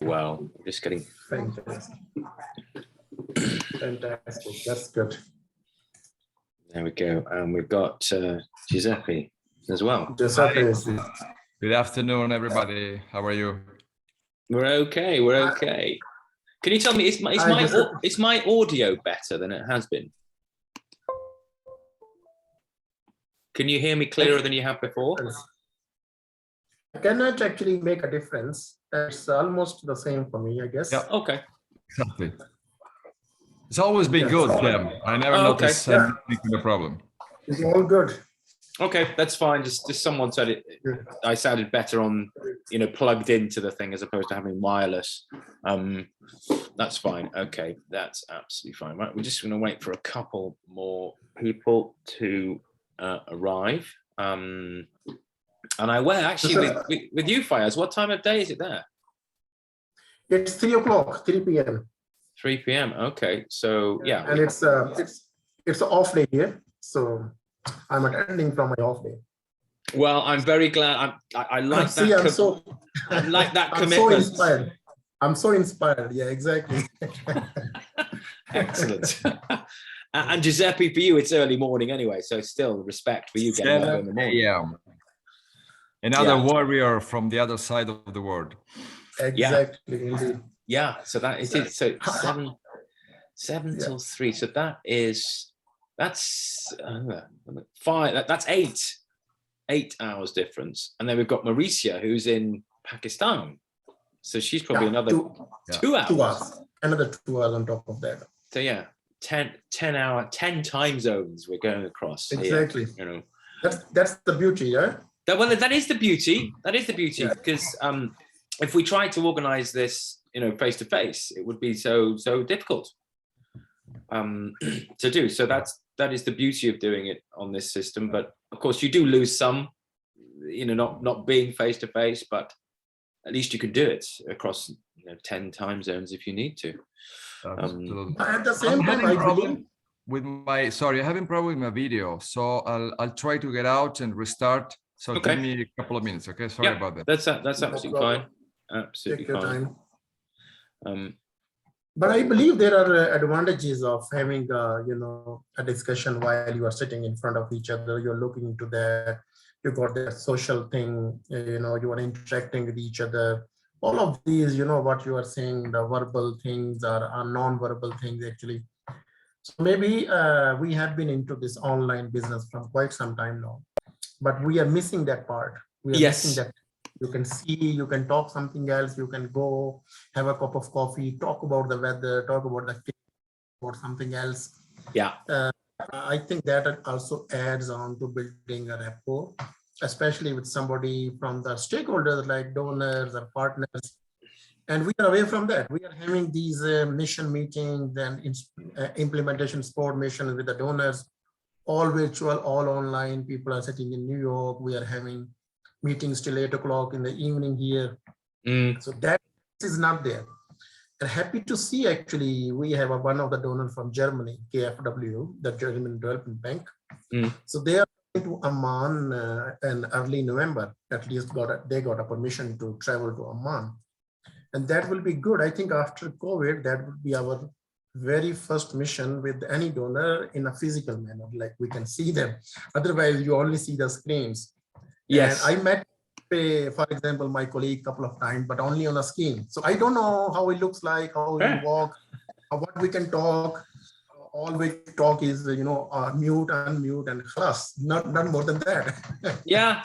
well. I'm just getting Fantastic. Fantastic. That's good. there we go. And we've got Giuseppe as well. Giuseppe is Good afternoon, everybody. How are you? We're okay. We're okay. Can you tell me, is my audio better than it has been? Can you hear me clearer than you have before? I cannot actually make a difference. It's almost the same for me, I guess. Yeah. Okay. Exactly. It's always been good, Jim. I never noticed any problem. It's all good. Okay, that's fine. Just someone said it. I sounded better on, plugged into the thing as opposed to having wireless. That's fine. Okay, that's absolutely fine. Right, we're just going to wait for a couple more people to arrive. And I were actually with you, Fayaz. What time of day is it there? It's 3 o'clock, 3 p.m. 3 p.m. Okay, so yeah, and it's an off day here, so I'm attending from my off day. Well, I'm very glad. I like that. I like that commitment. I'm so inspired. I'm so inspired. Yeah, exactly. Excellent. And Giuseppe, for you, it's early morning anyway, so still respect for you getting up in the morning. Yeah. Another warrior from the other side of the world. Exactly. Indeed. Yeah. So that is it. So seven till 3. So that's 5. That's 8 hours difference. And then we've got Mauricia, who's in Pakistan. So she's probably another 2 hours. 2 hours. Another 2 hours on top of that. So yeah, 10 time zones we're going across. Exactly. Here, That's the beauty, yeah. Well, that is the beauty. That is the beauty, because if we tried to organize this, face to face, it would be so difficult to do. So that is the beauty of doing it on this system. But of course, you do lose some, not being face to face. But at least you could do it across 10 time zones if you need to. At the same time, I believe with my I'm having problem with my video, so I'll try to get out and restart. So give me a couple of minutes, okay? Sorry about that. That's absolutely fine. Absolutely Take your fine. Time. But I believe there are advantages of having a discussion while you are sitting in front of each other. You're looking into that. You got that social thing. You are interacting with each other. All of these, what you are saying, the verbal things are non-verbal things actually. So maybe we have been into this online business from quite some time now, but we are missing that part. We are missing that. You can see, you can talk something else, you can go have a cup of coffee, talk about the weather, talk about the kids, or something else. Yeah. I think that also adds on to building a rapport, especially with somebody from the stakeholders like donors or partners. And we are away from that. We are having these mission meetings and implementation support missions with the donors, all virtual, all online. People are sitting in New York. We are having meetings till 8 o'clock in the evening here. So that is not there. And happy to see, actually, we have one of the donors from Germany, KfW, the German Development Bank. So they are going to Amman in early November. At least they got a permission to travel to Amman. And that will be good. I think after COVID, that would be our very first mission with any donor in a physical manner, like we can see them. Otherwise, you only see the screens. Yes. And I met, for example, my colleague a couple of times, but only on a screen. So I don't know how it looks like, how we walk, what we can talk. All we talk is, mute, unmute, and khalas. Not more than that. Yeah.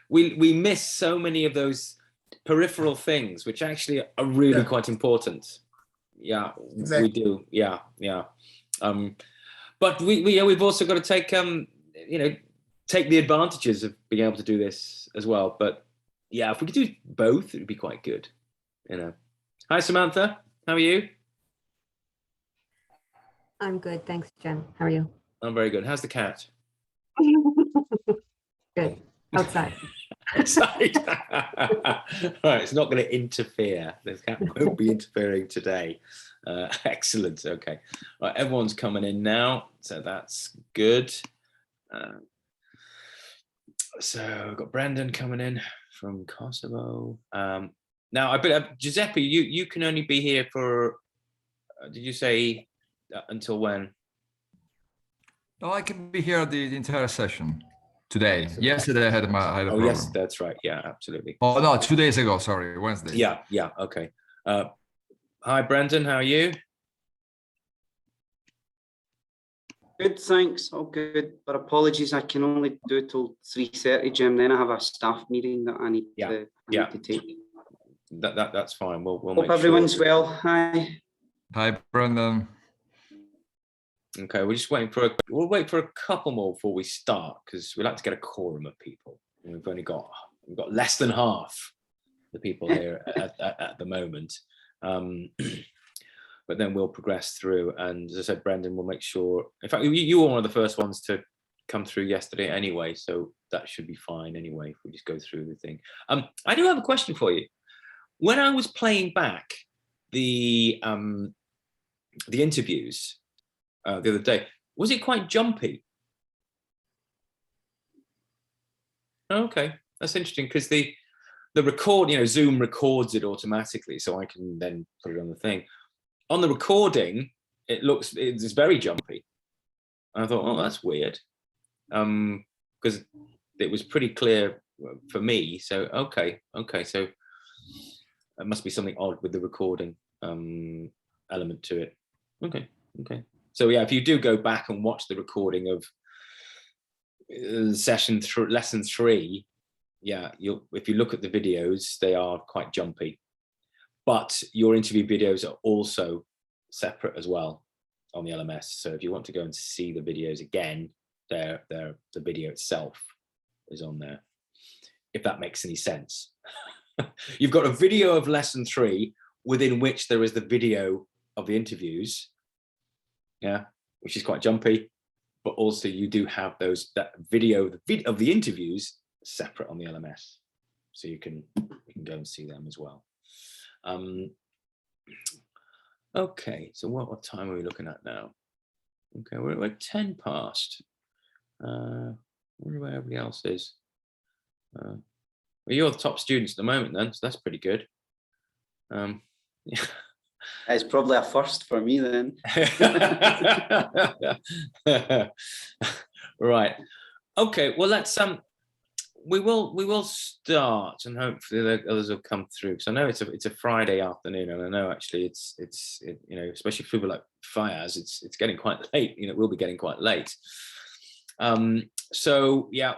We miss so many of those peripheral things, which actually are really quite important. Yeah, exactly. We do. Yeah. But we've also got to take take the advantages of being able to do this as well. But yeah, if we could do both, it would be quite good. Hi, Samantha. How are you? I'm good, thanks, Jen. How are you? I'm very good. How's the cat? Good. Outside. Outside. Right, it's not going to interfere. The cat won't be interfering today. Excellent. Okay. Right, everyone's coming in now, so that's good. So we've got Brendan coming in from Kosovo. Now, I believe Giuseppe, you can only be here for. Did you say until when? No, I can be here the entire session today. Yesterday I had a Oh, problem. yes, that's right. Yeah, absolutely. Oh no, 2 days ago. Sorry, Wednesday. Yeah. Okay. Hi, Brendan. How are you? Good, thanks. All good. But apologies, I can only do it till 3:30, Jim. Then I have a staff meeting that I need to take. That's fine. We'll Hope make everyone's sure. well. Hi. Hi, Brendan. Okay, we're just waiting for we'll wait for a couple more before we start, because we like to get a quorum of people. And we've got less than half the people here at the moment. But then we'll progress through, and as I said, Brendan will make sure. In fact, you were one of the first ones to come through yesterday anyway, so that should be fine anyway if we just go through the thing. I do have a question for you. When I was playing back the interviews the other day, was it quite jumpy? Okay, that's interesting, because the record, Zoom records it automatically, so I can then put it on the thing. On the recording, it's very jumpy. And I thought, oh, that's weird, because it was pretty clear for me. So okay, so it must be something odd with the recording element to it. Okay. So yeah, if you do go back and watch the recording of lesson 3, yeah, if you look at the videos, they are quite jumpy. But your interview videos are also separate as well on the LMS. So if you want to go and see the videos again, the video itself is on there, if that makes any sense. You've got a video of lesson 3 within which there is the video of the interviews, yeah, which is quite jumpy, but also you do have that video of the interviews separate on the LMS, so you can go and see them as well. Okay, so what time are we looking at now? Okay, we're at 10 past. I wonder where everybody else is. Well, you're the top students at the moment then, so that's pretty good. Yeah. It's probably a first for me then. Right. Okay, well, let's we will start, and hopefully the others will come through, because I know it's a Friday afternoon, and I know actually it's especially for people like Fayaz, it's getting quite late. We'll be getting quite late. So yeah,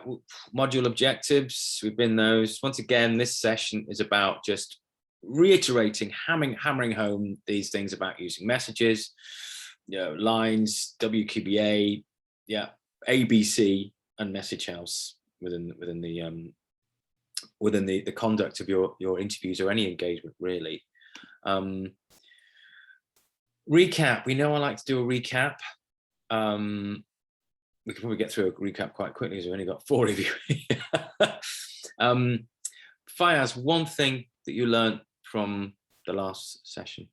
module objectives, we've been those. Once again, this session is about just reiterating, hammering home these things about using messages, lines, WQBA, yeah, ABC, and message house within the conduct of your interviews or any engagement, really. Recap. We know I like to do a recap. We can probably get through a recap quite quickly, because we've only got 4 of you. Fayaz, one thing that you learned from the last session?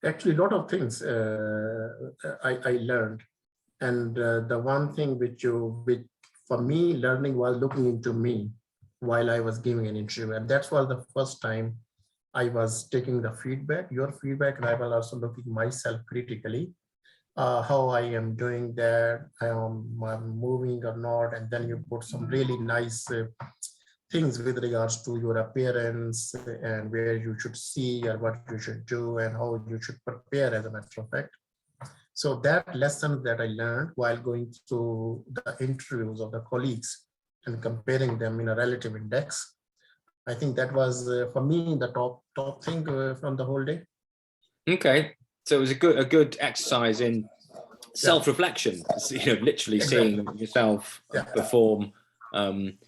Actually, a lot of things I learned, and the one thing which for me, learning was looking into me while I was giving an interview, and that was the first time I was taking the feedback, your feedback, and I was also looking myself critically, how I am doing that, I'm moving or not, and then you put some really nice things with regards to your appearance and where you should see or what you should do and how you should prepare, as a matter of fact. So that lesson that I learned while going through the interviews of the colleagues and comparing them in a relative index, I think that was for me the top thing from the whole day. Okay, so it was a good exercise in self-reflection. Literally seeing yourself perform on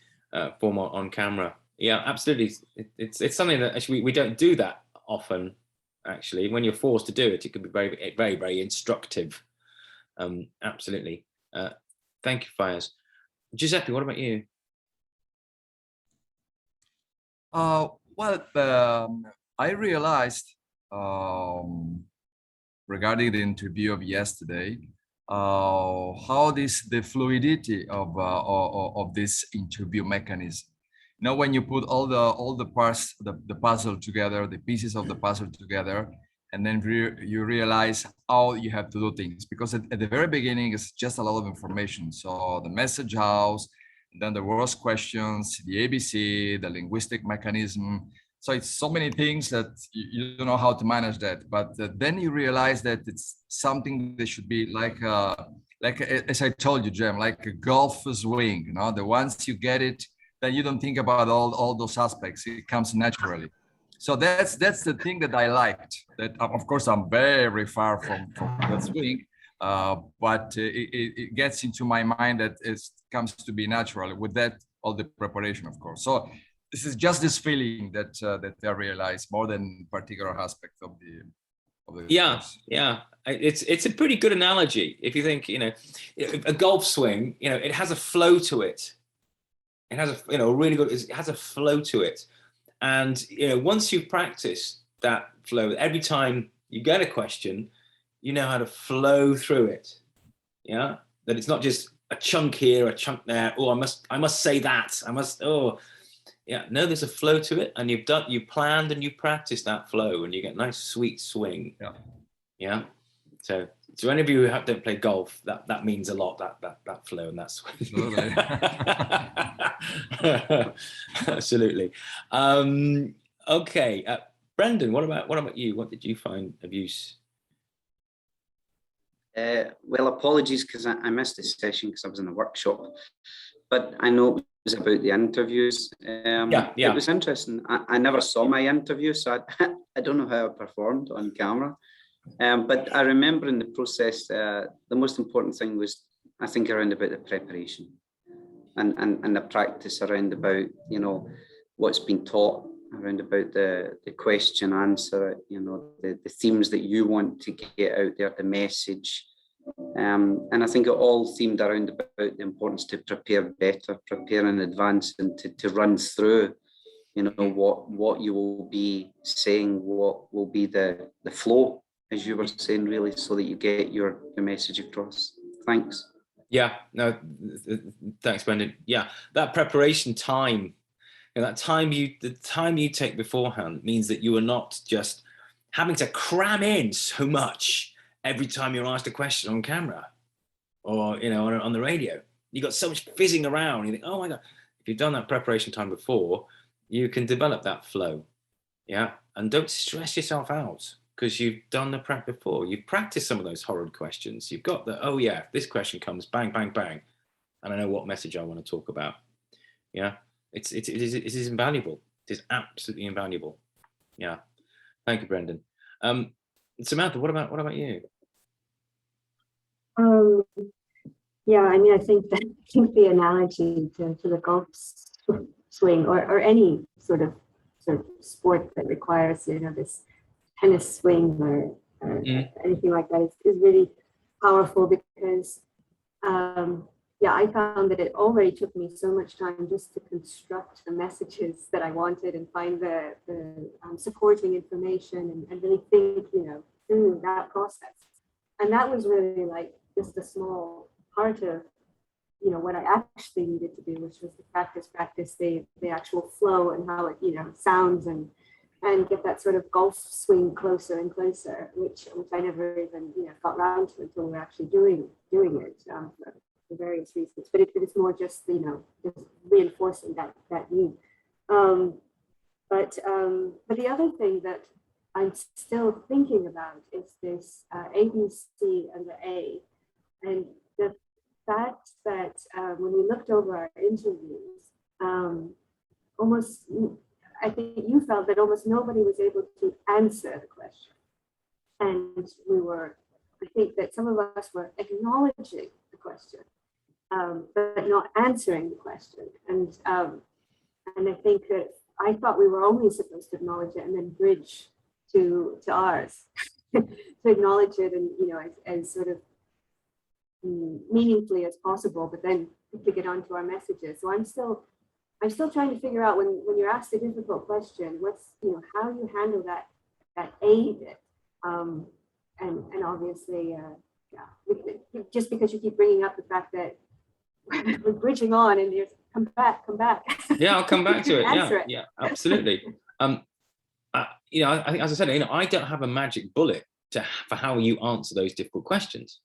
camera. Yeah, absolutely. It's something that actually we don't do that often. Actually, when you're forced to do it, it can be very, very, very instructive. Absolutely. Thank you, Fayaz. Giuseppe, what about you? I realized regarding the interview of yesterday how the fluidity of this interview mechanism. You know, when you put all the parts, the puzzle together, the pieces of the puzzle together, and then you realize how you have to do things, because at the very beginning it's just a lot of information. So the message house, then the worst questions, the ABC, the linguistic mechanism. So it's so many things that you don't know how to manage that. But then you realize that it's something that should be like as I told you, Jem, like a golf swing. You know, the once you get it, then you don't think about all those aspects. It comes naturally. So that's the thing that I liked. That of course I'm very far from that swing, but it gets into my mind that it comes to be natural with that all the preparation, of course. So this is just this feeling that that I realize more than particular aspect of the course. Yeah. It's a pretty good analogy. If you think, you know, a golf swing, you know, it has a flow to it. It has a, you know, really good. It has a flow to it, and you know, once you've practiced that flow, every time you get a question, you know how to flow through it. Yeah, that it's not just a chunk here, a chunk there. Oh, I must say that. I must. Oh, yeah. No, there's a flow to it, and you planned and you practiced that flow, and you get a nice sweet swing. Yeah. Yeah. So to any of you who don't play golf, that means a lot. That flow and that swing. Absolutely. Absolutely. Okay, Brendan, what about you? What did you find of use? Well, apologies because I missed this session because I was in the workshop, but I know it was about the interviews. Yeah. It was interesting. I never saw my interview, so I don't know how I performed on camera. But I remember in the process, the most important thing was, I think, around about the preparation and the practice around about, you know, what's been taught around about the question answer, you know, the themes that you want to get out there, the message. And I think it all themed around about the importance to prepare better, prepare in advance, and to run through, you know, what you will be saying, what will be the flow, as you were saying, really, so that you get your message across. Thanks. Yeah, no, thanks, Brendan. Yeah, that preparation time, and the time you take beforehand means that you are not just having to cram in so much every time you're asked a question on camera or, you know, on the radio. You got so much fizzing around. You think, oh my God, if you've done that preparation time before, you can develop that flow. Yeah, and don't stress yourself out, because you've done the prep before. You've practiced some of those horrid questions. You've got the, oh yeah, this question comes, bang, bang, bang, and I know what message I want to talk about. Yeah, it is invaluable. It is absolutely invaluable. Yeah, thank you, Brendan. Samantha, what about you? Yeah, I mean, I think the analogy to the golf swing or any sort of sport that requires, you know, this tennis swing or anything like that is really powerful, because yeah, I found that it already took me so much time just to construct the messages that I wanted and find the supporting information and really think, you know, through that process. And that was really like just a small part of, you know, what I actually needed to do, which was to practice the actual flow and how it, you know, sounds and get that sort of golf swing closer and closer, which I never even, you know, got around to until we were actually doing it for various reasons. But it was more just, you know, just reinforcing that need. But the other thing that I'm still thinking about is this A, B, C, and the A, and the fact that when we looked over our interviews, almost, I think you felt that almost nobody was able to answer the question. And I think that some of us were acknowledging the question, but not answering the question. And I think that I thought we were only supposed to acknowledge it and then bridge to ours, to acknowledge it and, you know, as sort of meaningfully as possible, but then to get onto our messages. So I'm still trying to figure out when you're asked a difficult question, what's, you know, how you handle that A bit, and obviously Yeah, just because you keep bringing up the fact that we're bridging on and there's come back. Yeah, I'll come back to it. Answer Yeah, absolutely. You know, I think, as I said, you know, I don't have a magic bullet for how you answer those difficult questions,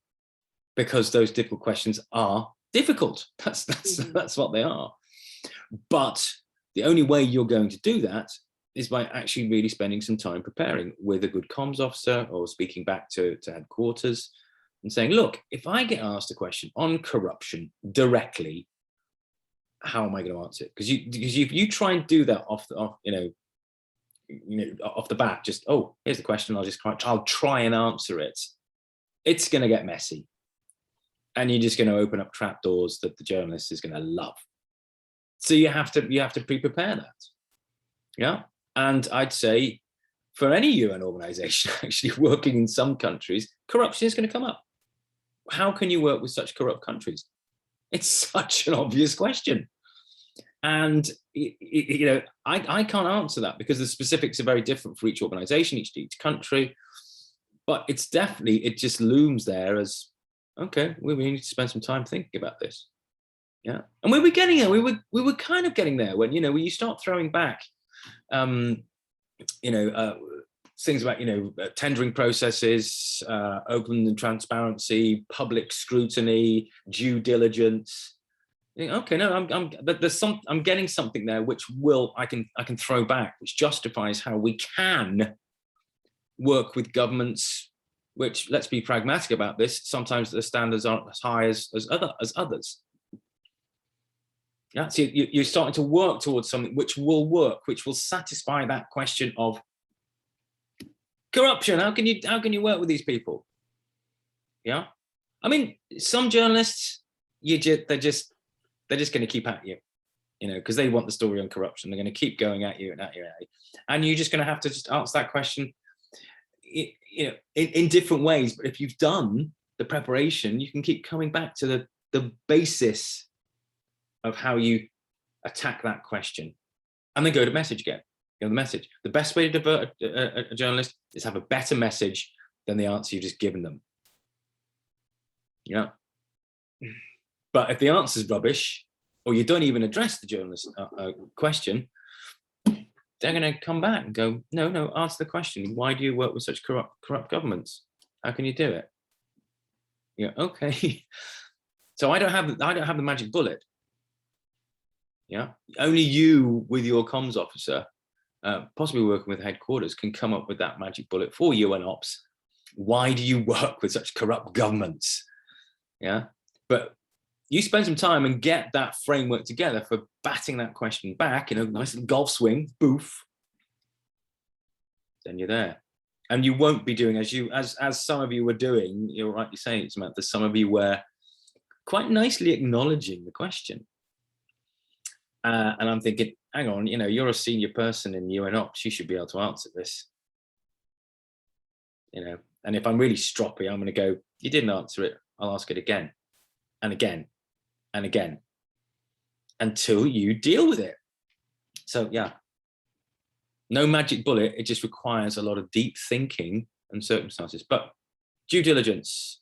because those difficult questions are difficult. That's what they are. But the only way you're going to do that is by actually really spending some time preparing with a good comms officer, or speaking back to headquarters and saying, look, if I get asked a question on corruption directly, how am I going to answer it? Because if you try and do that off the bat, just, oh, here's the question, I'll try and answer it, it's going to get messy, and you're just going to open up trapdoors that the journalist is going to love. So you have to pre-prepare that. Yeah. And I'd say for any UN organization actually working in some countries, corruption is going to come up. How can you work with such corrupt countries? It's such an obvious question. And, you know, I can't answer that because the specifics are very different for each organization, each country. But it's definitely, it just looms there as, okay, we need to spend some time thinking about this. Yeah. And we were getting there. We were kind of getting there when, you know, when you start throwing back, things about, tendering processes, open and transparency, public scrutiny, due diligence. Okay, no, I'm getting something there which I can throw back, which justifies how we can work with governments, which, let's be pragmatic about this, sometimes the standards aren't as high as others. Yeah, so you're starting to work towards something which will work, which will satisfy that question of corruption. How can you work with these people? Yeah, I mean, some journalists, they're just going to keep at you, because they want the story on corruption. They're going to keep going at you and at you, and you're just going to have to just answer that question, in different ways. But if you've done the preparation, you can keep coming back to the basis of how you attack that question, and then go to message again. The message. The best way to divert a journalist is have a better message than the answer you've just given them. Yeah. But if the answer is rubbish, or you don't even address the journalist question, they're going to come back and go, no, answer the question. Why do you work with such corrupt governments? How can you do it? Yeah, okay. So I don't have the magic bullet. Yeah, only you with your comms officer, possibly working with headquarters, can come up with that magic bullet for UN Ops. Why do you work with such corrupt governments? Yeah, but you spend some time and get that framework together for batting that question back in a nice little golf swing, boof. Then you're there, and you won't be doing as some of you were doing. You're rightly saying, Samantha. Some of you were quite nicely acknowledging the question. And I'm thinking, hang on, you're a senior person in UN Ops, you should be able to answer this. And if I'm really stroppy, I'm going to go, you didn't answer it, I'll ask it again and again and again until you deal with it. So yeah, no magic bullet, it just requires a lot of deep thinking and circumstances. But due diligence,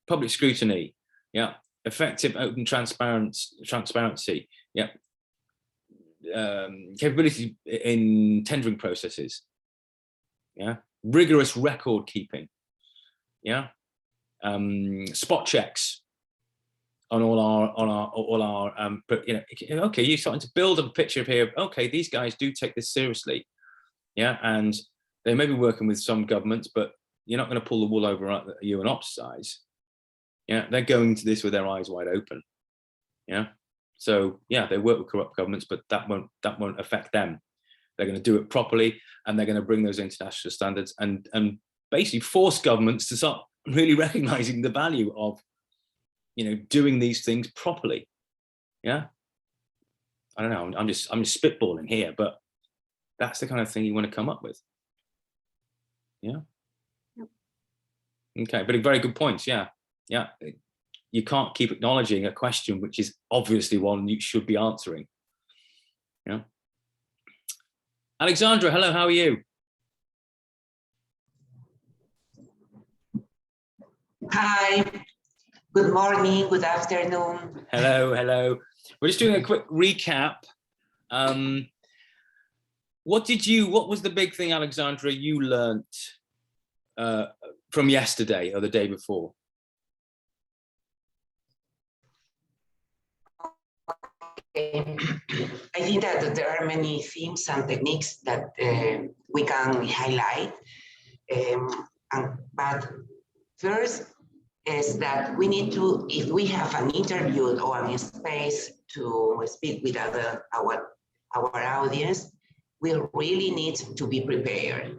public scrutiny, yeah, effective open transparency, yeah. Capability in tendering processes, yeah, rigorous record keeping, yeah, spot checks on all our okay, you're starting to build up a picture of here. Okay, these guys do take this seriously, yeah, and they may be working with some governments, but you're not going to pull the wool over you and Ops size. Yeah, they're going to this with their eyes wide open. Yeah. So yeah, they work with corrupt governments, but that won't affect them. They're going to do it properly, and they're going to bring those international standards and basically force governments to start really recognizing the value of doing these things properly. Yeah, I don't know. I'm just spitballing here, but that's the kind of thing you want to come up with. Yeah. Yep. Okay, but very good points. Yeah. You can't keep acknowledging a question which is obviously one you should be answering. Yeah. Alexandra, hello, how are you? Hi, good morning, good afternoon. Hello, hello. We're just doing a quick recap. What was the big thing, Alexandra, you learnt from yesterday or the day before? I think that there are many themes and techniques that we can highlight. But first is that we need to, if we have an interview or a space to speak with our audience, we really need to be prepared.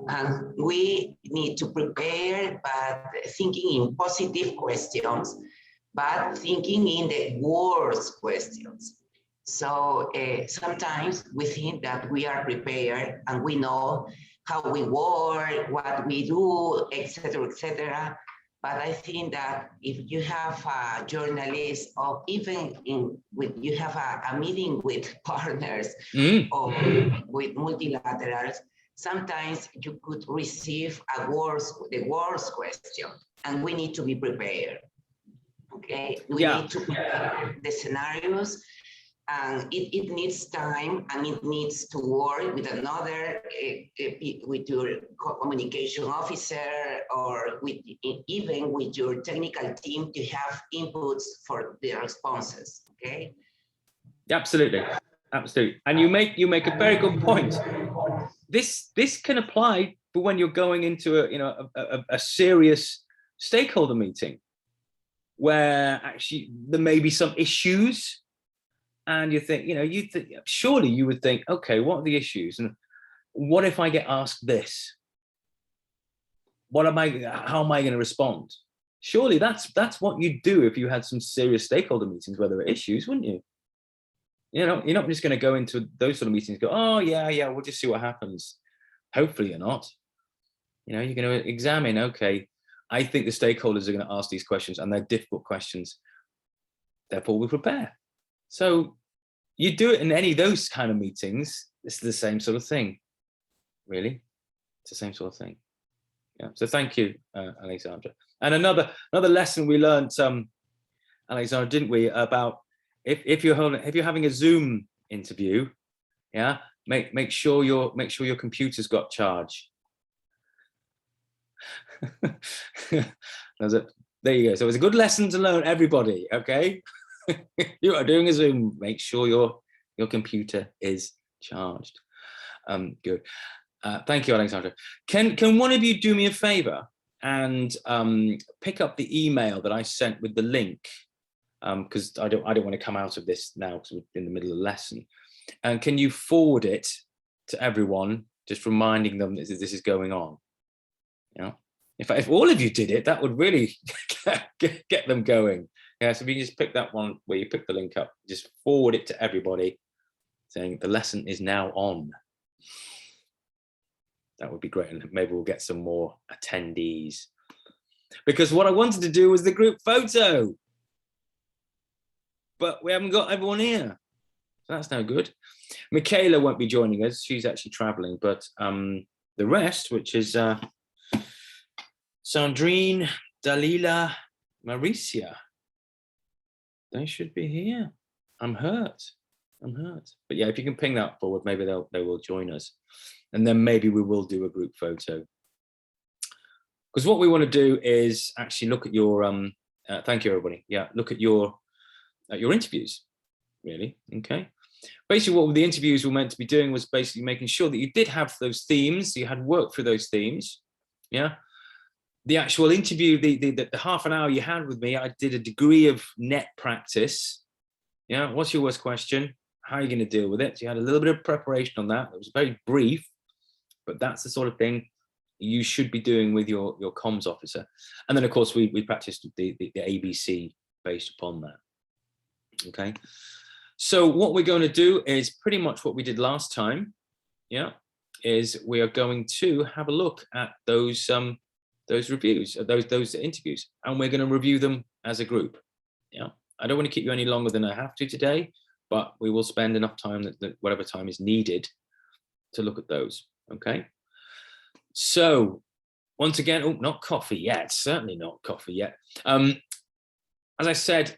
And we need to prepare, but thinking in positive questions, but thinking in the worst questions. So sometimes we think that we are prepared and we know how we work, what we do, etc. But I think that if you have a journalist or even you have a meeting with partners or with multilaterals, sometimes you could receive the worst question, and we need to be prepared. Okay, we need to prepare the scenarios, and it needs time, and it needs to work with another, with your communication officer, or even with your technical team to have inputs for the responses. Okay. Absolutely, absolutely. And you make a very good point. This can apply for when you're going into a serious stakeholder meeting, where actually there may be some issues, and you think, surely you would think, okay, what are the issues, and what if I get asked this? How am I going to respond? Surely that's what you'd do if you had some serious stakeholder meetings where there were issues, wouldn't you? You're not just going to go into those sort of meetings and go, oh yeah, we'll just see what happens. Hopefully you're not. You're going to examine, okay, I think the stakeholders are going to ask these questions, and they're difficult questions. Therefore, we prepare. So you do it in any of those kind of meetings. It's the same sort of thing, really. It's the same sort of thing. Yeah. So thank you, Alexandra. And another lesson we learned, Alexandra, didn't we, about if you're having a Zoom interview, yeah, make sure your computer's got charge. There you go. So it's a good lesson to learn, everybody. Okay, you are doing a Zoom. Make sure your computer is charged. Good. Thank you, Alexandra. Can one of you do me a favor and pick up the email that I sent with the link? Because I don't want to come out of this now because we're in the middle of the lesson. And can you forward it to everyone, just reminding them that this is going on? If all of you did it, that would really get them going. Yeah, so if you can just pick that one where you pick the link up, just forward it to everybody, saying the lesson is now on. That would be great, and maybe we'll get some more attendees. Because what I wanted to do was the group photo, but we haven't got everyone here. So that's no good. Michaela won't be joining us. She's actually traveling, but the rest, which is Sandrine, Dalila, Maricia, they should be here. I'm hurt. But yeah, if you can ping that forward, maybe they will join us. And then maybe we will do a group photo. Because what we want to do is actually look at your, thank you, everybody. Yeah, look at your interviews, really, okay? Basically, what the interviews were meant to be doing was basically making sure that you did have those themes, you had worked through those themes, yeah? The actual interview, the half an hour you had with me, I did a degree of net practice. Yeah, what's your worst question? How are you going to deal with it? So you had a little bit of preparation on that. It was very brief, but that's the sort of thing you should be doing with your comms officer. And then, of course, we practiced the ABC based upon that. Okay. So what we're going to do is pretty much what we did last time. Yeah, is we are going to have a look at those reviews, those interviews, and we're going to review them as a group. Yeah, I don't want to keep you any longer than I have to today, but we will spend enough time that whatever time is needed to look at those. Okay. So once again, oh, not coffee yet, certainly not coffee yet. As I said,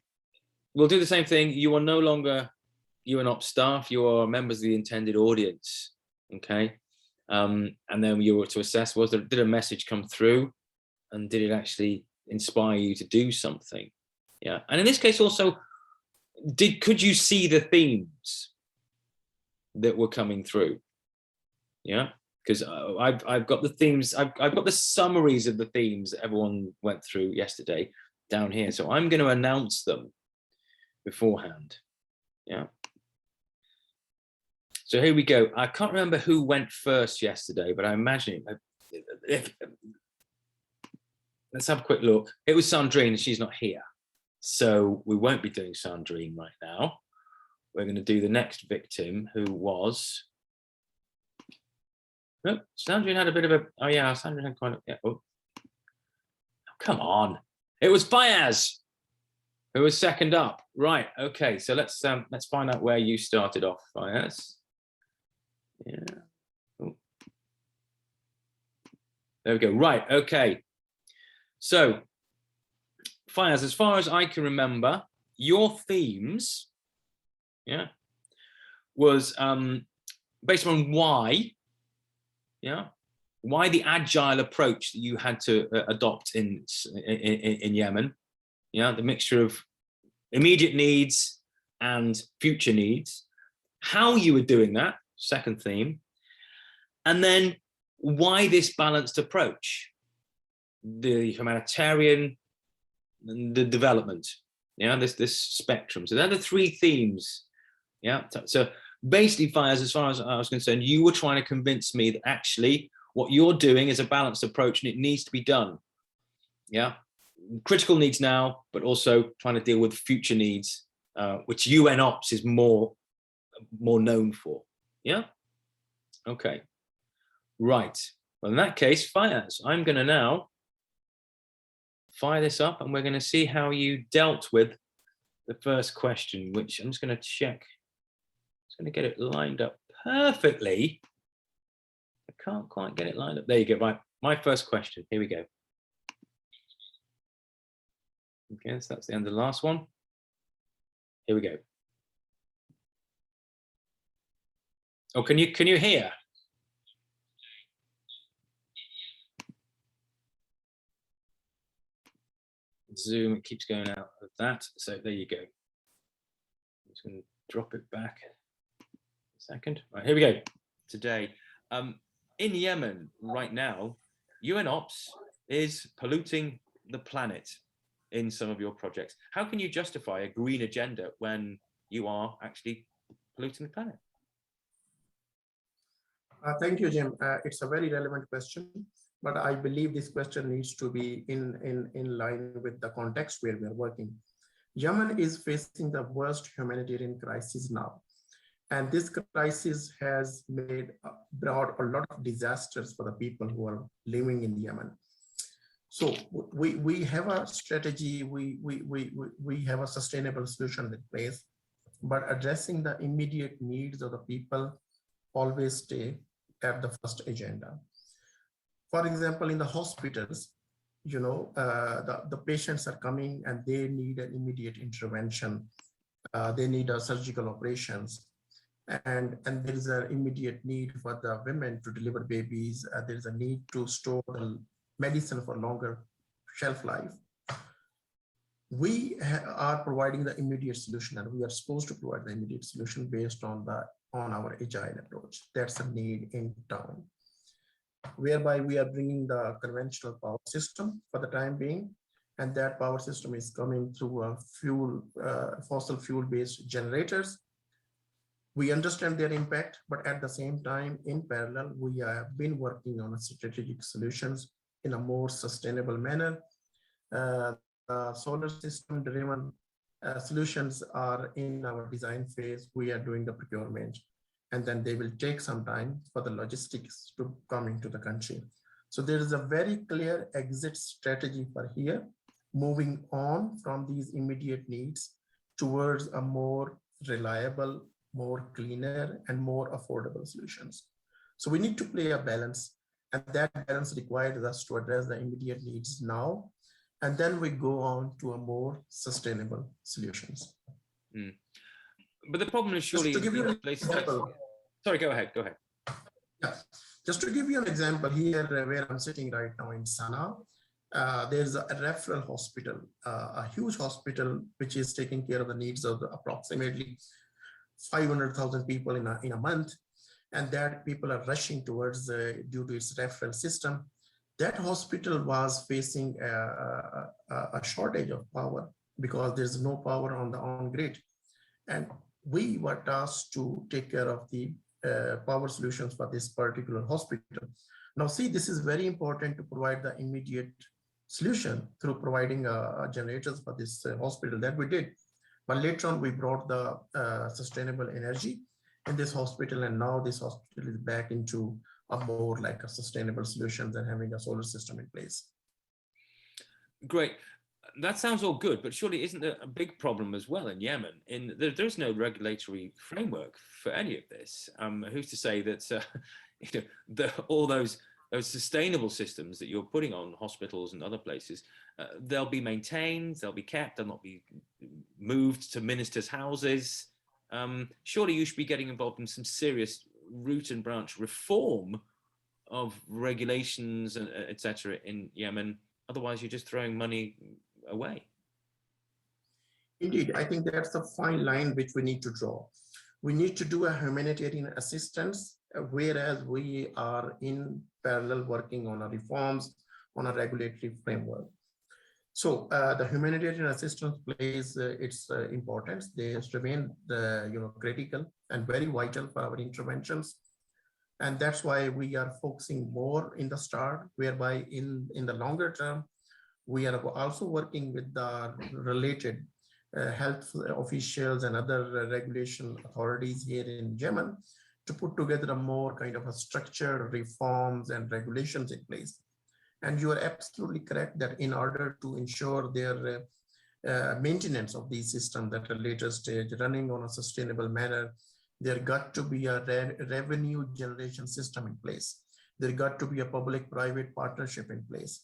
we'll do the same thing. You are no longer UNOP staff, you are members of the intended audience, okay? And then you were to assess, did a message come through, and did it actually inspire you to do something? Yeah, and in this case also, could you see the themes that were coming through? Yeah, because I've got the themes, I've got the summaries of the themes that everyone went through yesterday down here. So I'm going to announce them beforehand. Yeah. So here we go. I can't remember who went first yesterday, but I imagine let's have a quick look. It was Sandrine, and she's not here. So we won't be doing Sandrine right now. We're going to do the next victim, who was, oh, Sandrine had a bit of a, oh yeah, Sandrine had quite a, yeah, oh, come on. It was Fayaz who was second up. Right, okay, so let's find out where you started off, Fayaz. Yeah. Oh. There we go. Right. Okay. So, Fayaz, as far as I can remember, your themes, yeah, was based on why, yeah, why the agile approach that you had to adopt in Yemen, yeah, the mixture of immediate needs and future needs, how you were doing that. Second theme, and then why this balanced approach, the humanitarian and the development, yeah, this spectrum. So they're the three themes. Yeah, so basically, Fayaz, as far as I was concerned, you were trying to convince me that actually what you're doing is a balanced approach and it needs to be done. Yeah, critical needs now, but also trying to deal with future needs, which UN Ops is more known for. Yeah. Okay. Right. Well, in that case, Fayaz, I'm going to now fire this up, and we're going to see how you dealt with the first question, which I'm just going to check. I'm going to get it lined up perfectly. I can't quite get it lined up. There you go. Right. My first question. Here we go. Okay, so that's the end of the last one. Here we go. Oh, can you hear? Zoom, it keeps going out of that. So there you go. I'm just going to drop it back a second. Right, here we go. Today, in Yemen right now, UN Ops is polluting the planet in some of your projects. How can you justify a green agenda when you are actually polluting the planet? Thank you, Jim. It's a very relevant question, but I believe this question needs to be in line with the context where we are working. Yemen is facing the worst humanitarian crisis now. And this crisis has brought a lot of disasters for the people who are living in Yemen. So we have a strategy, we have a sustainable solution in place, but addressing the immediate needs of the people always stay at the first agenda. For example, in the hospitals, you know, the patients are coming and they need an immediate intervention. They need surgical operations. And there is an immediate need for the women to deliver babies. There is a need to store the medicine for longer shelf life. We are providing the immediate solution, and we are supposed to provide the immediate solution based on our agile approach. That's a need in town, whereby we are bringing the conventional power system for the time being, and that power system is coming through a fossil fuel-based generators. We understand their impact, but at the same time, in parallel, we have been working on strategic solutions in a more sustainable manner. Solar system driven solutions are in our design phase. We are doing the procurement, and then they will take some time for the logistics to come into the country. So there is a very clear exit strategy for here, moving on from these immediate needs towards a more reliable, more cleaner, and more affordable solutions. So we need to play a balance. And that balance requires us to address the immediate needs now. And then we go on to a more sustainable solutions. Mm. But the problem is surely Just to give you an places example. like, sorry, go ahead. Yeah, just to give you an example here where I'm sitting right now in Sana, there's a referral hospital, a huge hospital, which is taking care of the needs of approximately 500,000 people in a month. And that people are rushing towards due to its referral system. That hospital was facing a shortage of power because there's no power on the on-grid. And we were tasked to take care of the power solutions for this particular hospital. Now, see, this is very important to provide the immediate solution through providing generators for this hospital that we did. But later on, we brought the sustainable energy in this hospital, and now this hospital is back into a more like a sustainable solution than having a solar system in place. Great. That sounds all good, but surely isn't there a big problem as well in Yemen? There's no regulatory framework for any of this. Who's to say that all those sustainable systems that you're putting on hospitals and other places, they'll be maintained, they'll be kept, they'll not be moved to ministers' houses. Surely you should be getting involved in some serious root and branch reform of regulations and etc. in Yemen. Otherwise, you're just throwing money away. Indeed, I think that's the fine line which we need to draw. We need to do a humanitarian assistance, whereas we are in parallel working on a reforms on a regulatory framework. So the humanitarian assistance plays its importance. They remain critical and very vital for our interventions. And that's why we are focusing more in the start, whereby in the longer term, we are also working with the related health officials and other regulation authorities here in Yemen to put together a more kind of a structured reforms and regulations in place. And you are absolutely correct that in order to ensure their maintenance of these systems at a later stage, running on a sustainable manner, there got to be a revenue generation system in place. There got to be a public-private partnership in place.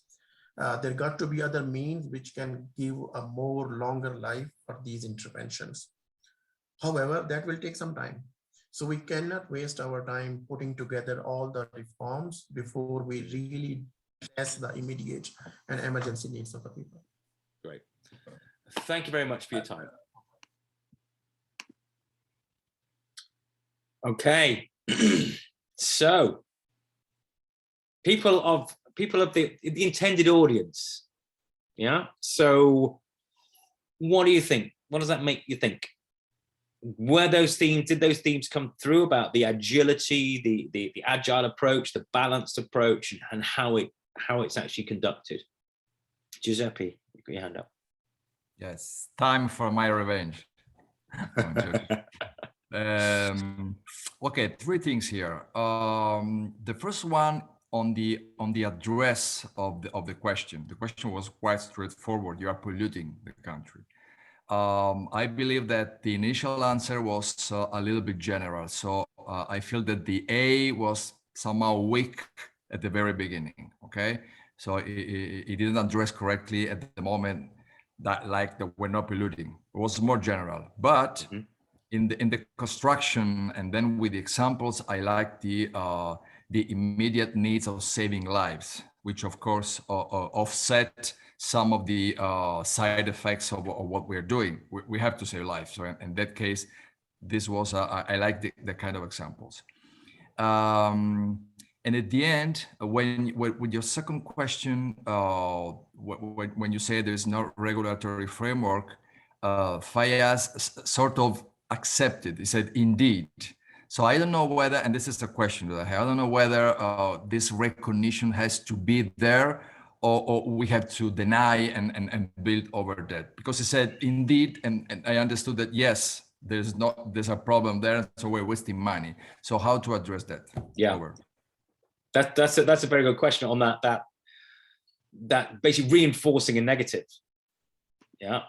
There got to be other means which can give a more longer life for these interventions. However, that will take some time. So we cannot waste our time putting together all the reforms before we really address the immediate and emergency needs of the people. Great. Thank you very much for your time. Okay. So people of the intended audience. Yeah. So what do you think? What does that make you think? Did those themes come through about the agility, the agile approach, the balanced approach, and how it's actually conducted? Giuseppe, you got your hand up. Yes, time for my revenge. Okay, three things here. The first one on the address of the question. The question was quite straightforward. You are polluting the country. I believe that the initial answer was a little bit general. So I feel that the A was somehow weak at the very beginning. Okay, so it didn't address correctly at the moment that we're not polluting. It was more general, but in the construction and then with the examples, I like the immediate needs of saving lives, which of course offset some of the side effects of what we're doing. We have to save lives. So in that case, this was I like the kind of examples. And at the end, with your second question, when you say there's no regulatory framework, Fayaz sort of accepted. He said, indeed. So I don't know whether, and this is a question that I have, I don't know whether this recognition has to be there or we have to deny and build over that. Because he said, indeed, and I understood that, yes, there's a problem there, so we're wasting money. So how to address that? Yeah. Over. That's a very good question on that basically reinforcing a negative. Yeah.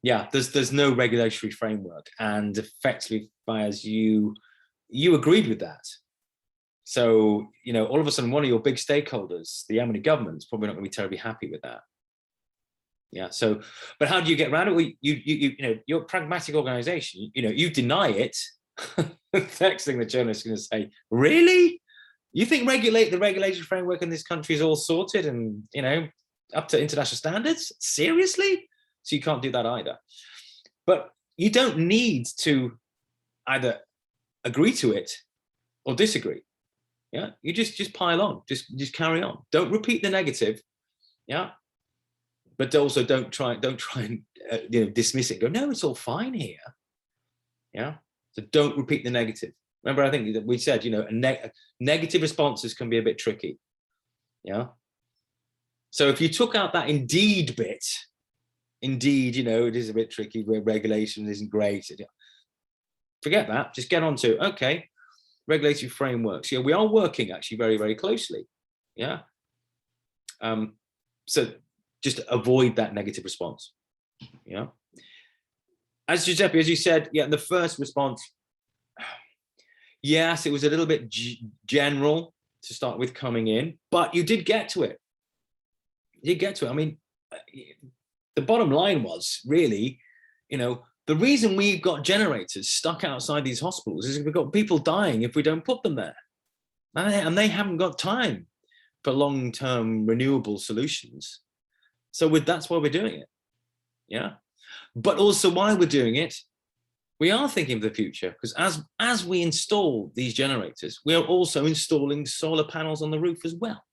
Yeah, there's no regulatory framework, and effectively, as you agreed with that. So, all of a sudden, one of your big stakeholders, the Yemeni government, is probably not going to be terribly happy with that. Yeah. So, but how do you get around it? Well, you're a pragmatic organization. You deny it. The next thing the journalist is going to say, really? You think the regulatory framework in this country is all sorted and, up to international standards? Seriously? So you can't do that either. But you don't need to either agree to it or disagree. Yeah, you just pile on, just carry on. Don't repeat the negative. Yeah, but also don't try and dismiss it. Go, no, it's all fine here. Yeah, so don't repeat the negative. Remember, I think that we said, negative responses can be a bit tricky. Yeah. So if you took out that indeed bit, indeed, it is a bit tricky where regulation isn't great. Forget that. Just get on to, okay, regulatory frameworks. Yeah, we are working actually very, very closely. Yeah. So just avoid that negative response. Yeah. As Giuseppe, as you said, yeah, the first response, yes, it was a little bit general to start with coming in, but you did get to it. You did get to it. I mean, the bottom line was really, the reason we've got generators stuck outside these hospitals is we've got people dying if we don't put them there. And they haven't got time for long-term renewable solutions. So that's why we're doing it. Yeah. But also why we're doing it, we are thinking of the future, because as we install these generators, we are also installing solar panels on the roof as well.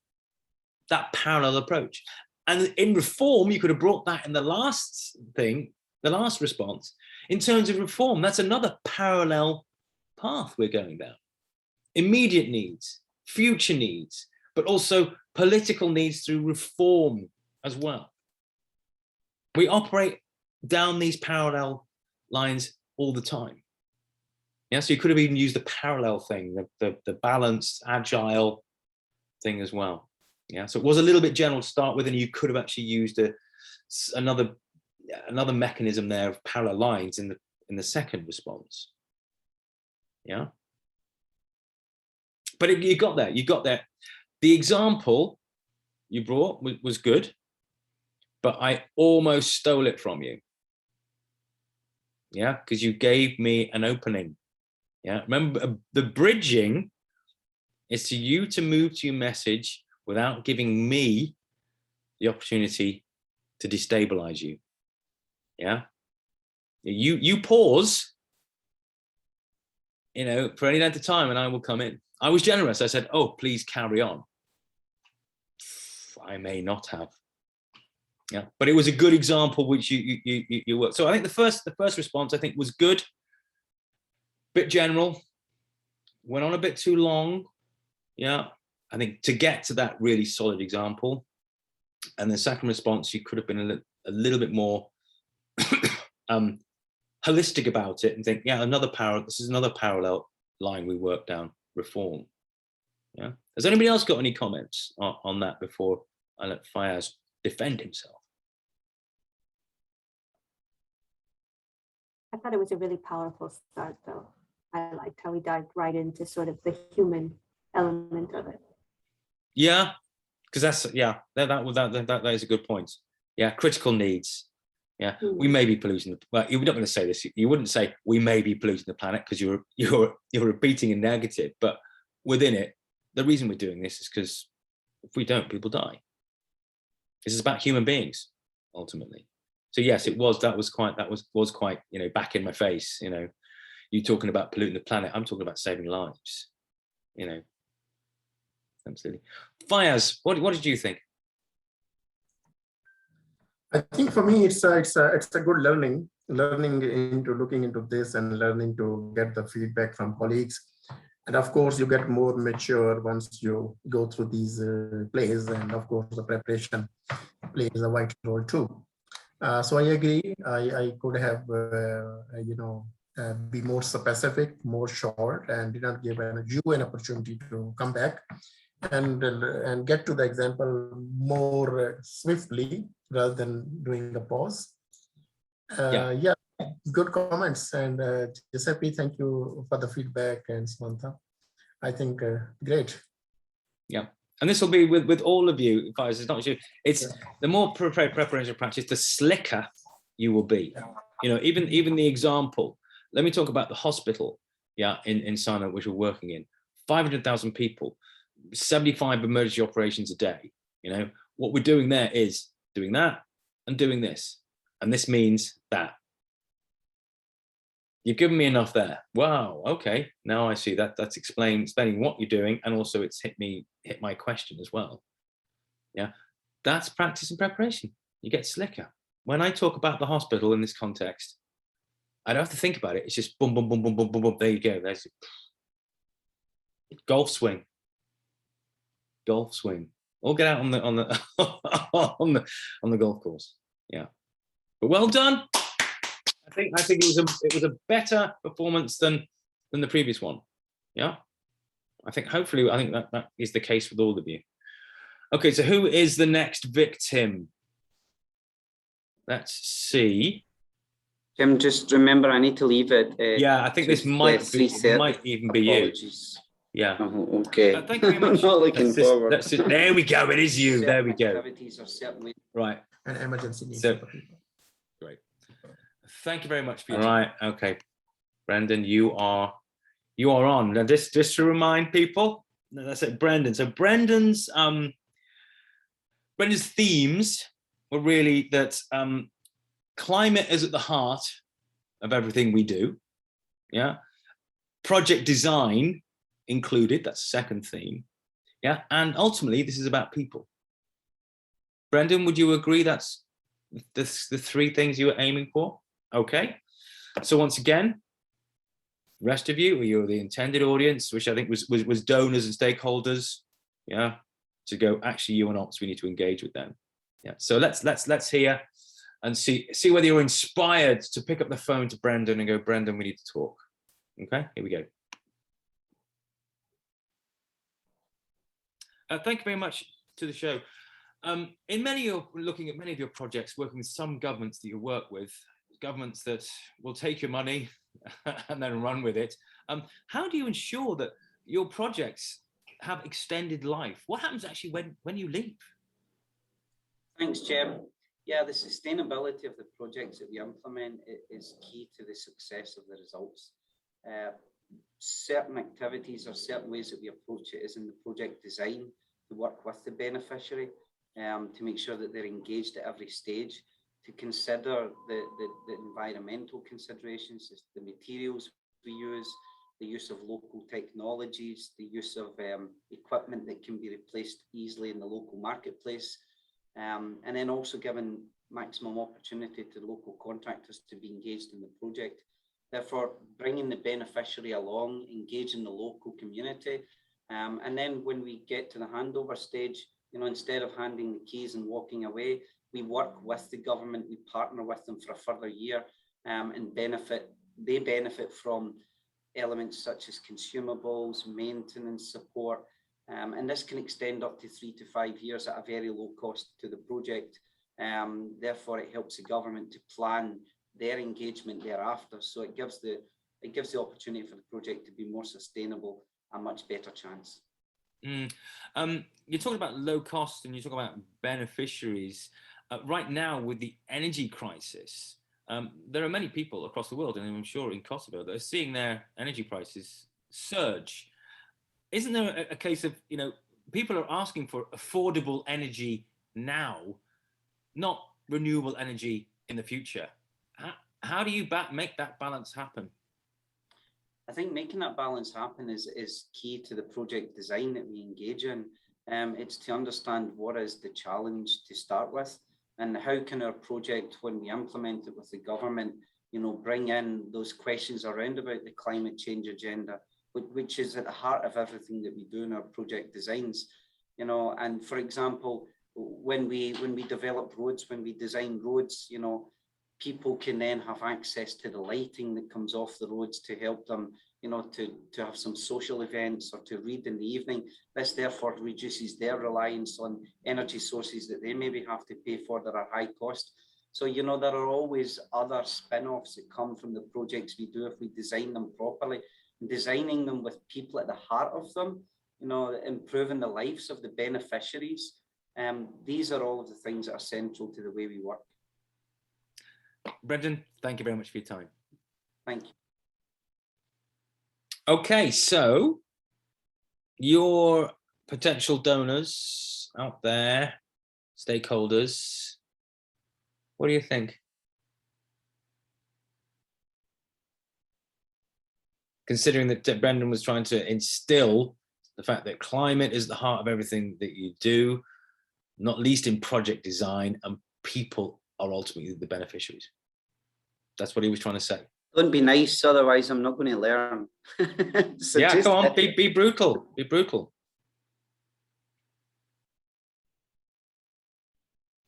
That parallel approach. And in reform, you could have brought that in the last thing, the last response. In terms of reform, that's another parallel path we're going down. Immediate needs, future needs, but also political needs through reform as well. We operate down these parallel lines all the time. Yeah, so you could have even used the parallel thing, the balanced, agile thing as well. Yeah, so it was a little bit general to start with, and you could have actually used another mechanism there of parallel lines in the second response. Yeah, but you got there. You got there. The example you brought was good, but I almost stole it from you. Yeah, because you gave me an opening. Yeah, remember, the bridging is to you to move to your message without giving me the opportunity to destabilize you. Yeah, you pause, for any length of time, and I will come in. I was generous. I said, oh, please carry on. I may not have. Yeah, but it was a good example which you worked. So I think the first response I think was good, bit general, went on a bit too long. Yeah, I think to get to that really solid example, and the second response you could have been a little bit more holistic about it and think, yeah, this is another parallel line we work down, reform. Yeah, has anybody else got any comments on that before I let Fayaz defend himself? I thought it was a really powerful start, though. I liked how we dived right into sort of the human element of it. Yeah, because that is a good point. Yeah, critical needs. Yeah, we may be polluting. Well, you're not going to say this. You wouldn't say we may be polluting the planet because you're repeating a negative. But within it, the reason we're doing this is because if we don't, people die. This is about human beings, ultimately. So yes, it was. That was quite. Back in my face. You talking about polluting the planet. I'm talking about saving lives. Absolutely. Fayaz, what did you think? I think for me, it's a good learning into looking into this and learning to get the feedback from colleagues. And of course, you get more mature once you go through these plays. And of course, the preparation plays a vital role too. So I agree. I could have, be more specific, more short, and did not give you an opportunity to come back and get to the example more swiftly rather than doing a pause. Yeah, good comments. And Giuseppe, thank you for the feedback, and Samantha. I think great. Yeah. And this will be with all of you, guys. It's not you. It's the more preparation practice, the slicker you will be. You know, even the example. Let me talk about the hospital. Yeah, in China, which we're working in, 500,000 people, 75 emergency operations a day. You know, what we're doing there is doing that and doing this, and this means that. You've given me enough there. Wow. Okay. Now I see that. That's explaining what you're doing, and also it's hit my question as well. Yeah, that's practice and preparation. You get slicker. When I talk about the hospital in this context, I don't have to think about it. It's just boom, boom, boom, boom, boom, boom, boom. There you go. There's golf swing. Golf swing. Or get out on the on the golf course. Yeah. But well done. I think it was a better performance than the previous one. Yeah. I think that is the case with all of you. Okay, so who is the next victim? Let's see. Jim, just remember, I need to leave it. Yeah, I think this might even be you. Yeah. Oh, okay. Thank you very much. Not looking forward. There we go. It is you. There we go. Right. An emergency needs So, for people. great. Thank you very much for your time. Right. Okay. Brendan, you are on. Now, just to remind people, that's it, Brendan. So Brendan's themes were really that climate is at the heart of everything we do. Yeah. Project design included, that's the second theme. Yeah. And ultimately, this is about people. Brendan, would you agree that's the three things you were aiming for? Okay. So once again, rest of you, you're the intended audience, which I think was donors and stakeholders. Yeah. To go, actually, you and ops, we need to engage with them. Yeah. So let's hear and see whether you're inspired to pick up the phone to Brendan and go, Brendan, we need to talk. Okay, here we go. Thank you very much to the show. Looking at many of your projects, working with some governments that you work with, governments that will take your money and then run with it. How do you ensure that your projects have extended life? What happens actually when you leave? Thanks, Jim. Yeah, the sustainability of the projects that we implement is key to the success of the results. Certain activities or certain ways that we approach it is in the project design to work with the beneficiary, to make sure that they're engaged at every stage, to consider the environmental considerations, the materials we use, the use of local technologies, the use of equipment that can be replaced easily in the local marketplace, and then also giving maximum opportunity to local contractors to be engaged in the project. Therefore, bringing the beneficiary along, engaging the local community, and then when we get to the handover stage, instead of handing the keys and walking away, we work with the government, we partner with them for a further year, and they benefit from elements such as consumables, maintenance support, and this can extend up to 3 to 5 years at a very low cost to the project. Therefore, it helps the government to plan their engagement thereafter. So it gives the opportunity for the project to be more sustainable, a much better chance. You talked about low cost and you talk about beneficiaries. Right now, with the energy crisis, there are many people across the world, and I'm sure in Kosovo, that are seeing their energy prices surge. Isn't there a case of, people are asking for affordable energy now, not renewable energy in the future? How do you make that balance happen? I think making that balance happen is key to the project design that we engage in. It's to understand what is the challenge to start with, and how can our project, when we implement it with the government, bring in those questions around about the climate change agenda, which is at the heart of everything that we do in our project designs. And for example, when we develop roads, when we design roads, people can then have access to the lighting that comes off the roads to help them, to have some social events or to read in the evening. This therefore reduces their reliance on energy sources that they maybe have to pay for that are high cost. So, you know, there are always other spin-offs that come from the projects we do if we design them properly. And designing them with people at the heart of them, you know, improving the lives of the beneficiaries. These are all of the things that are central to the way we work. Brendan, thank you very much for your time. Thank you. Okay, so your potential donors out there, stakeholders, what do you think? Considering that Brendan was trying to instill the fact that climate is the heart of everything that you do, not least in project design, and people are ultimately the beneficiaries. That's what he was trying to say. Don't be nice, otherwise I'm not going to learn. Yeah, go on, be brutal, be brutal.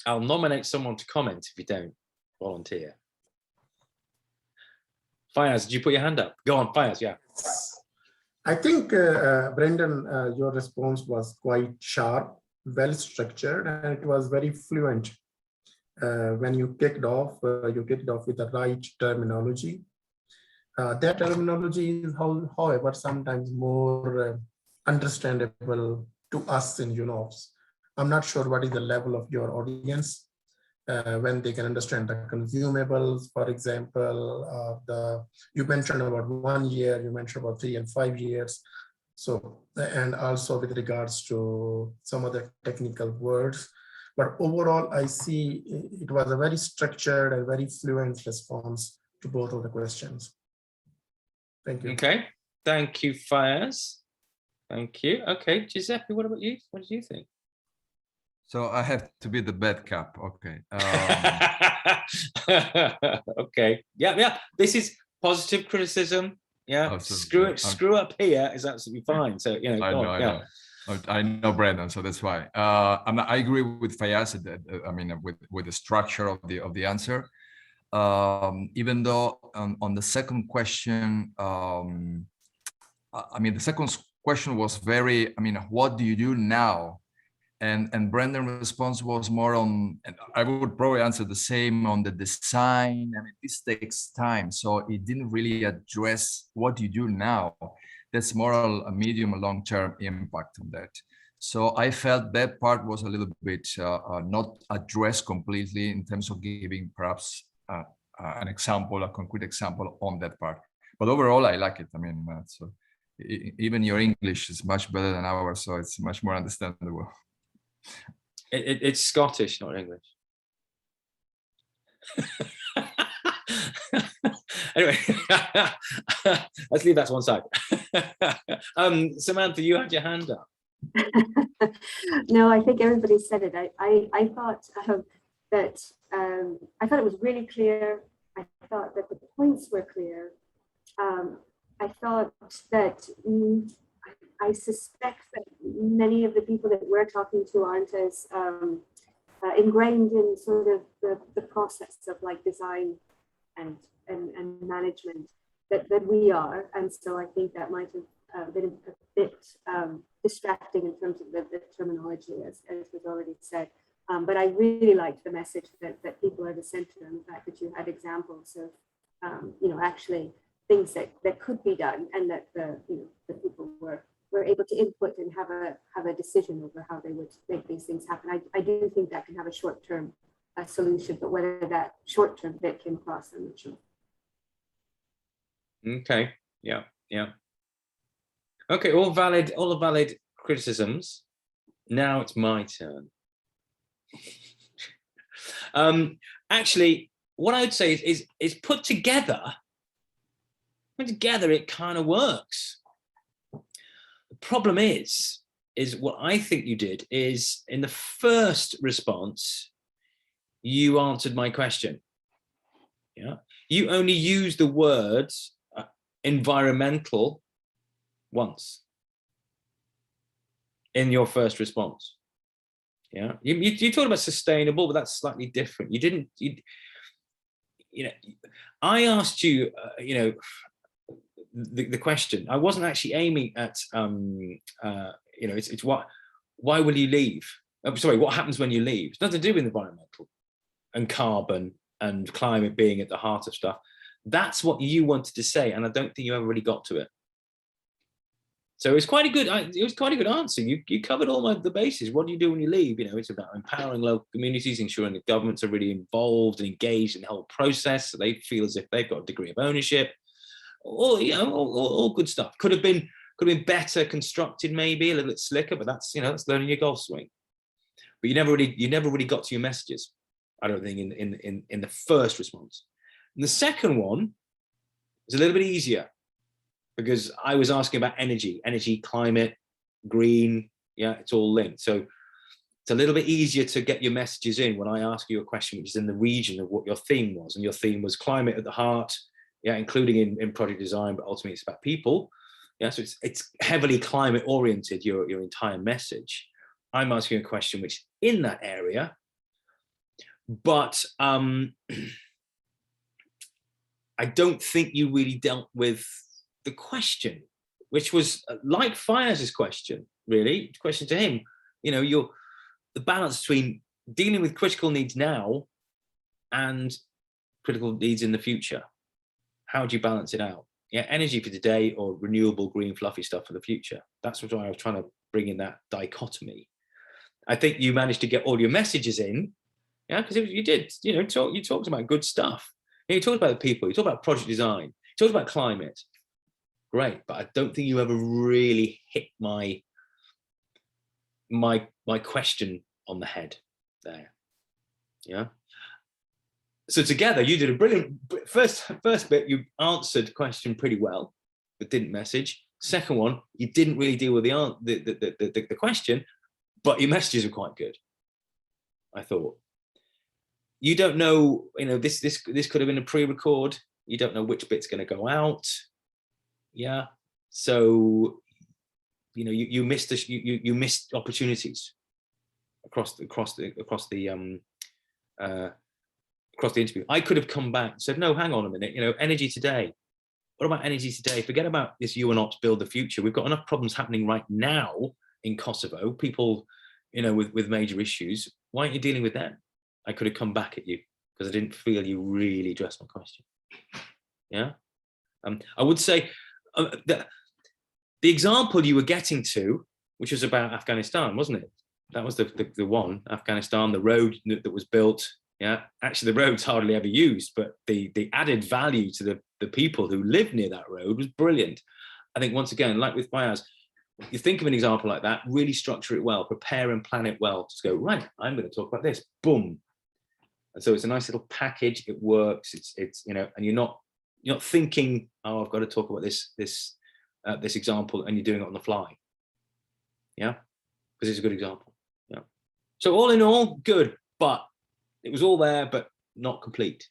I'll nominate someone to comment if you don't volunteer. Fayaz, did you put your hand up? Go on, Fayaz, yeah. I think, Brendan, your response was quite sharp, well structured, and it was very fluent. When you kicked off with the right terminology. That terminology is, however, sometimes more understandable to us in UNOPS. I'm not sure what is the level of your audience when they can understand the consumables, for example, you mentioned about 1 year, you mentioned about 3 and 5 years. So, and also with regards to some other technical words, but overall, I see it was a very structured and very fluent response to both of the questions. Thank you. Okay, thank you, Fayaz. Thank you. Okay, Giuseppe, what about you? What did you think? So I have to be the bad cop. Okay. Okay. Yeah. This is positive criticism. Yeah. Absolutely. Screw up here is absolutely fine. So you know. I know Brendan, so that's why. I agree with Fayaz. I mean, with the structure of the answer. Even though on the second question, I mean, the second question was very, I mean, what do you do now? And Brendan's response was more on, and I would probably answer the same on the design. I mean, this takes time. So it didn't really address what do you do now. That's more a medium, long-term impact on that. So I felt that part was a little bit not addressed completely in terms of giving perhaps an example, a concrete example on that part. But overall, I like it. I mean, so even your English is much better than ours, so it's much more understandable. It's Scottish, not English. Anyway, let's leave that to one side. Samantha, you had your hand up. No, I think everybody said it. I thought that I thought it was really clear. I thought that the points were clear. I thought that I suspect that many of the people that we're talking to aren't as ingrained in sort of the process of like design and management that we are. And so I think that might have been a bit distracting in terms of the terminology, as was already said. But I really liked the message that people are the center, and the fact that you had examples of, you know, actually things that could be done, and that the people were able to input and have a decision over how they would make these things happen. I do think that can have a short-term solution, but whether that short-term bit came across, I'm not sure. Okay. Yeah. Okay. All valid criticisms. Now it's my turn. Actually, what I would say is put together. Together, it kind of works. The problem is what I think you did is, in the first response, you answered my question. Yeah, you only used the words environmental once in your first response. Yeah, you talked about sustainable, but that's slightly different. You didn't. You know, I asked you. You know, the question. I wasn't actually aiming at. You know, it's what. Why will you leave? Oh, sorry, what happens when you leave? It's nothing to do with environmental. and carbon and climate being at the heart of stuff. That's what you wanted to say, and I don't think you ever really got to it. So it was quite a good answer. You covered all the bases. What do you do when you leave? You know, it's about empowering local communities, ensuring that governments are really involved and engaged in the whole process, so they feel as if they've got a degree of ownership. All good stuff. Could have been better constructed, maybe a little bit slicker, but that's that's learning your golf swing. But you never really got to your messages, I don't think, in the first response. And the second one was a little bit easier, because I was asking about energy, climate, green. Yeah, it's all linked. So it's a little bit easier to get your messages in when I ask you a question which is in the region of what your theme was. And your theme was climate at the heart, yeah, including in project design, but ultimately it's about people. Yeah, so it's heavily climate oriented, your entire message. I'm asking a question which is in that area, but I don't think you really dealt with the question, which was like Fayez's question, really, question to him. The balance between dealing with critical needs now and critical needs in the future. How do you balance it out? Yeah, energy for today or renewable, green, fluffy stuff for the future. That's what I was trying to bring in, that dichotomy. I think you managed to get all your messages in, yeah, because you did, you talked about good stuff. You talked about the people, you talked about project design, you talked about climate. Great, but I don't think you ever really hit my question on the head there. Yeah. So together you did a brilliant first bit. You answered the question pretty well, but didn't message. Second one, you didn't really deal with the question, but your messages are quite good, I thought. You don't know, this could have been a pre-record. You don't know which bit's going to go out. Yeah, so you missed you missed opportunities across the interview. I could have come back and said, no, hang on a minute, energy today. What about energy today? Forget about this UNOPS build the future. We've got enough problems happening right now in Kosovo, people with major issues. Why aren't you dealing with them? I could have come back at you because I didn't feel you really addressed my question. Yeah, I would say the example you were getting to, which was about Afghanistan, wasn't it? That was the one, Afghanistan, the road that was built. Yeah, actually the road's hardly ever used, but the added value to the people who live near that road was brilliant. I think once again, like with Fayez, you think of an example like that, really structure it well, prepare and plan it well. Just go, right, I'm going to talk about this, boom. And so it's a nice little package. It works. It's and you're not thinking, oh, I've got to talk about this example, and you're doing it on the fly. Yeah, because it's a good example. Yeah. So all in all, good, but it was all there, but not complete.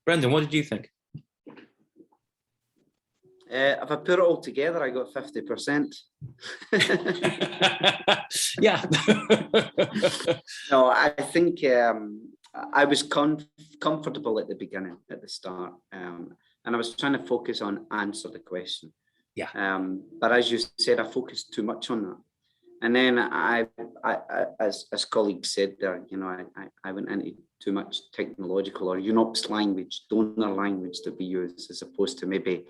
Brendan, what did you think? If I put it all together, I got 50%. Yeah. No, I think I was comfortable at the beginning, at the start, and I was trying to focus on answer the question. Yeah. But as you said, I focused too much on that. And then I as colleagues said there, I went into too much technological or UNOPS language, donor language that we use, as opposed to maybe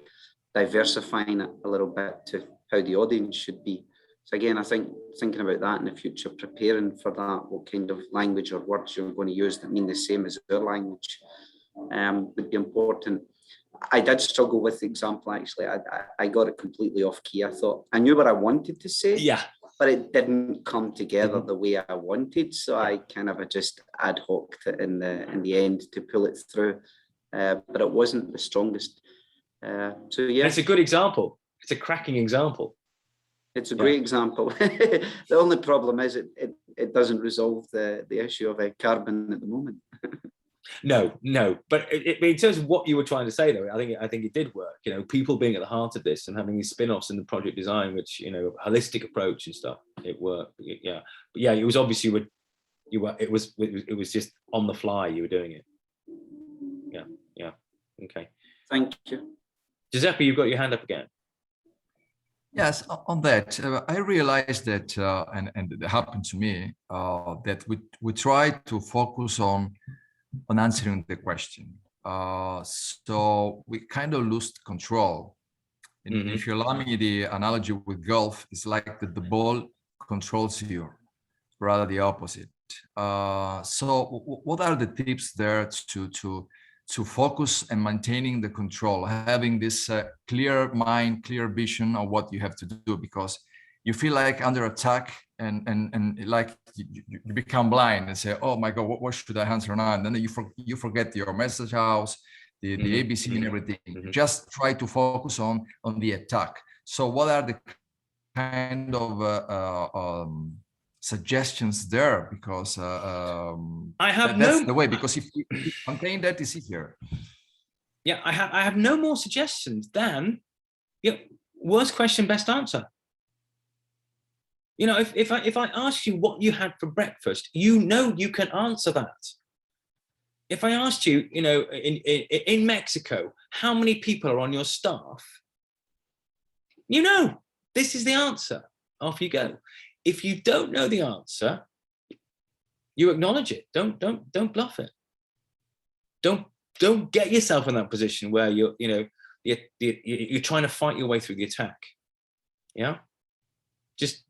diversifying it a little bit to how the audience should be. So again, I think thinking about that in the future, preparing for that, what kind of language or words you're going to use that mean the same as their language, would be important. I did struggle with the example, actually. I got it completely off key. I thought I knew what I wanted to say, yeah, but it didn't come together the way I wanted. So I kind of just ad hoc'd it in the end to pull it through, but it wasn't the strongest. So yeah, it's a good example. It's a cracking example. It's a great example. The only problem is it doesn't resolve the issue of carbon at the moment. No, but in terms of what you were trying to say, though, I think it did work. People being at the heart of this and having these spin-offs in the project design, which holistic approach and stuff, it worked. Yeah, but yeah, it was obviously it was just on the fly. You were doing it. Yeah. Okay. Thank you, Giuseppe. You've got your hand up again. Yes, on that, I realized that, and it happened to me, that we try to focus on answering the question. So we kind of lose control. And Mhm. if you allow me the analogy with golf, it's like the ball controls you, rather the opposite. So what are the tips there to focus and maintaining the control, having this clear mind, clear vision of what you have to do, because you feel like under attack and like you become blind and say, oh my God, what should I answer now? And then you forget your message house, the ABC and everything. Just try to focus on the attack. So what are the kind of suggestions there? Because I have that's no the way, because if you maintain that, is easier. Yeah, I have no more suggestions than, you know, worst question, best answer. You know, if I ask you what you had for breakfast, you know you can answer that. If I asked you, you know, in Mexico, how many people are on your staff? You know, this is the answer. Off you go. If you don't know the answer, you acknowledge it. Don't bluff it. Don't get yourself in that position where you're trying to fight your way through the attack. Yeah, just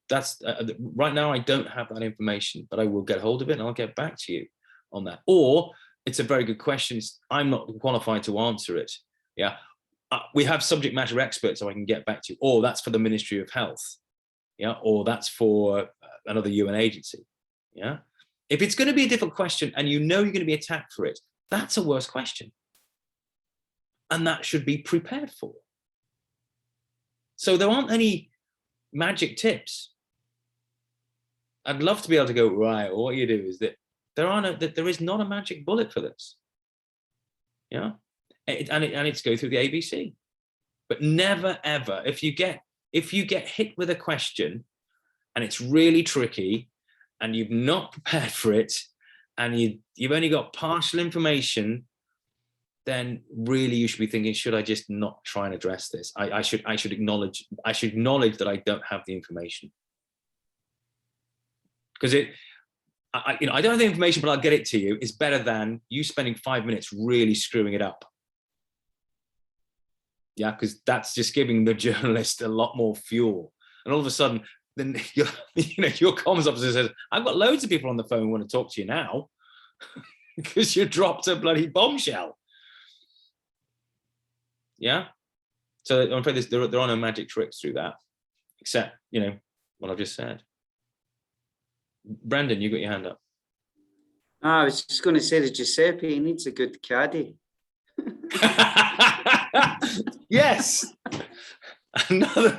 that's right now I don't have that information, but I will get hold of it and I'll get back to you on that. Or it's a very good question. I'm not qualified to answer it. Yeah, we have subject matter experts, so I can get back to you. Or that's for the Ministry of Health. Yeah, or that's for another UN agency. Yeah, if it's going to be a difficult question and you know you're going to be attacked for it, that's a worse question, and that should be prepared for. So there aren't any magic tips. I'd love to be able to go, right, what you do is that there is not a magic bullet for this. Yeah, and it's go through the ABC. But never ever, if you get hit with a question and it's really tricky and you've not prepared for it and you've only got partial information, then really you should be thinking, should I just not try and address this? I should acknowledge that I don't have the information. Because I don't have the information, but I'll get it to you, is better than you spending 5 minutes really screwing it up. Yeah, because that's just giving the journalist a lot more fuel. And all of a sudden, then your comms officer says, I've got loads of people on the phone who want to talk to you now because you dropped a bloody bombshell. Yeah. So I'm afraid there are no magic tricks through that, except, what I've just said. Brandon, you got your hand up. I was just going to say that Giuseppe needs a good caddy. Yes. Another,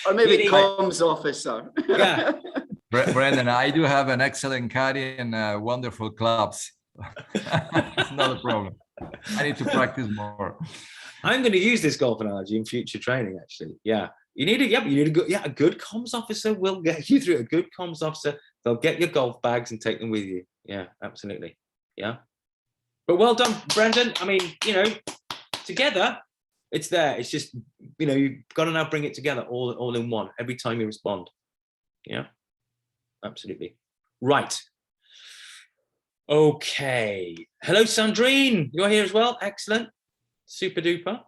or maybe comms officer. Yeah. Brandon, I do have an excellent caddy and wonderful clubs. It's not a problem. I need to practice more. I'm going to use this golf analogy in future training, actually. Yeah. You need a good comms officer will get you through. A good comms officer, they'll get your golf bags and take them with you. Yeah, absolutely. Yeah. But well done, Brandon. I mean, together, it's there. It's just, you've got to now bring it together all in one every time you respond. Yeah, absolutely. Right. Okay. Hello, Sandrine. You're here as well. Excellent. Super duper.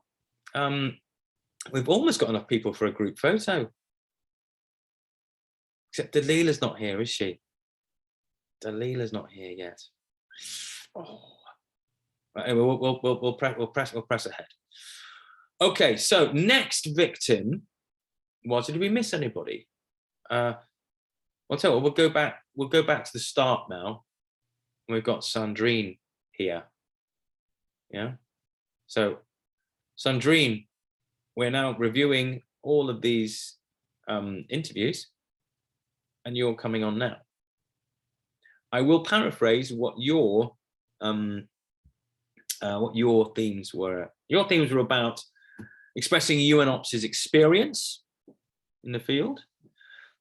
We've almost got enough people for a group photo. Except Dalila's not here, is she? Dalila's not here yet. Oh. Right, anyway, we'll press ahead. Okay, so next victim was. Did we miss anybody? I'll tell you what, we'll go back to the start now. We've got Sandrine here. Yeah. So, Sandrine, we're now reviewing all of these interviews, and you're coming on now. I will paraphrase what your themes were. Your themes were about expressing UNOPS's experience in the field,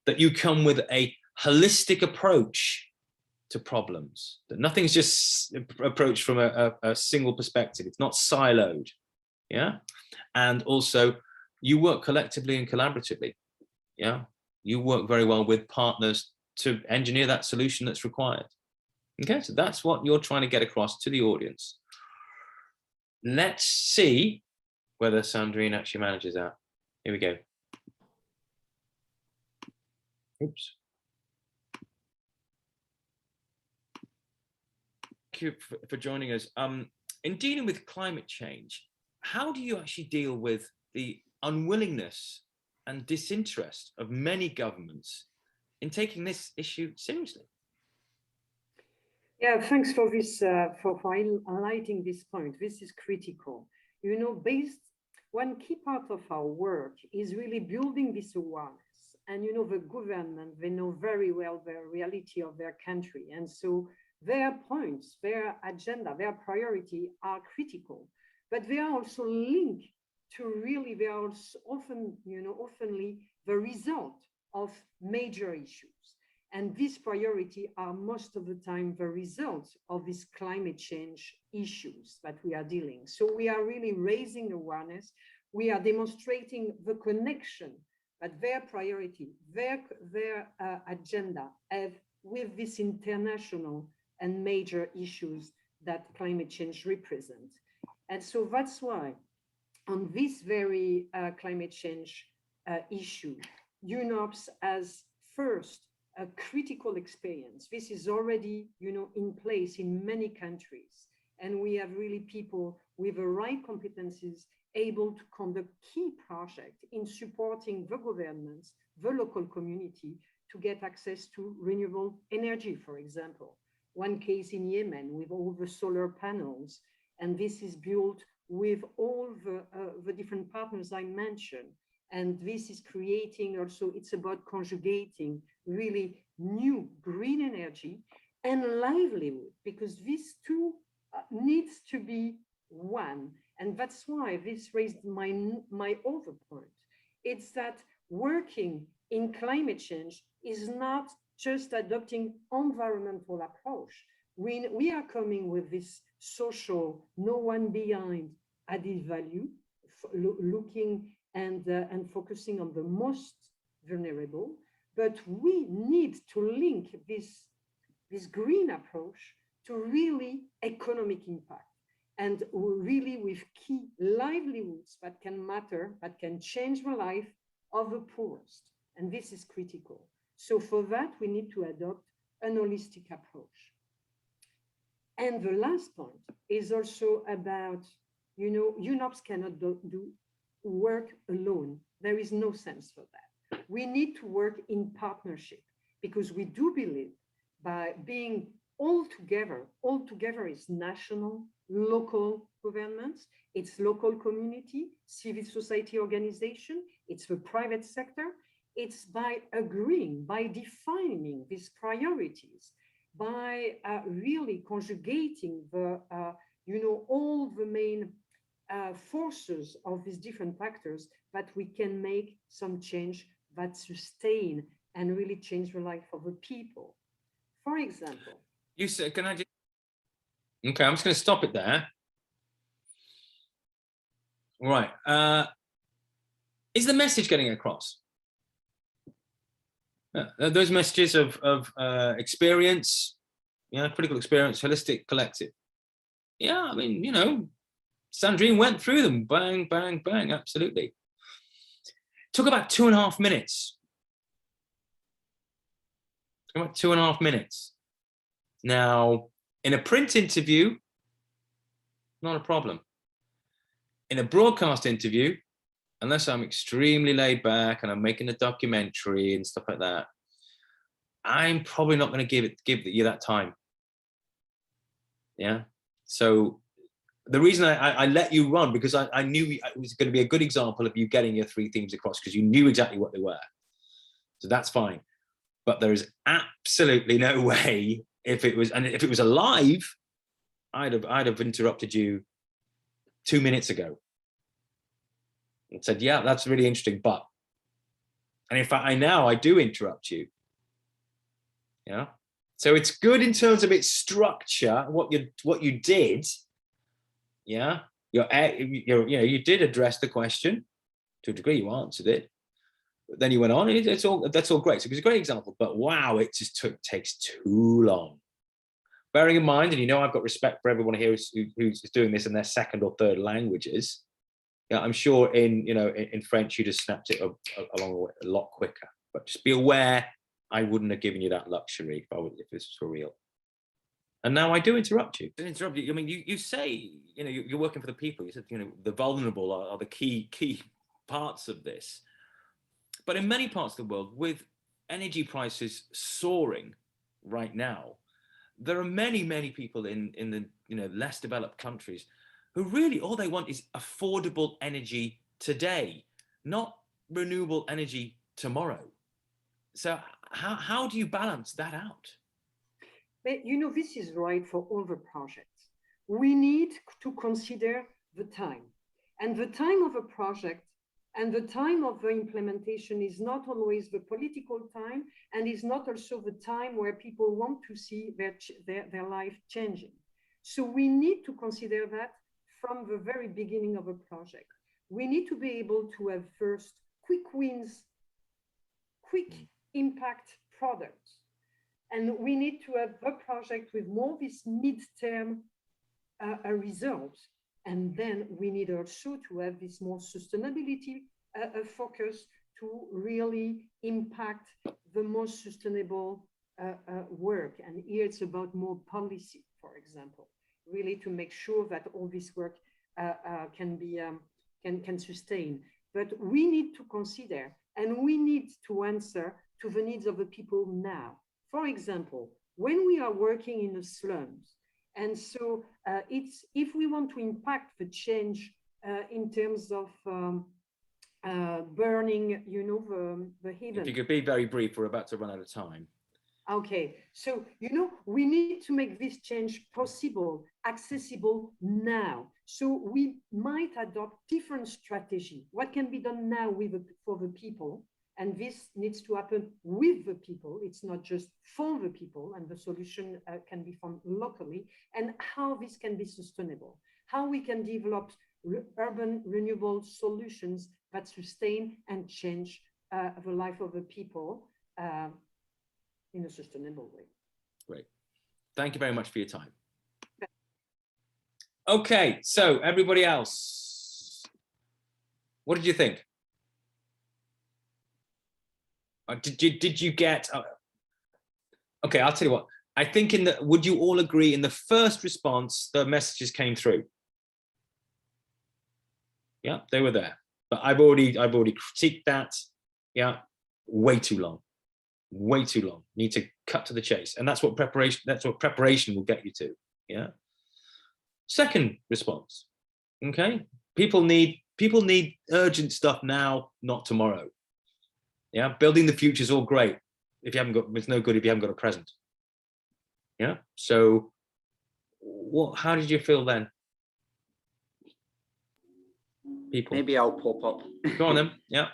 that you come with a holistic approach to problems, that nothing's just approached from a single perspective. It's not siloed. Yeah. And also you work collectively and collaboratively. Yeah, you work very well with partners to engineer that solution that's required. Okay, so that's what you're trying to get across to the audience. Let's see whether Sandrine actually manages that. Here we go. Oops. Thank you for joining us. In dealing with climate change, how do you actually deal with the unwillingness and disinterest of many governments in taking this issue seriously? Yeah, thanks for this, for highlighting this point. This is critical. You know, one key part of our work is really building this awareness. And, you know, the government, they know very well the reality of their country. And so their points, their agenda, their priority are critical, but they are also linked to really, they are also often, you know, oftenly the result of major issues. And these priority are most of the time the result of these climate change issues that we are dealing. So we are really raising awareness. We are demonstrating the connection that their priority, their agenda have with these international and major issues that climate change represents. And so that's why on this very climate change issue, UNOPS has first a critical experience. This is already, you know, in place in many countries. And we have really people with the right competencies able to conduct key projects in supporting the governments, the local community to get access to renewable energy, for example. One case in Yemen with all the solar panels, and this is built with all the different partners I mentioned. And this is creating also, it's about conjugating really new green energy and livelihood, because these two needs to be one. And that's why this raised my other point. It's that working in climate change is not just adopting environmental approach. We are coming with this social, no one behind added value, looking and focusing on the most vulnerable, but we need to link this green approach to really economic impact, and really with key livelihoods that can matter, that can change the life of the poorest. And this is critical. So for that, we need to adopt an holistic approach. And the last point is also about, you know, UNOPS cannot do work alone. There is no sense for that. We need to work in partnership, because we do believe by being all together is national, local governments, it's local community, civil society organization, it's the private sector. It's by agreeing, by defining these priorities, by really conjugating the, you know, all the main forces of these different factors, that we can make some change that sustain and really change the life of the people. For example, you said, can I just, okay, I'm just going to stop it there. Right. Is the message getting across? Those messages of experience, critical experience, holistic, collective. Yeah, I mean, you know, Sandrine went through them, bang, bang, bang, absolutely. Took about 2.5 minutes. Took about 2.5 minutes. Now, in a print interview, not a problem. In a broadcast interview, unless I'm extremely laid back and I'm making a documentary and stuff like that, I'm probably not going to give you that time. Yeah. So the reason I let you run, because I knew it was going to be a good example of you getting your 3 themes across, because you knew exactly what they were. So that's fine. But there is absolutely no way, if it was alive, I'd have interrupted you 2 minutes ago and said, yeah, that's really interesting, but, and in fact, I do interrupt you. Yeah. So it's good in terms of its structure, what you did. Yeah. You did address the question. to a degree. You answered it. But then you went on, and that's all great. So it was a great example, but wow, it just takes too long. Bearing in mind, and you know I've got respect for everyone here who's doing this in their second or third languages. Yeah, I'm sure in French you just snapped it along a lot quicker. But just be aware, I wouldn't have given you that luxury if this was for real. And now I do interrupt you. I interrupt you. I mean, you say you're working for the people. You said the vulnerable are the key parts of this. But in many parts of the world, with energy prices soaring right now, there are many people in the less developed countries who really all they want is affordable energy today, not renewable energy tomorrow. So how do you balance that out? But this is right for all the projects. We need to consider the time, and the time of a project and the time of the implementation is not always the political time, and is not also the time where people want to see their life changing. So we need to consider that from the very beginning of a project. We need to be able to have first quick wins, quick impact products. And we need to have a project with more this mid-term results. And then we need also to have this more sustainability focus to really impact the most sustainable work. And here it's about more policy, for example, really to make sure that all this work can sustain. But we need to consider, and we need to answer to the needs of the people now. For example, when we are working in the slums, and so if we want to impact the change in terms of burning, the heathen. If you could be very brief, we're about to run out of time. Okay, so we need to make this change possible, accessible now. So we might adopt different strategy. What can be done now for the people? And this needs to happen with the people. It's not just for the people, and the solution can be found locally, and how this can be sustainable, how we can develop urban renewable solutions that sustain and change the life of the people in a sustainable way. Great. Thank you very much for your time. Okay, so everybody else, what did you think? Did you get? Okay, I'll tell you what. I think would you all agree in the first response the messages came through? Yeah, they were there. But I've already critiqued that. Yeah, way too long. Way too long. Need to cut to the chase, and that's what preparation will get you to. Yeah. Second response. Okay, people need urgent stuff now, not tomorrow. Yeah, building the future is all great. If you haven't got, it's no good if you haven't got a present. Yeah. So, how did you feel then? People. Maybe I'll pop up. Go on then. Yeah.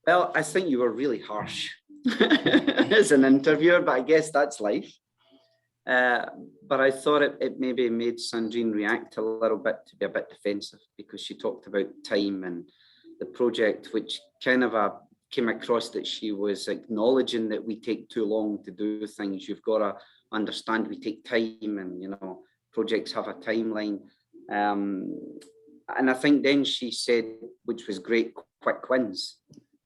Well, I think you were really harsh as an interviewer, but I guess that's life. But I thought it maybe made Sandrine react a little bit, to be a bit defensive, because she talked about time and the project, which kind of came across that she was acknowledging that we take too long to do things. You've got to understand we take time, and projects have a timeline. And I think then she said, which was great, quick wins.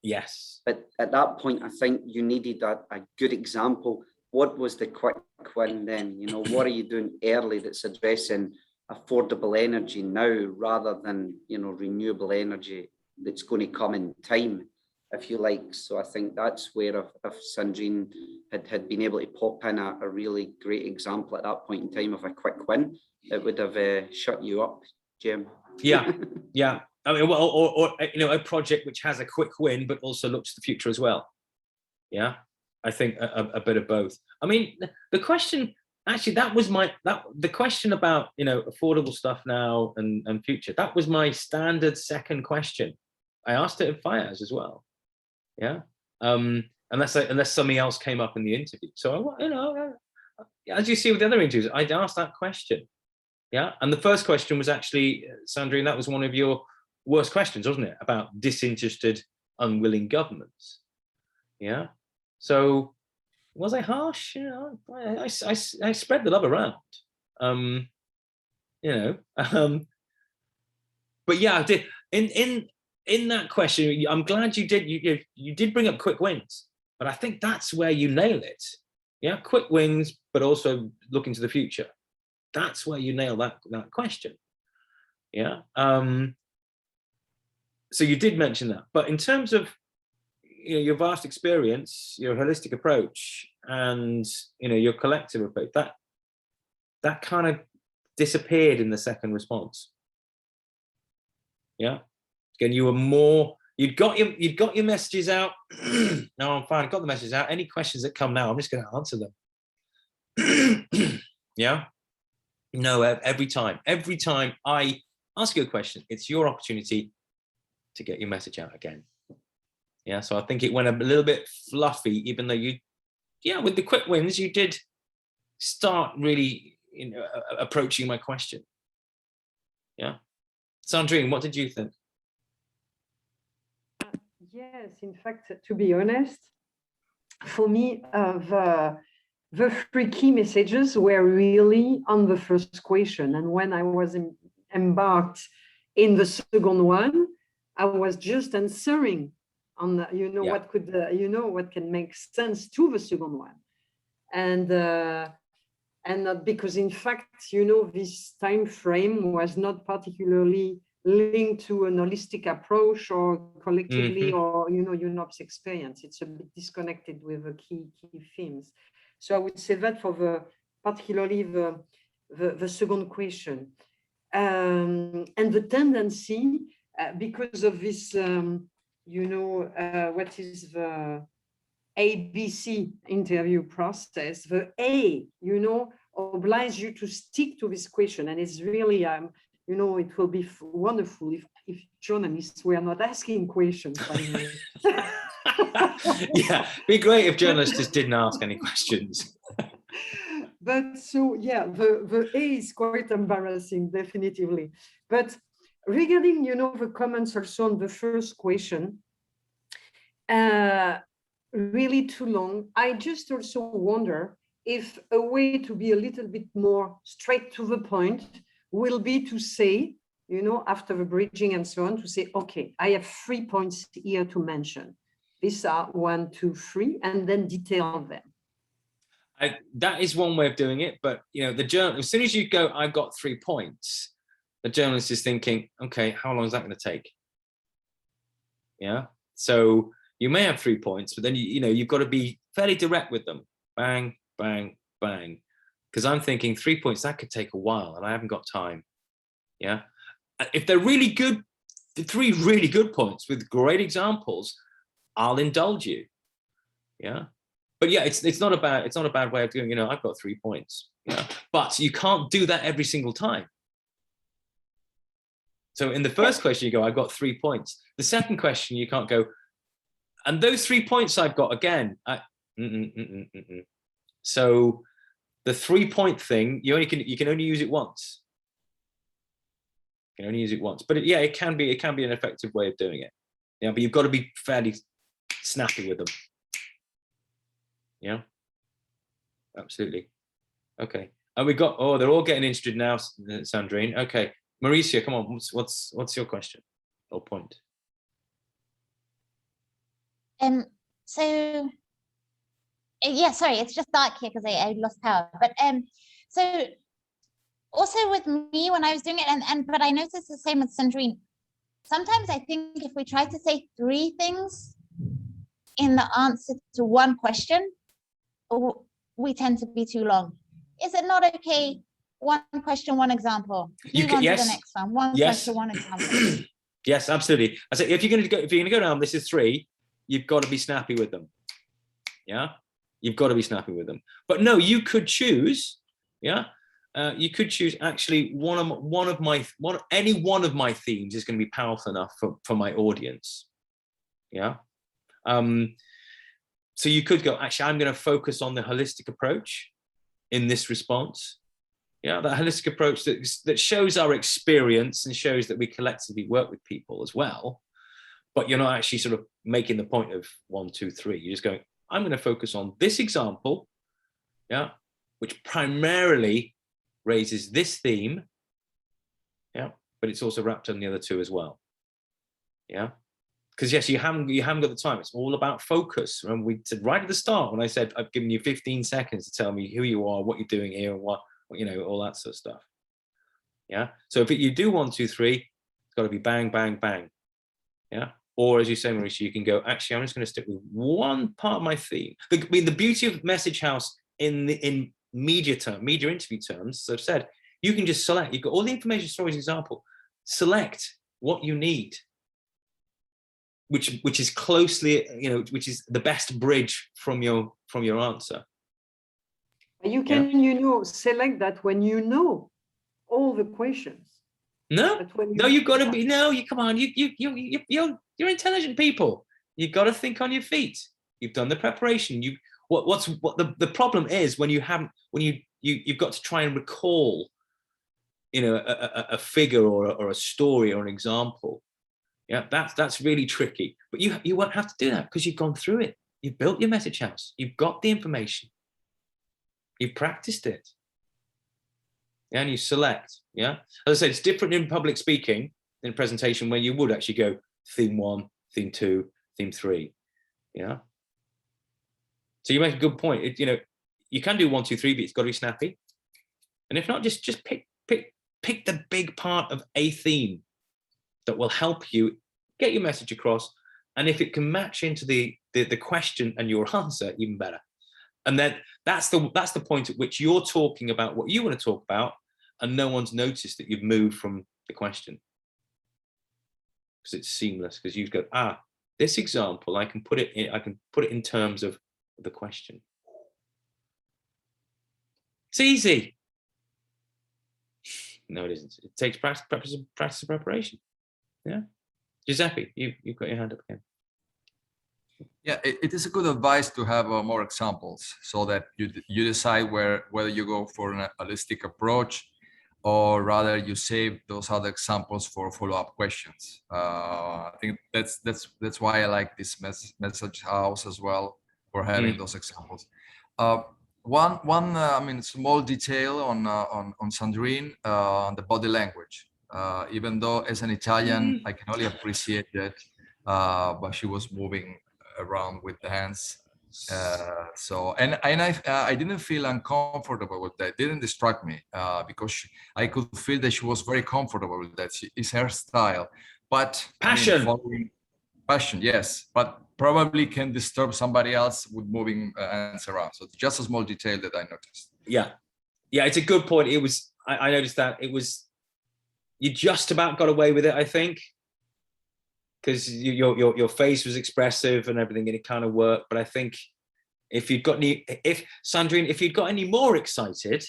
Yes. But at that point, I think you needed a good example. What was the quick win then? What are you doing early that's addressing affordable energy now, rather than renewable energy that's going to come in time, if you like. So I think that's where if Sandrine had been able to pop in a really great example at that point in time of a quick win, it would have shut you up, Jim. Yeah, yeah. I mean, well, or a project which has a quick win but also looks to the future as well. Yeah, I think a bit of both. I mean, the question actually, the question about affordable stuff now and future. That was my standard second question. I asked it at Fires as well. Yeah, unless something else came up in the interview. So as you see with the other interviews, I'd asked that question. Yeah, and the first question was actually, Sandrine, that was one of your worst questions, wasn't it? About disinterested, unwilling governments. Yeah. So was I harsh? You know, I spread the love around. You know, but yeah, I did in that question. I'm glad you did bring up quick wins, but I think that's where you nail it. Yeah, quick wins, but also looking to the future. That's where you nail that question. Yeah. So you did mention that, but in terms of your vast experience, your holistic approach, and your collective approach, that kind of disappeared in the second response. Yeah. Again, you were more. You'd got your messages out. No, I'm fine. I got the messages out. Any questions that come now, I'm just going to answer them. Yeah. No, every time I ask you a question, it's your opportunity to get your message out again. Yeah, so I think it went a little bit fluffy, even though with the quick wins, you did start really approaching my question. Yeah. Sandrine, what did you think? Yes, in fact, to be honest, for me, the three key messages were really on the first question. And when I was embarked in the second one, I was just answering on what could what can make sense to the second one, and not because in fact this time frame was not particularly linked to an holistic approach or collectively or UNOPS experience. It's a bit disconnected with the key themes. So I would say that for particularly the second question, and the tendency because of this what is the ABC interview process, the A obliges you to stick to this question, and it's really it will be wonderful if journalists were not asking questions, by the way. Yeah, be great if journalists just didn't ask any questions. But so yeah, the A is quite embarrassing, definitively. But regarding the comments also on the first question, really too long. I just also wonder if a way to be a little bit more straight to the point will be to say, after the bridging and so on, to say, okay, I have 3 points here to mention. These are 1, 2, 3, and then detail them. That is one way of doing it, but the journal, as soon as you go, I've got 3 points, the journalist is thinking, okay, how long is that going to take? Yeah. So you may have 3 points, but then you've got to be fairly direct with them. Bang, bang, bang. Because I'm thinking 3 points, that could take a while, and I haven't got time. Yeah. If they're really good, the 3 really good points with great examples, I'll indulge you. Yeah. But yeah, it's not a bad way of doing. I've got 3 points. Yeah. But you can't do that every single time. So in the first question, you go, I've got 3 points. The second question, you can't go, and those 3 points I've got again. So the 3-point thing, you can only use it once. You can only use it once. But it can be an effective way of doing it. Yeah, but you've got to be fairly snappy with them. Yeah, absolutely. Okay, and we got. Oh, they're all getting interested now, Sandrine. Okay, Mauricio, come on. What's your question or point? So yeah, sorry, it's just dark here because I lost power. But so also with me when I was doing it, but I noticed the same with Sandrine. Sometimes I think if we try to say 3 things in the answer to one question, we tend to be too long. Is it not okay? 1 question, 1 example. Move on to the next one. 1 question, 1 example. Yes, absolutely. I say if you're going to go down, this is 3. You've got to be snappy with them. Yeah, you've got to be snappy with them. But no, you could choose. Yeah, you could choose. Actually, any one of my themes is going to be powerful enough for my audience. Yeah. So you could go. Actually, I'm going to focus on the holistic approach in this response. Yeah, that holistic approach that shows our experience and shows that we collectively work with people as well. But you're not actually sort of making the point of 1, 2, 3. You're just going, I'm going to focus on this example, yeah, which primarily raises this theme, yeah, but it's also wrapped in the other two as well, yeah. Because yes, you haven't got the time. It's all about focus. Remember, we said right at the start when I said I've given you 15 seconds to tell me who you are, what you're doing here, and what you know, all that sort of stuff. Yeah. So if you do 1, 2, 3, it's got to be bang, bang, bang. Yeah. Or as you say, Mauricio, you can go, actually, I'm just going to stick with one part of my theme. I mean, the beauty of Message House in media interview terms, as I've said, you can just select. You've got all the information stories example. Select what you need, which is closely, you know, which is the best bridge from your answer. You can, you know, select that when you know all the questions. No, you've got to be. No, you come on. You're intelligent people. You've got to think on your feet. You've done the preparation. The problem is when you've got to try and recall, you know, a figure or a story or an example. Yeah, that's really tricky. But you won't have to do that because you've gone through it. You've built your message house. You've got the information. You've practiced it. Yeah, and you select. Yeah, as I said, it's different in public speaking in presentation where you would actually go theme 1, theme 2, theme 3. Yeah. So you make a good point. You know, you can do 1, 2, 3, but it's got to be snappy. And if not, just pick the big part of a theme that will help you get your message across. And if it can match into the question and your answer, even better. And then that's the point at which you're talking about what you want to talk about, and no one's noticed that you've moved from the question. Because it's seamless, because you've got, this example, I can put it in terms of the question. It's easy. No, it isn't. It takes practice and preparation. Yeah. Giuseppe, you've got your hand up again. Yeah, it is a good advice to have more examples so that you decide whether you go for an holistic approach or rather you save those other examples for follow-up questions. I think that's why I like this message house as well, for having those examples. One I mean, small detail on Sandrine, on the body language. Even though as an Italian, I can only appreciate it, but she was moving around with the hands. So I didn't feel uncomfortable with that. It didn't distract me because I could feel that she was very comfortable with that. It's her style, but passion. I mean, passion, yes, but probably can disturb somebody else with moving hands around. So it's just a small detail that I noticed. Yeah, it's a good point. It was I noticed that it was, you just about got away with it, I think, because your face was expressive and everything, and it kind of worked. But I think if Sandrine, if you'd got any more excited,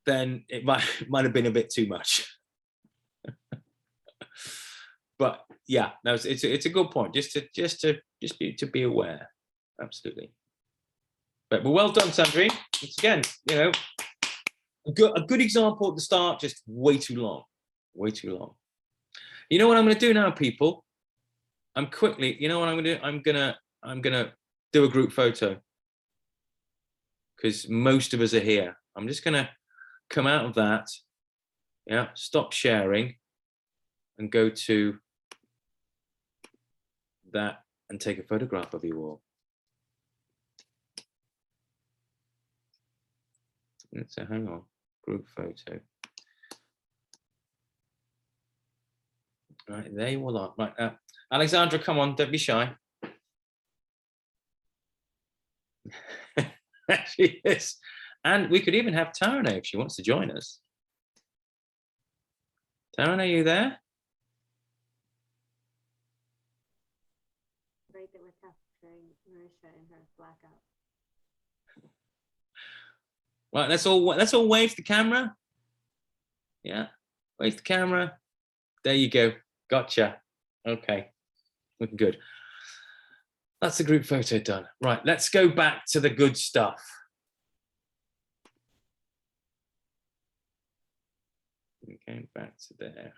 then it might have been a bit too much. But yeah, no, it's a good point. Just to be aware, absolutely. But well done, Sandrine. It's again, you know, a good example at the start, just way too long. You know what I'm going to do now, people? You know what I'm going to do? I'm gonna do a group photo because most of us are here. I'm just going to come out of that. Yeah, stop sharing and go to that and take a photograph of you all. So hang on, group photo. Right, there you all are. Right, Alexandra, come on, don't be shy. She is. And we could even have Tarana if she wants to join us. Tarana, are you there? Right, that we're capturing Marisha in her blackout. Right, let's all wave the camera. Yeah, wave the camera. There you go. Gotcha. Okay, looking good. That's the group photo done. Right, let's go back to the good stuff. Okay, back to there.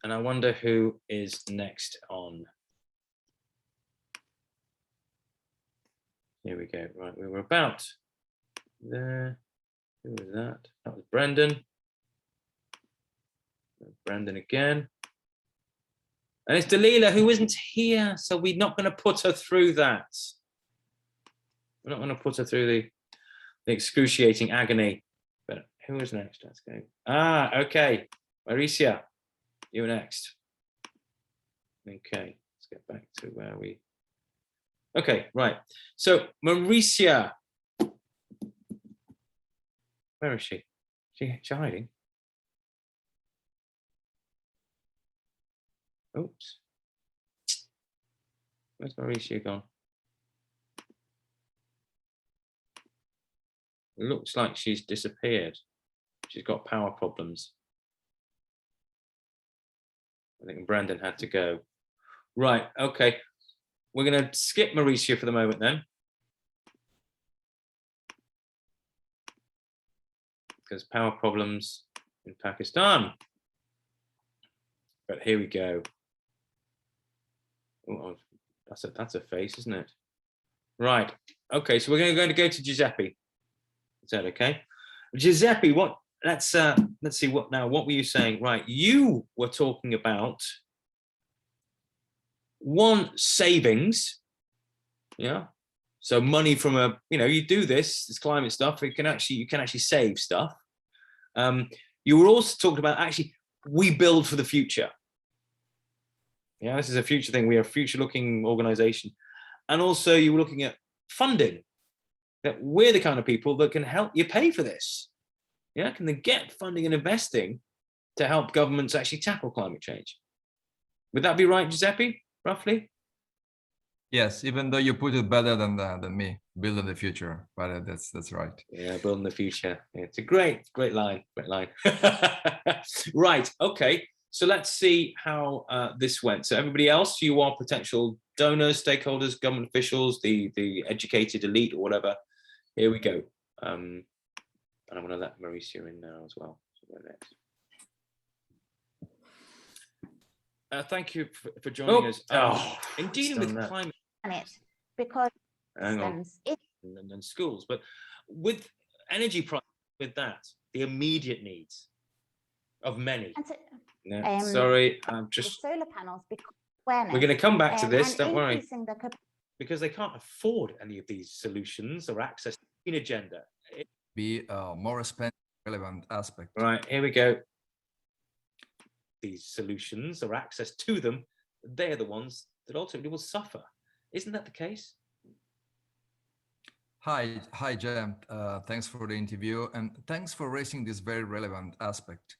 And I wonder who is next on. Here we go. Right, we were about there. Who was that? That was Brendan. Brendan again. And it's Dalila who isn't here, so we're not going to put her through that. We're not going to put her through the excruciating agony. But who is next? Let's go. Ah, okay. Mauricia, you're next. Okay, let's get back to where we. Okay, right. So Mauricia, where is she? She's hiding. Oops. Where's Mauricia gone? It looks like she's disappeared. She's got power problems. I think Brandon had to go. Right, okay. We're going to skip Mauricia for the moment then. Because power problems in Pakistan. But here we go. Oh, that's a face, isn't it? Right. Okay, so we're going to go to Giuseppe. Is that okay? Giuseppe, what? Let's see what now. What were you saying? Right, you were talking about one, savings. Yeah. So money from a, you do this climate stuff. You can actually save stuff. You were also talking about actually we build for the future. Yeah, this is a future thing. We are a future-looking organization. And also you were looking at funding, that we're the kind of people that can help you pay for this. Yeah, can they get funding and investing to help governments actually tackle climate change? Would that be right, Giuseppe, roughly? Yes, even though you put it better than me, building the future, but that's right. Yeah, building the future. Yeah, it's a great line, Right, okay. So let's see how this went. So everybody else, you are potential donors, stakeholders, government officials, the educated elite or whatever. Here we go. And I'm going to let Mauricio in now as well. So next. Thank you for joining us. In dealing with climate, because hang on, and schools, but with energy prices, with that, the immediate needs of many. No, sorry, I'm just solar panels. We're going to come back to this. Don't worry, because they can't afford any of these solutions or access to the green agenda. Be more expensive, relevant aspect. Right, here we go. These solutions or access to them, they're the ones that ultimately will suffer. Isn't that the case? Hi, Jem. Thanks for the interview and thanks for raising this very relevant aspect.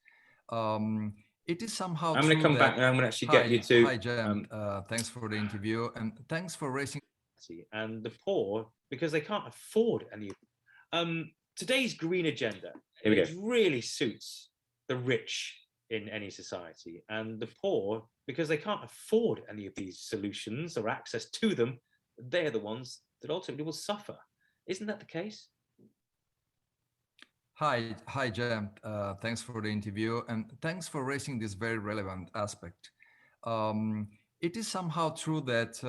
It is somehow I'm going to come back and I'm going to actually get you to. Hi, Jem. Thanks for the interview and thanks for raising. And the poor, because they can't afford any. Today's green agenda, it really suits the rich in any society, and the poor, because they can't afford any of these solutions or access to them, they're the ones that ultimately will suffer. Isn't that the case? Hi, Jem. Thanks for the interview and thanks for raising this very relevant aspect. It is somehow true that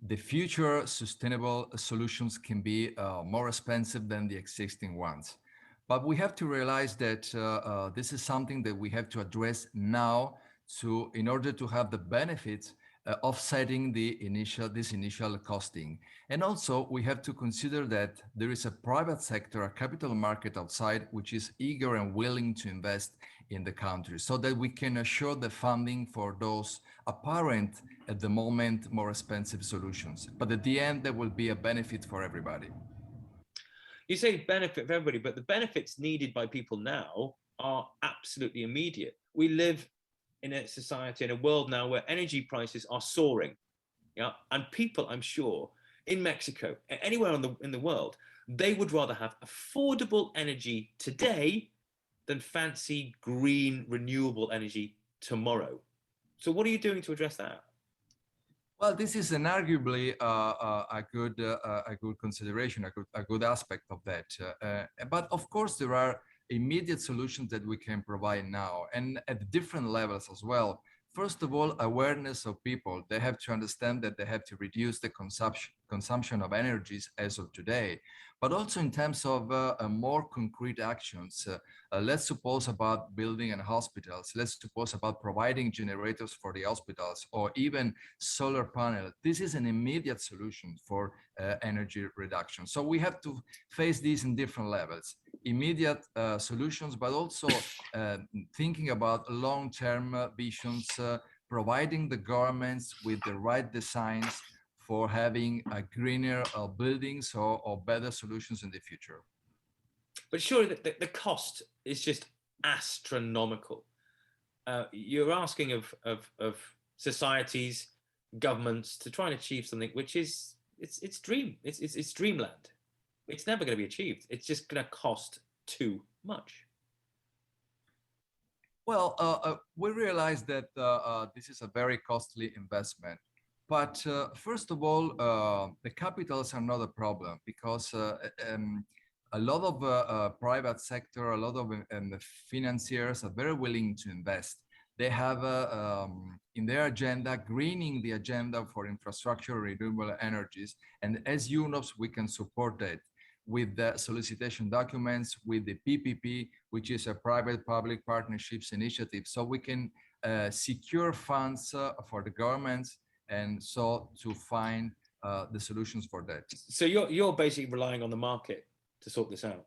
the future sustainable solutions can be more expensive than the existing ones. But we have to realize that this is something that we have to address now in order to have the benefits offsetting this initial costing. And also we have to consider that there is a private sector, a capital market outside, which is eager and willing to invest in the country so that we can assure the funding for those apparent at the moment more expensive solutions. But at the end, there will be a benefit for everybody. You say benefit for everybody, but the benefits needed by people now are absolutely immediate. We live in a society, in a world now where energy prices are soaring. Yeah, and people, I'm sure, in Mexico, anywhere in the world, they would rather have affordable energy today than fancy green renewable energy tomorrow. So what are you doing to address that? Well, this is an arguably a good consideration, a good aspect of that. But of course, there are immediate solutions that we can provide now, and at different levels as well. First of all, awareness of people. They have to understand that they have to reduce the consumption of energies as of today, but also in terms of more concrete actions. Let's suppose about building and hospitals. Let's suppose about providing generators for the hospitals, or even solar panel. This is an immediate solution for energy reduction. So we have to face these in different levels. Immediate solutions, but also thinking about long-term visions, providing the governments with the right designs for having a greener buildings or better solutions in the future. But surely the cost is just astronomical. You're asking of societies, governments to try and achieve something which is it's dreamland. It's never going to be achieved. It's just going to cost too much. Well, we realize that this is a very costly investment. But first of all, the capitals are not a problem, because a lot of private sector, a lot of financiers are very willing to invest. They have in their agenda, greening the agenda for infrastructure, renewable energies. And as UNOPS, we can support that with the solicitation documents, with the PPP, which is a private-public partnerships initiative. So we can secure funds for the governments, and so to find the solutions for that. So you're basically relying on the market to sort this out.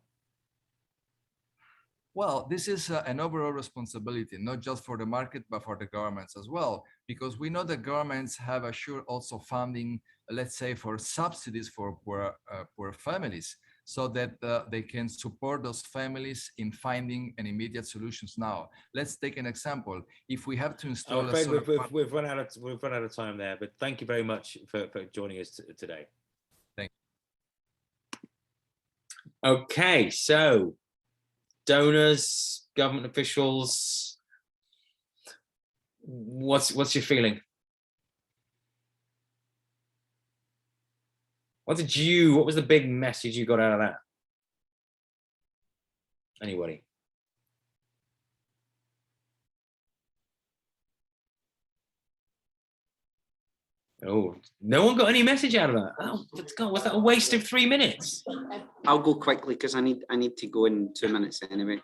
Well, this is an overall responsibility, not just for the market, but for the governments as well, because we know that governments have assured also funding, let's say, for subsidies for poor families, so that they can support those families in finding an immediate solutions now. Let's take an example. If we have to install we've run out of time there, but thank you very much for joining us today. Thank you. Okay, so donors, government officials, what's your feeling? What was the big message you got out of that? Anybody? Oh, no one got any message out of that. Oh, God, was that a waste of 3 minutes? I'll go quickly because I need to go in 2 minutes anyway.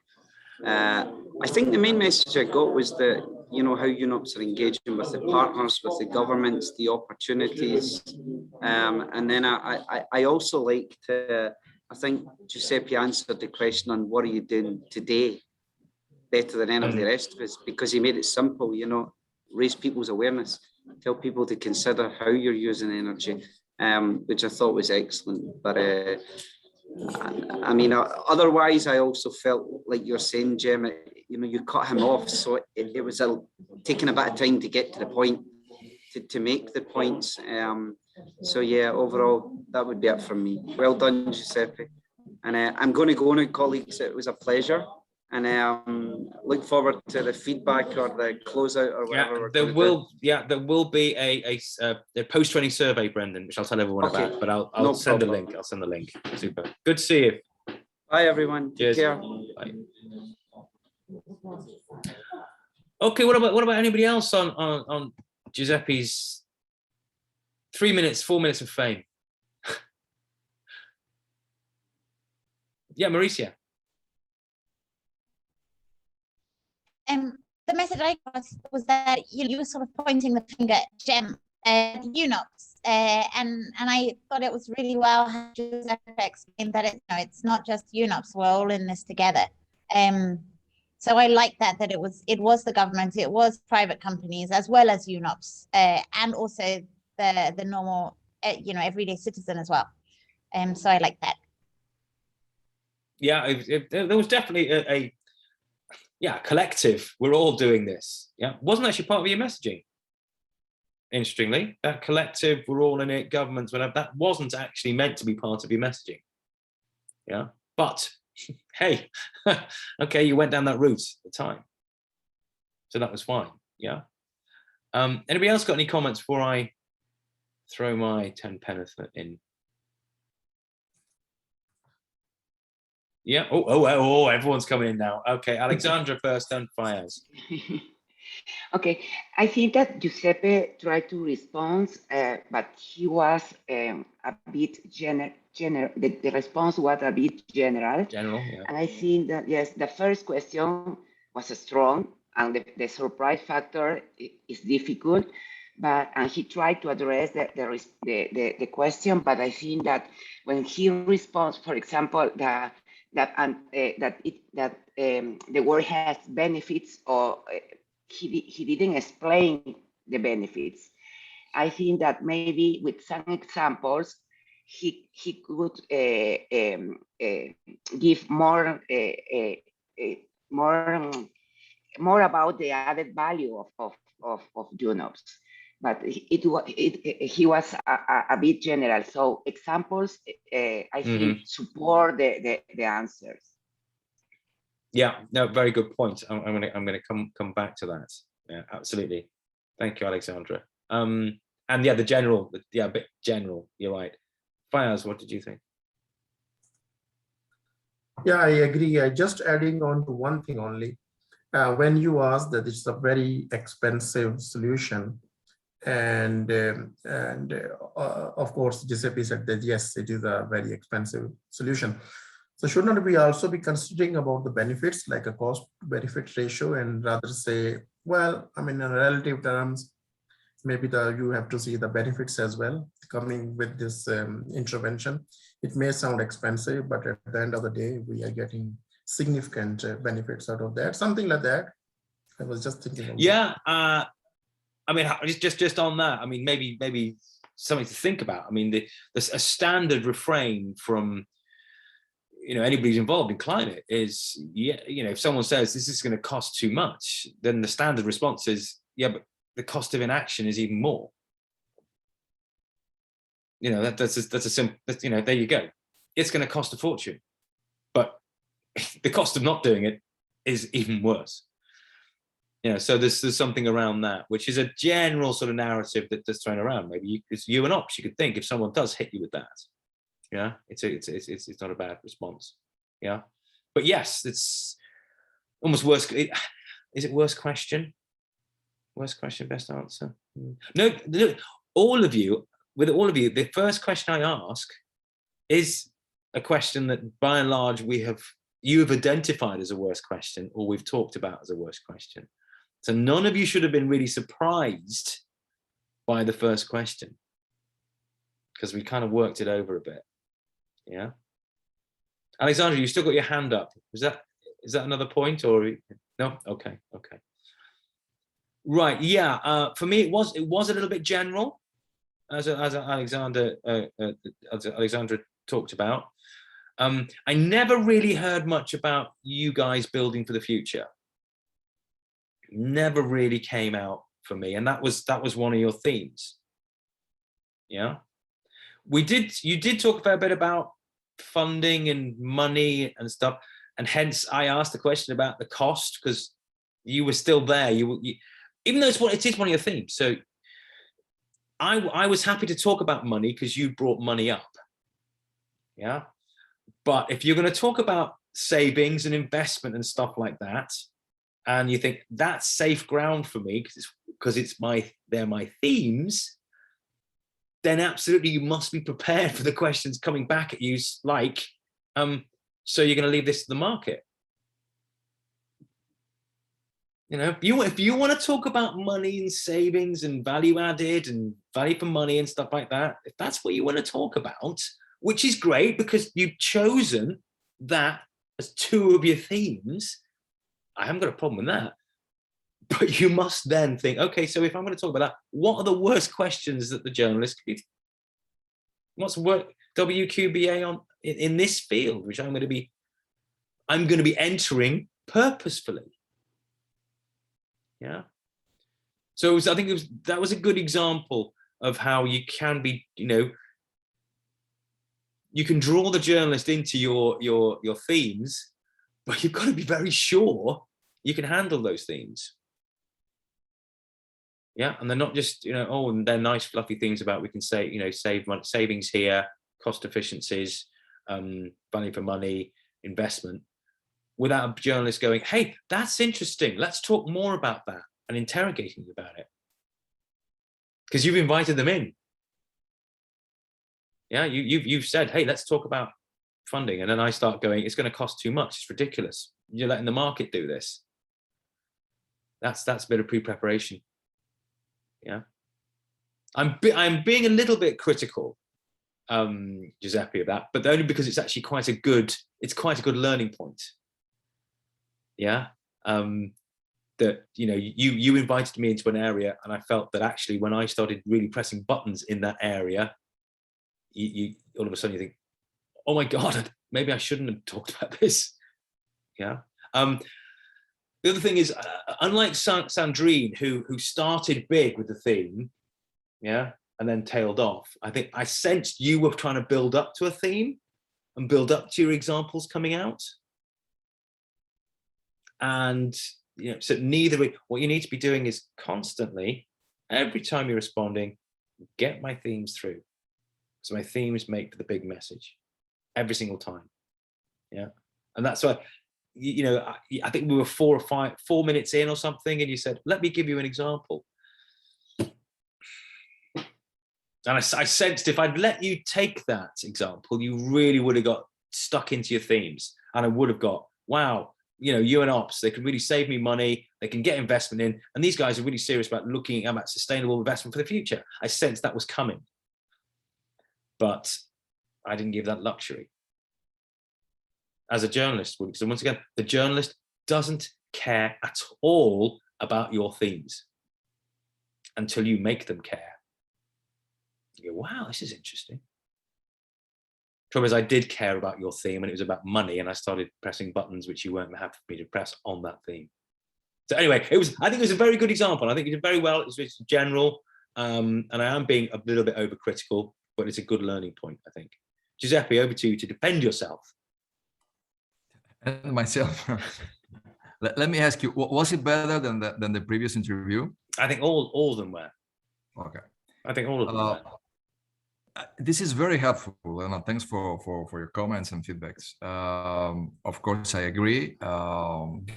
I think the main message I got was that, you know, how UNOPS are engaging with the partners, with the governments, the opportunities. And then I also liked, I think Giuseppe answered the question on what are you doing today better than any of the rest of us, because he made it simple, you know, raise people's awareness, tell people to consider how you're using energy, which I thought was excellent. But I mean, otherwise, I also felt like you're saying, Jem, you know, you cut him off, so it was taking a bit of time to get to the point, to make the points. So yeah, overall, that would be it from me. Well done, Giuseppe. And I'm going to go now, colleagues. It was a pleasure, and look forward to the feedback or the closeout or whatever. Yeah, there will be a post-training survey, Brendan, which I'll tell everyone about. But I'll send a link. I'll send the link. Super. Good to see you. Bye, everyone. Take care. Bye. Okay. What about anybody else on Giuseppe's 3 minutes, 4 minutes of fame? Yeah, Mauricia. The message I got was that you were sort of pointing the finger at Jem and UNOPS, and I thought it was really well how Giuseppe explained that it's not just UNOPS, we're all in this together. So I like that it was the government, it was private companies as well as UNOPS, and also the normal everyday citizen as well. So I like that. Yeah, there was definitely a collective. We're all doing this. Yeah, wasn't actually part of your messaging. Interestingly, that collective, we're all in it, governments, whatever, that wasn't actually meant to be part of your messaging. Yeah, but hey, okay, you went down that route at the time, so that was fine. Yeah. Anybody else got any comments before I throw my 10 penneth in. Yeah. Oh, everyone's coming in now. Okay, Alexandra first, then Fayez. Okay, I think that Giuseppe tried to respond, but he was a bit the response was a bit general. General, yeah. And I think that, yes, the first question was strong, and the surprise factor is difficult, but and he tried to address the question, but I think that when he responds, for example, the word has benefits, or he didn't explain the benefits. I think that maybe with some examples, he could give more about the added value of UNOPS. But he was a bit general. So examples, I think, support the answers. Yeah, no, very good point. I'm gonna come back to that. Yeah, absolutely. Thank you, Alexandra. And yeah, the general, yeah, a bit general. You're right. Fayez, what did you think? Yeah, I agree. I just adding on to one thing only. When you asked that it's a very expensive solution, and of course Giuseppe said that yes, it is a very expensive solution. So shouldn't we also be considering about the benefits, like a cost benefit ratio, and rather say, well, I mean, in relative terms, maybe you have to see the benefits as well coming with this intervention. It may sound expensive, but at the end of the day, we are getting significant benefits out of that. Something like that. I was just thinking. Yeah, I mean, just on that. I mean, maybe something to think about. I mean, there's a standard refrain from, you know, anybody who's involved in climate is, yeah, you know, if someone says this is going to cost too much, then the standard response is, yeah, but the cost of inaction is even more. You know, that's a simple, you know, there you go. It's going to cost a fortune, but the cost of not doing it is even worse. You know, so there's something around that, which is a general sort of narrative that's thrown around. Maybe it's you and ops. You could think if someone does hit you with that, yeah, it's not a bad response. Yeah, but yes, it's almost worse. Is it worst question? Worst question, best answer? No, all of you, with all of you, the first question I ask is a question that by and large you've identified as a worst question, or we've talked about as a worst question. So none of you should have been really surprised by the first question, because we kind of worked it over a bit. Yeah. Alexandra, you still got your hand up. Is that another point, or no? Okay. Right. Yeah. For me, it was a little bit general, as Alexandra talked about. I never really heard much about you guys building for the future. Never really came out for me, and that was one of your themes. Yeah. You did talk a fair bit about funding and money and stuff, and hence I asked the question about the cost, because you were still there. You even though it is one of your themes. So I was happy to talk about money because you brought money up. Yeah. But if you're going to talk about savings and investment and stuff like that, and you think that's safe ground for me because they're my themes, then absolutely you must be prepared for the questions coming back at you, like, so you're going to leave this to the market. You know, if you want to talk about money and savings and value added and value for money and stuff like that, if that's what you want to talk about, which is great because you've chosen that as two of your themes, I haven't got a problem with that. But you must then think, okay, so if I'm going to talk about that, what are the worst questions that the journalist could be? What's WQBA on in this field, which I'm going to be entering purposefully. Yeah. So I think that was a good example of how you can be, you know, you can draw the journalist into your themes, but you've got to be very sure you can handle those themes. Yeah, and they're not just, you know, oh, and they're nice fluffy things about we can say, you know, save money, savings here, cost efficiencies, value for money, investment, without a journalist going, hey, that's interesting, let's talk more about that, and interrogating you about it. Because you've invited them in. Yeah, you've said, hey, let's talk about funding. And then I start going, it's going to cost too much, it's ridiculous. You're letting the market do this. That's a bit of pre-preparation. Yeah. I'm being a little bit critical, Giuseppe, of that, but only because it's actually quite a good learning point. Yeah. That, you know, you invited me into an area, and I felt that actually when I started really pressing buttons in that area, you all of a sudden you think, oh my God, maybe I shouldn't have talked about this. Yeah. The other thing is, unlike Sandrine, who started big with the theme, yeah, and then tailed off, I think I sensed you were trying to build up to a theme and build up to your examples coming out. And, you know, so what you need to be doing is constantly, every time you're responding, get my themes through. So my themes make for the big message every single time. Yeah. And that's why, you know, I think we were 4 minutes in or something, and you said, let me give you an example. And I sensed if I'd let you take that example, you really would have got stuck into your themes, and I would have got, wow, you know, you and ops, they can really save me money, they can get investment in, and these guys are really serious about looking at sustainable investment for the future. I sensed that was coming, but I didn't give that luxury. As a journalist, so once again, the journalist doesn't care at all about your themes until you make them care. You go, wow, this is interesting. Trouble is, I did care about your theme, and it was about money, and I started pressing buttons which you weren't happy for me to press on that theme. So anyway, I think it was a very good example. I think you did very well. It's general, and I am being a little bit overcritical, but it's a good learning point, I think. Giuseppe, over to you to defend yourself. And myself. Let me ask you, was it better than the previous interview? I think all of them were. Okay. I think all of them were. This is very helpful, and thanks for your comments and feedbacks. Of course, I agree.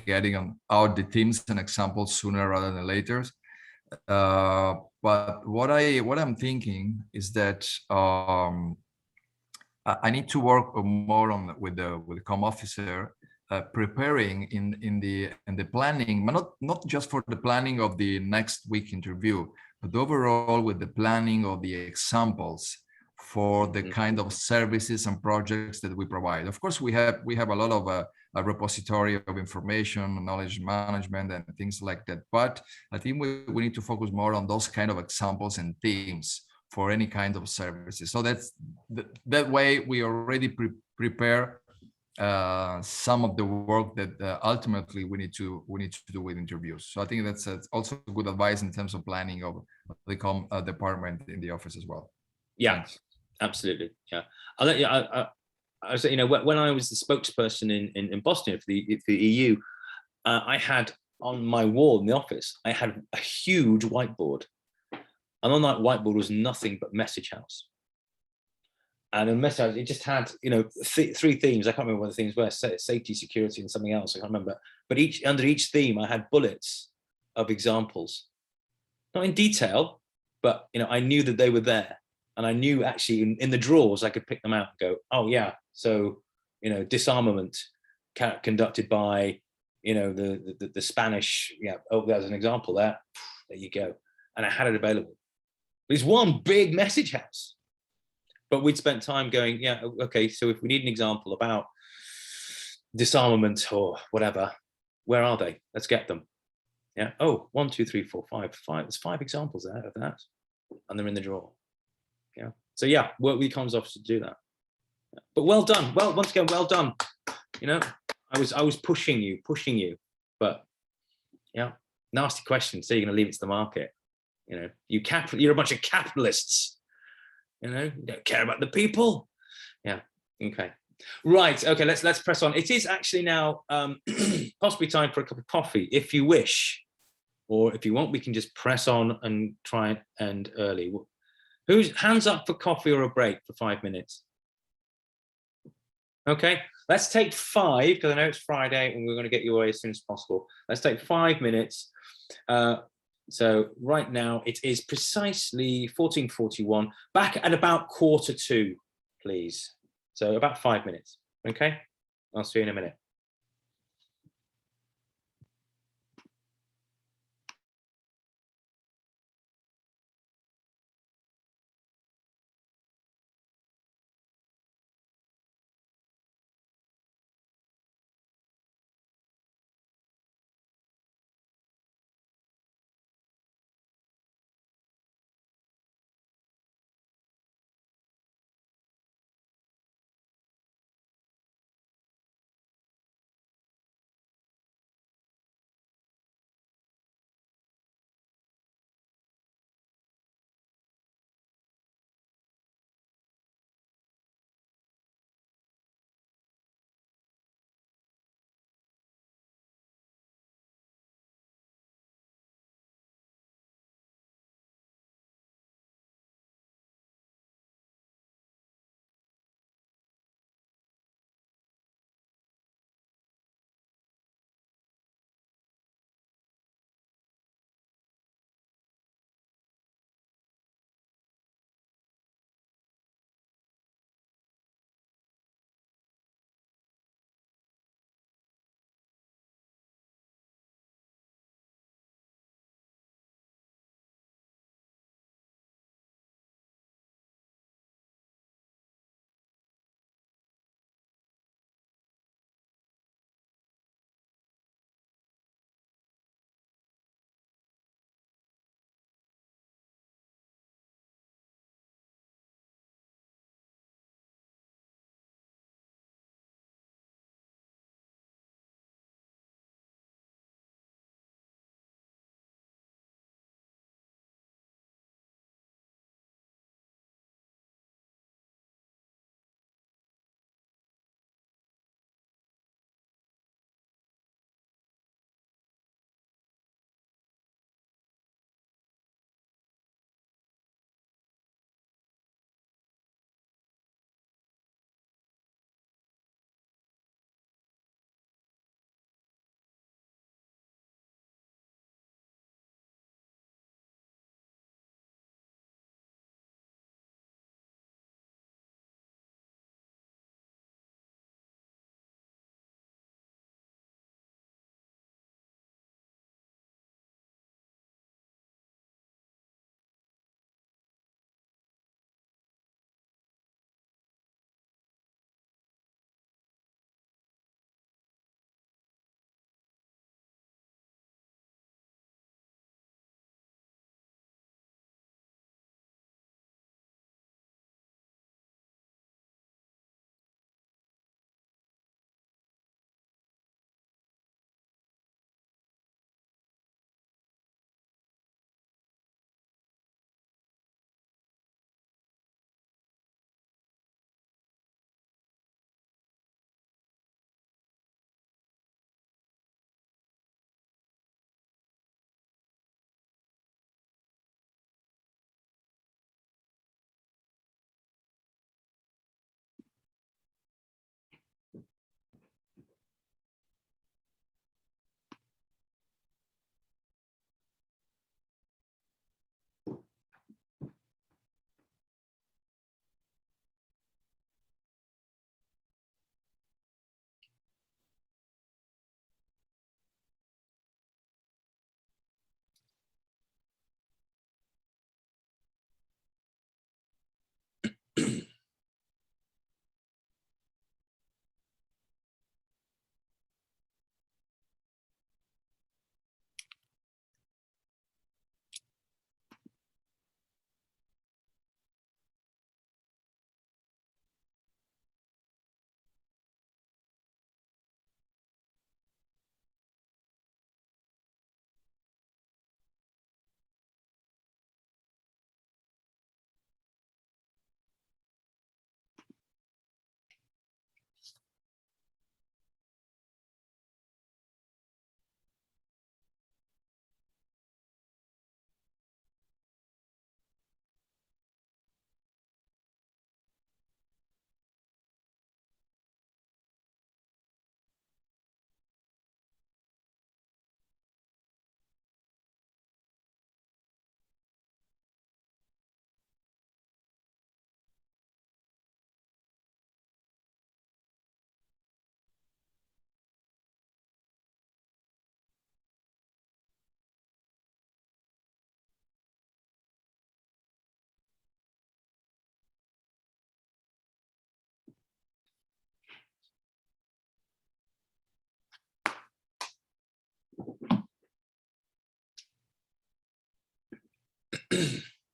Getting out the themes and examples sooner rather than later. But what I'm thinking is that I need to work more with the com officer, preparing in the planning, but not just for the planning of the next week interview, but overall with the planning of the examples for the kind of services and projects that we provide. Of course, we have a lot of a repository of information, knowledge management, and things like that. But I think we need to focus more on those kind of examples and themes for any kind of services. So that way we already prepare some of the work that ultimately we need to do with interviews. So I think that's also good advice in terms of planning of the com department in the office as well. Yeah, thanks. Absolutely. Yeah, I'll let you. I was, you know, when I was the spokesperson in Boston for the EU, I had on my wall in the office, I had a huge whiteboard, and on that whiteboard was nothing but Message House. And in Message House, it just had, you know, 3 themes. I can't remember what the themes were: safety, security, and something else. I can't remember. But under each theme, I had bullets of examples, not in detail, but you know, I knew that they were there. And I knew actually in the drawers, I could pick them out and go, oh yeah, so, you know, disarmament conducted by, you know, the Spanish, yeah, oh, there's an example there. There you go. And I had it available. It's one big Message House. But we'd spent time going, yeah, okay, so if we need an example about disarmament or whatever, where are they? Let's get them. Yeah, oh, 1, 2, 3, 4, 5. There's 5 examples there of that. And they're in the drawer. Yeah. So yeah, work with the comms officer to do that. But well done. Well, once again, well done. You know, I was pushing you, but yeah, nasty question. So you're going to leave it to the market. You know, you're a bunch of capitalists. You know, you don't care about the people. Yeah. Okay. Right. Okay. Let's press on. It is actually now possibly time for a cup of coffee, if you wish. or if you want, we can just press on and try and end early. Who's hands up for coffee or a break for 5 minutes? Okay, let's take 5, because I know it's Friday and we're going to get you away as soon as possible. Let's take 5 minutes. So right now it is precisely 14:41, back at about 1:45, please. So about 5 minutes. Okay, I'll see you in a minute.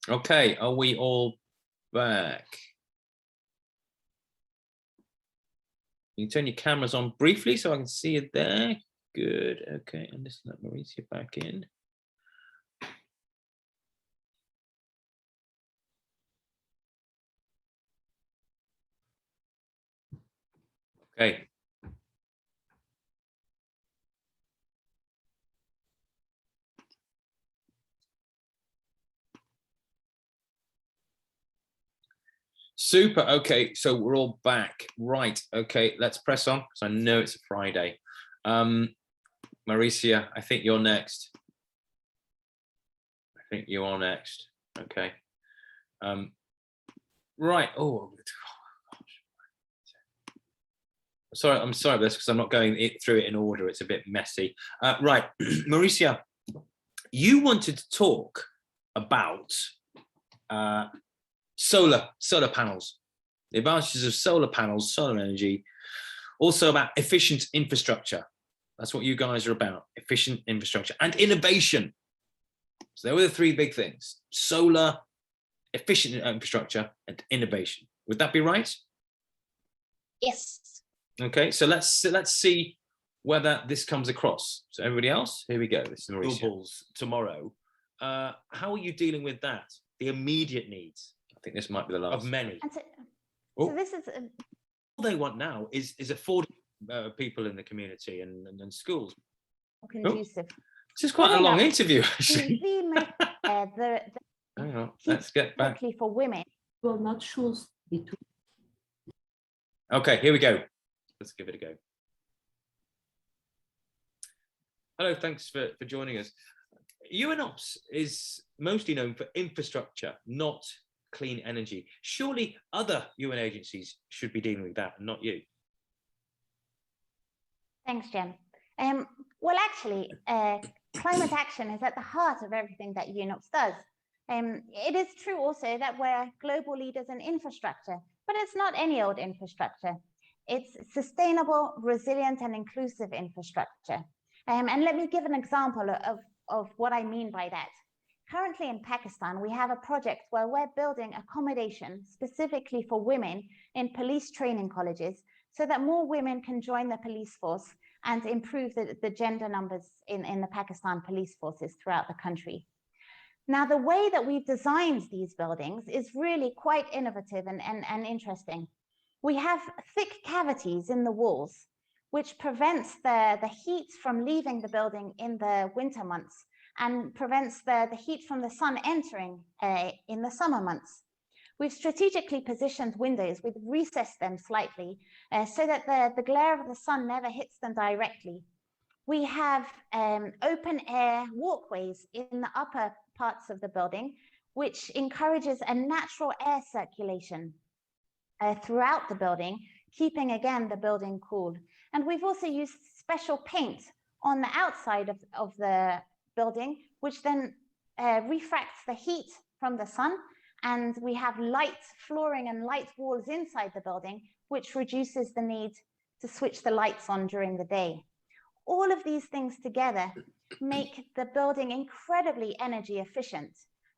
Okay, are we all back? You can turn your cameras on briefly so I can see you there. Good. Okay, and just let Mauricio back in. Okay. Super. Okay, so we're all back. Right. Okay, let's press on because I know it's a Friday. Mauricia, I think you're next. I think you are next. Okay. Right. Oh, sorry. I'm sorry for this because I'm not going through it in order. It's a bit messy. Right, Mauricia, you wanted to talk about solar panels, the advantages of solar panels, solar energy, also about efficient infrastructure. That's what you guys are about, efficient infrastructure and innovation. So there were the three big things: solar, efficient infrastructure, and innovation. Would that be right? Yes. Okay, so let's see whether this comes across. So everybody else, here we go. This is Mauricio. Tomorrow. How are you dealing with that? The immediate needs. I think this might be the last of many. And so Oh. this is All they want now is affording people in the community and schools. conducive. This is quite a long interview, actually. The Hang on, let's get back. particularly for women. Will not choose between. Okay, here we go. Let's give it a go. Hello, thanks for joining us. UNOPS is mostly known for infrastructure, not clean energy. Surely other UN agencies should be dealing with that, and not you. Thanks, Jen. Well, actually, climate action is at the heart of everything that UNOPS does. It is true also that we're global leaders in infrastructure, but it's not any old infrastructure. It's sustainable, resilient, and inclusive infrastructure. And let me give an example of what I mean by that. Currently in Pakistan, we have a project where we're building accommodation specifically for women in police training colleges so that more women can join the police force and improve the gender numbers in the Pakistan police forces throughout the country. Now, the way that we've designed these buildings is really quite innovative and interesting. We have thick cavities in the walls, which prevents the heat from leaving the building in the winter months and prevents the heat from the sun entering in the summer months. We've strategically positioned windows, we've recessed them slightly so that the glare of the sun never hits them directly. We have open air walkways in the upper parts of the building, which encourages a natural air circulation throughout the building, keeping again the building cool. And we've also used special paint on the outside of the building, which then refracts the heat from the sun. And we have light flooring and light walls inside the building, which reduces the need to switch the lights on during the day. All of these things together make the building incredibly energy efficient,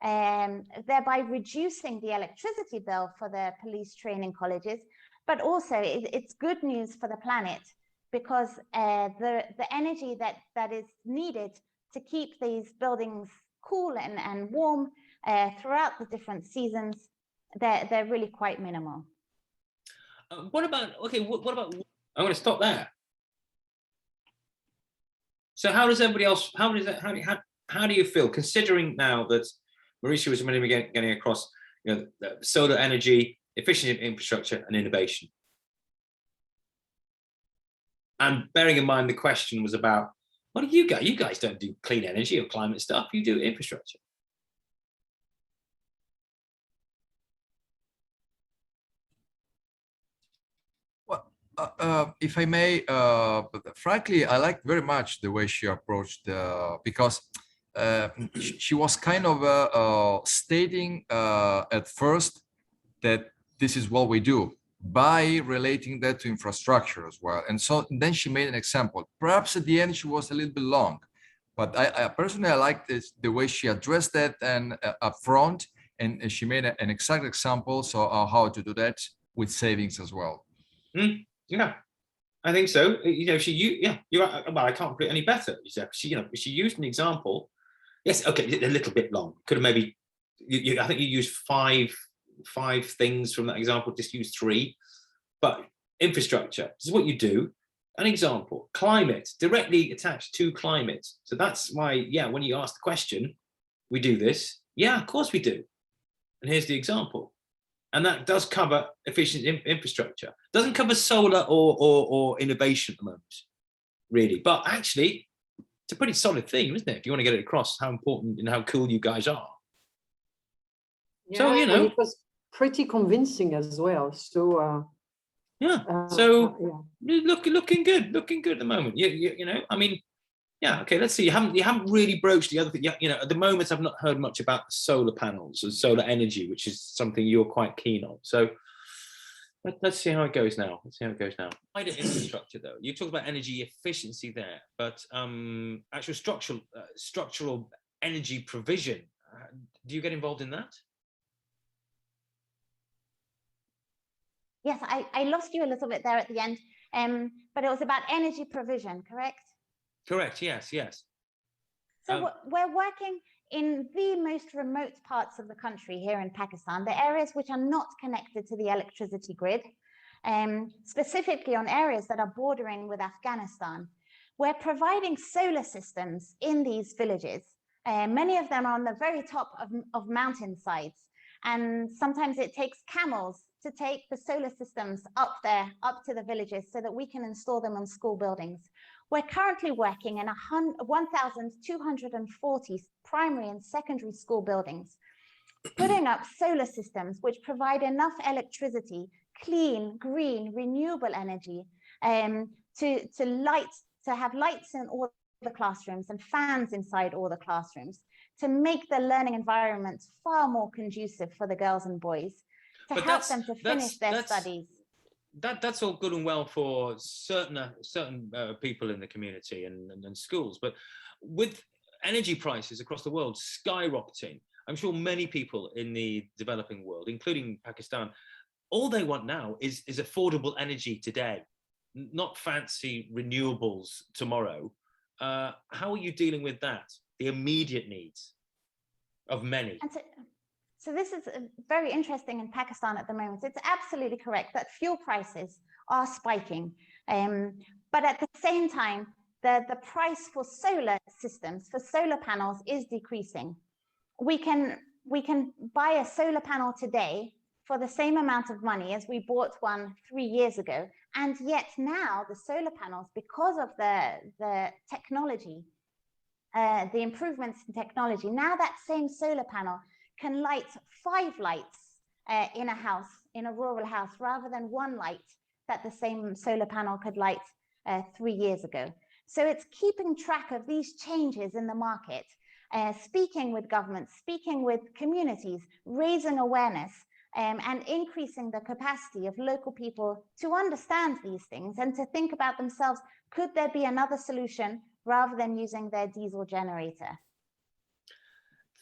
thereby reducing the electricity bill for the police training colleges. But also it's good news for the planet because the energy that is needed to keep these buildings cool and warm throughout the different seasons, they're really quite minimal. What about, okay, what about, I'm going to stop there. So how does everybody else, how do you feel, considering now that Mauricio was really getting across, you know, solar energy, efficient infrastructure, and innovation? And bearing in mind the question was about, what do you guys? You guys don't do clean energy or climate stuff. You do infrastructure. Well, if I may, frankly, I like very much the way she approached because she was kind of stating at first that this is what we do by relating that to infrastructure as well. And so then she made an example. Perhaps at the end she was a little bit long, But I personally, I like this, the way she addressed that and up front, and she made an exact example. So how to do that with savings as well. Yeah, I think so. You know, you're right. Well, I can't put it any better. She used an example. Yes, okay, a little bit long. Could have maybe, I think you used five things from that example, just use 3. But infrastructure, this is what you do. An example, climate, directly attached to climate. So that's why, yeah, when you ask the question, we do this. Yeah, of course we do. And here's the example. And that does cover efficient infrastructure. Doesn't cover solar or innovation at the moment, really. But actually, it's a pretty solid theme, isn't it? If you want to get it across how important and how cool you guys are. Yeah, So, you know. and it was pretty convincing as well. So, looking good at the moment. You know, I mean, yeah, okay, let's see. You haven't really broached the other thing. You know, at the moment, I've not heard much about solar panels and solar energy, which is something you're quite keen on. So let's see how it goes now. Wider infrastructure, though. You talked about energy efficiency there, but actual structural energy provision. Do you get involved in that? Yes, I lost you a little bit there at the end, but it was about energy provision, correct? Correct, yes. So we're working in the most remote parts of the country here in Pakistan, the areas which are not connected to the electricity grid, specifically on areas that are bordering with Afghanistan. We're providing solar systems in these villages. Many of them are on the very top of mountainsides, and sometimes it takes camels to take the solar systems up there, up to the villages, so that we can install them on school buildings. We're currently working in 1,240 primary and secondary school buildings, putting up solar systems which provide enough electricity, clean, green, renewable energy, to have lights in all the classrooms and fans inside all the classrooms, to make the learning environment far more conducive for the girls and boys, to help them to finish their studies. That's all good and well for certain people in the community and schools, but with energy prices across the world skyrocketing, I'm sure many people in the developing world, including Pakistan, all they want now is affordable energy today, not fancy renewables tomorrow. How are you dealing with that, the immediate needs of many? So this is very interesting in Pakistan at the moment. It's absolutely correct that fuel prices are spiking. But at the same time, the price for solar systems, for solar panels, is decreasing. We can buy a solar panel today for the same amount of money as we bought one 3 years ago. And yet now the solar panels, because of the technology, the improvements in technology, now that same solar panel can light 5 lights in a house, in a rural house, rather than 1 light that the same solar panel could light 3 years ago. So it's keeping track of these changes in the market, speaking with governments, speaking with communities, raising awareness, and increasing the capacity of local people to understand these things and to think about themselves, could there be another solution rather than using their diesel generator?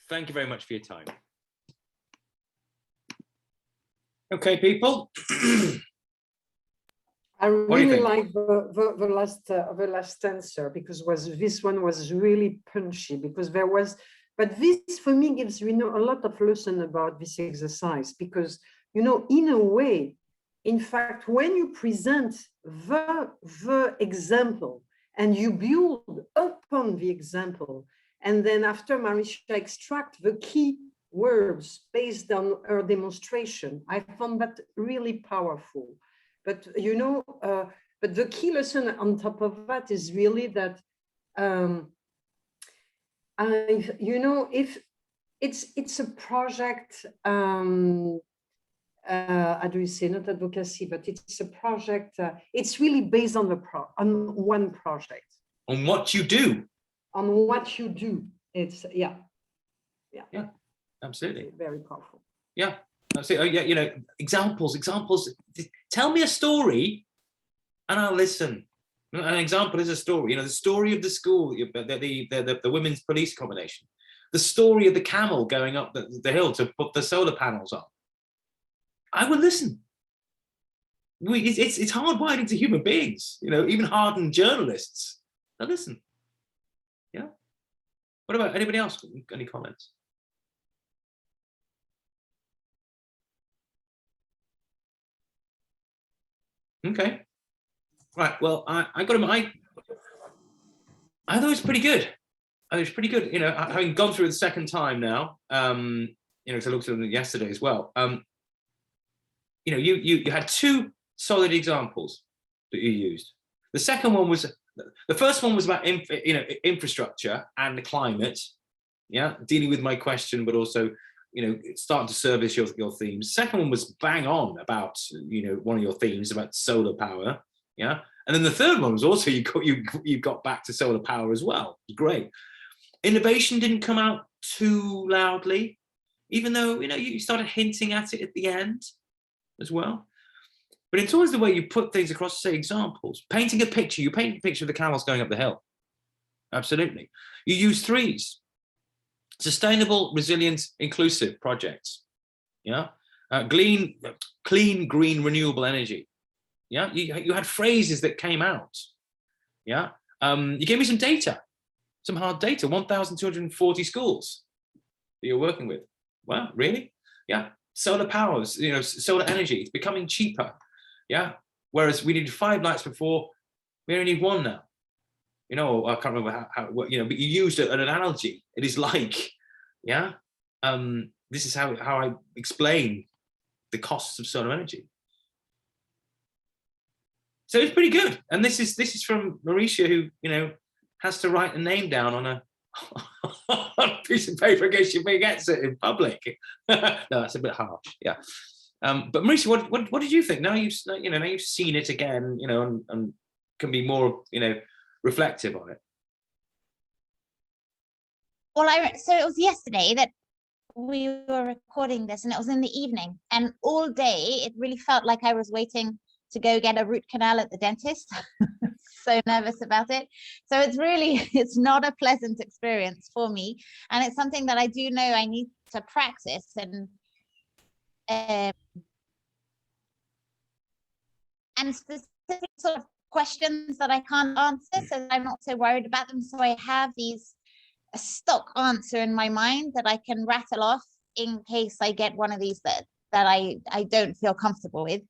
Thank you very much for your time. Okay, people. I really like the last answer, because this one was really punchy, because there was, but this for me gives a lot of lesson about this exercise, because in a way, in fact, when you present the example and you build upon the example, and then after Marisha extract the key words based on her demonstration, I found that really powerful. But but the key lesson on top of that is really that if it's a project, how do you say, not advocacy, but it's a project. It's really based on one project. On what you do. On what you do. It's yeah. Absolutely. Very powerful. Yeah, absolutely. Examples. Tell me a story and I'll listen. An example is a story, the story of the school, the women's police combination, the story of the camel going up the hill to put the solar panels on. I would listen. It's hardwired into human beings, even hardened journalists. Now listen. Yeah. What about anybody else? Any comments? Okay. Right. Well, I got him. I thought it was pretty good. It was pretty good. Having gone through it the second time now, because I looked at them yesterday as well. You had two solid examples that you used. The second one was, the first one was about infrastructure and the climate. Yeah, dealing with my question, but also starting to service your themes. Second one was bang on about one of your themes about solar power. Yeah, and then the third one was also you got back to solar power as well. Great. Innovation didn't come out too loudly, even though you started hinting at it at the end as well. But it's always the way you put things across, say examples. Painting a picture, you paint a picture of the camels going up the hill. Absolutely. You use threes. Sustainable, resilient, inclusive projects. Yeah. Clean, green, renewable energy. Yeah. You had phrases that came out. Yeah. You gave me some data, some hard data, 1,240 schools that you're working with. Wow, really? Yeah. Solar powers, solar energy, it's becoming cheaper. Yeah. Whereas we needed 5 lights before, we only need 1 now. I can't remember how but you used an analogy. It is like, yeah, this is how I explain the costs of solar energy. So it's pretty good. And this is from Mauricia, who has to write a name down on a piece of paper in case she forgets it in public. No, that's a bit harsh. Yeah. But Mauricia, what did you think? Now you've seen it again, and can be more reflective on it. Well, so it was yesterday that we were recording this, and it was in the evening, and all day it really felt like I was waiting to go get a root canal at the dentist. So nervous about it. So it's not a pleasant experience for me, and it's something that I do know I need to practice, and specific sort of questions that I can't answer, so I'm not so worried about them. So I have a stock answer in my mind that I can rattle off in case I get one of these that I don't feel comfortable with.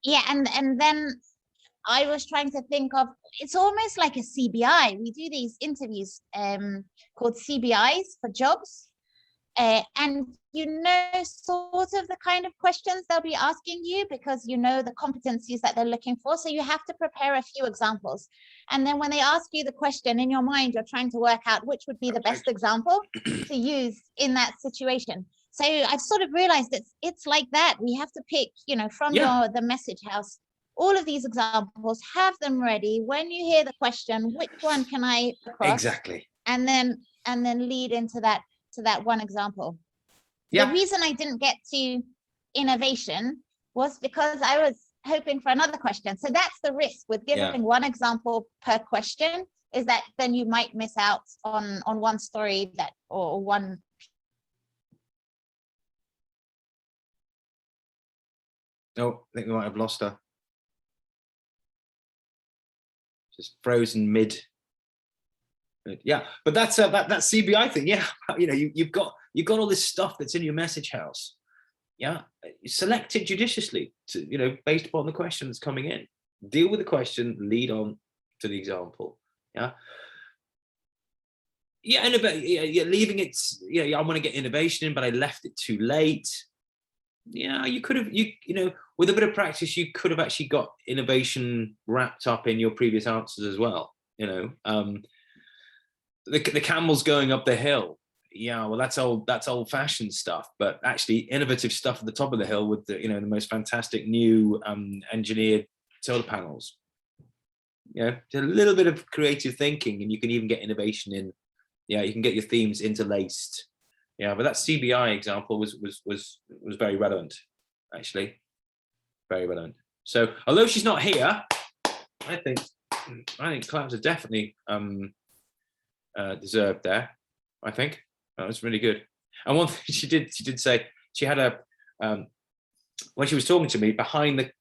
Yeah, and then I was trying to think of, it's almost like a CBI. We do these interviews called CBIs for jobs. And sort of the kind of questions they'll be asking you, because the competencies that they're looking for. So you have to prepare a few examples. And then when they ask you the question in your mind, you're trying to work out which would be the best example to use in that situation. So I've sort of realized it's like that. We have to pick, from the message house, all of these examples, have them ready. When you hear the question, which one can I across? Exactly. And then lead into that one example. Yeah. The reason I didn't get to innovation was because I was hoping for another question. So that's the risk with giving one example per question, is that then you might miss out on one story or one. Oh, I think we might have lost her. Just frozen mid. Yeah, but that's that CBI thing. Yeah, you've got all this stuff that's in your message house. Yeah, select it judiciously to based upon the question that's coming in. Deal with the question, lead on to the example. Yeah. Yeah, leaving it. I want to get innovation in, but I left it too late. Yeah, you could have. With a bit of practice, you could have actually got innovation wrapped up in your previous answers as well. The camels going up the hill. Yeah, well, that's old-fashioned stuff, but actually innovative stuff at the top of the hill with the most fantastic new engineered solar panels. A little bit of creative thinking, and you can even get innovation in. Yeah, you can get your themes interlaced. Yeah, but that CBI example was very relevant, actually. Very well done. So although she's not here, I think claps are definitely deserved there. I think that was really good. And one thing she did say, she had a when she was talking to me behind the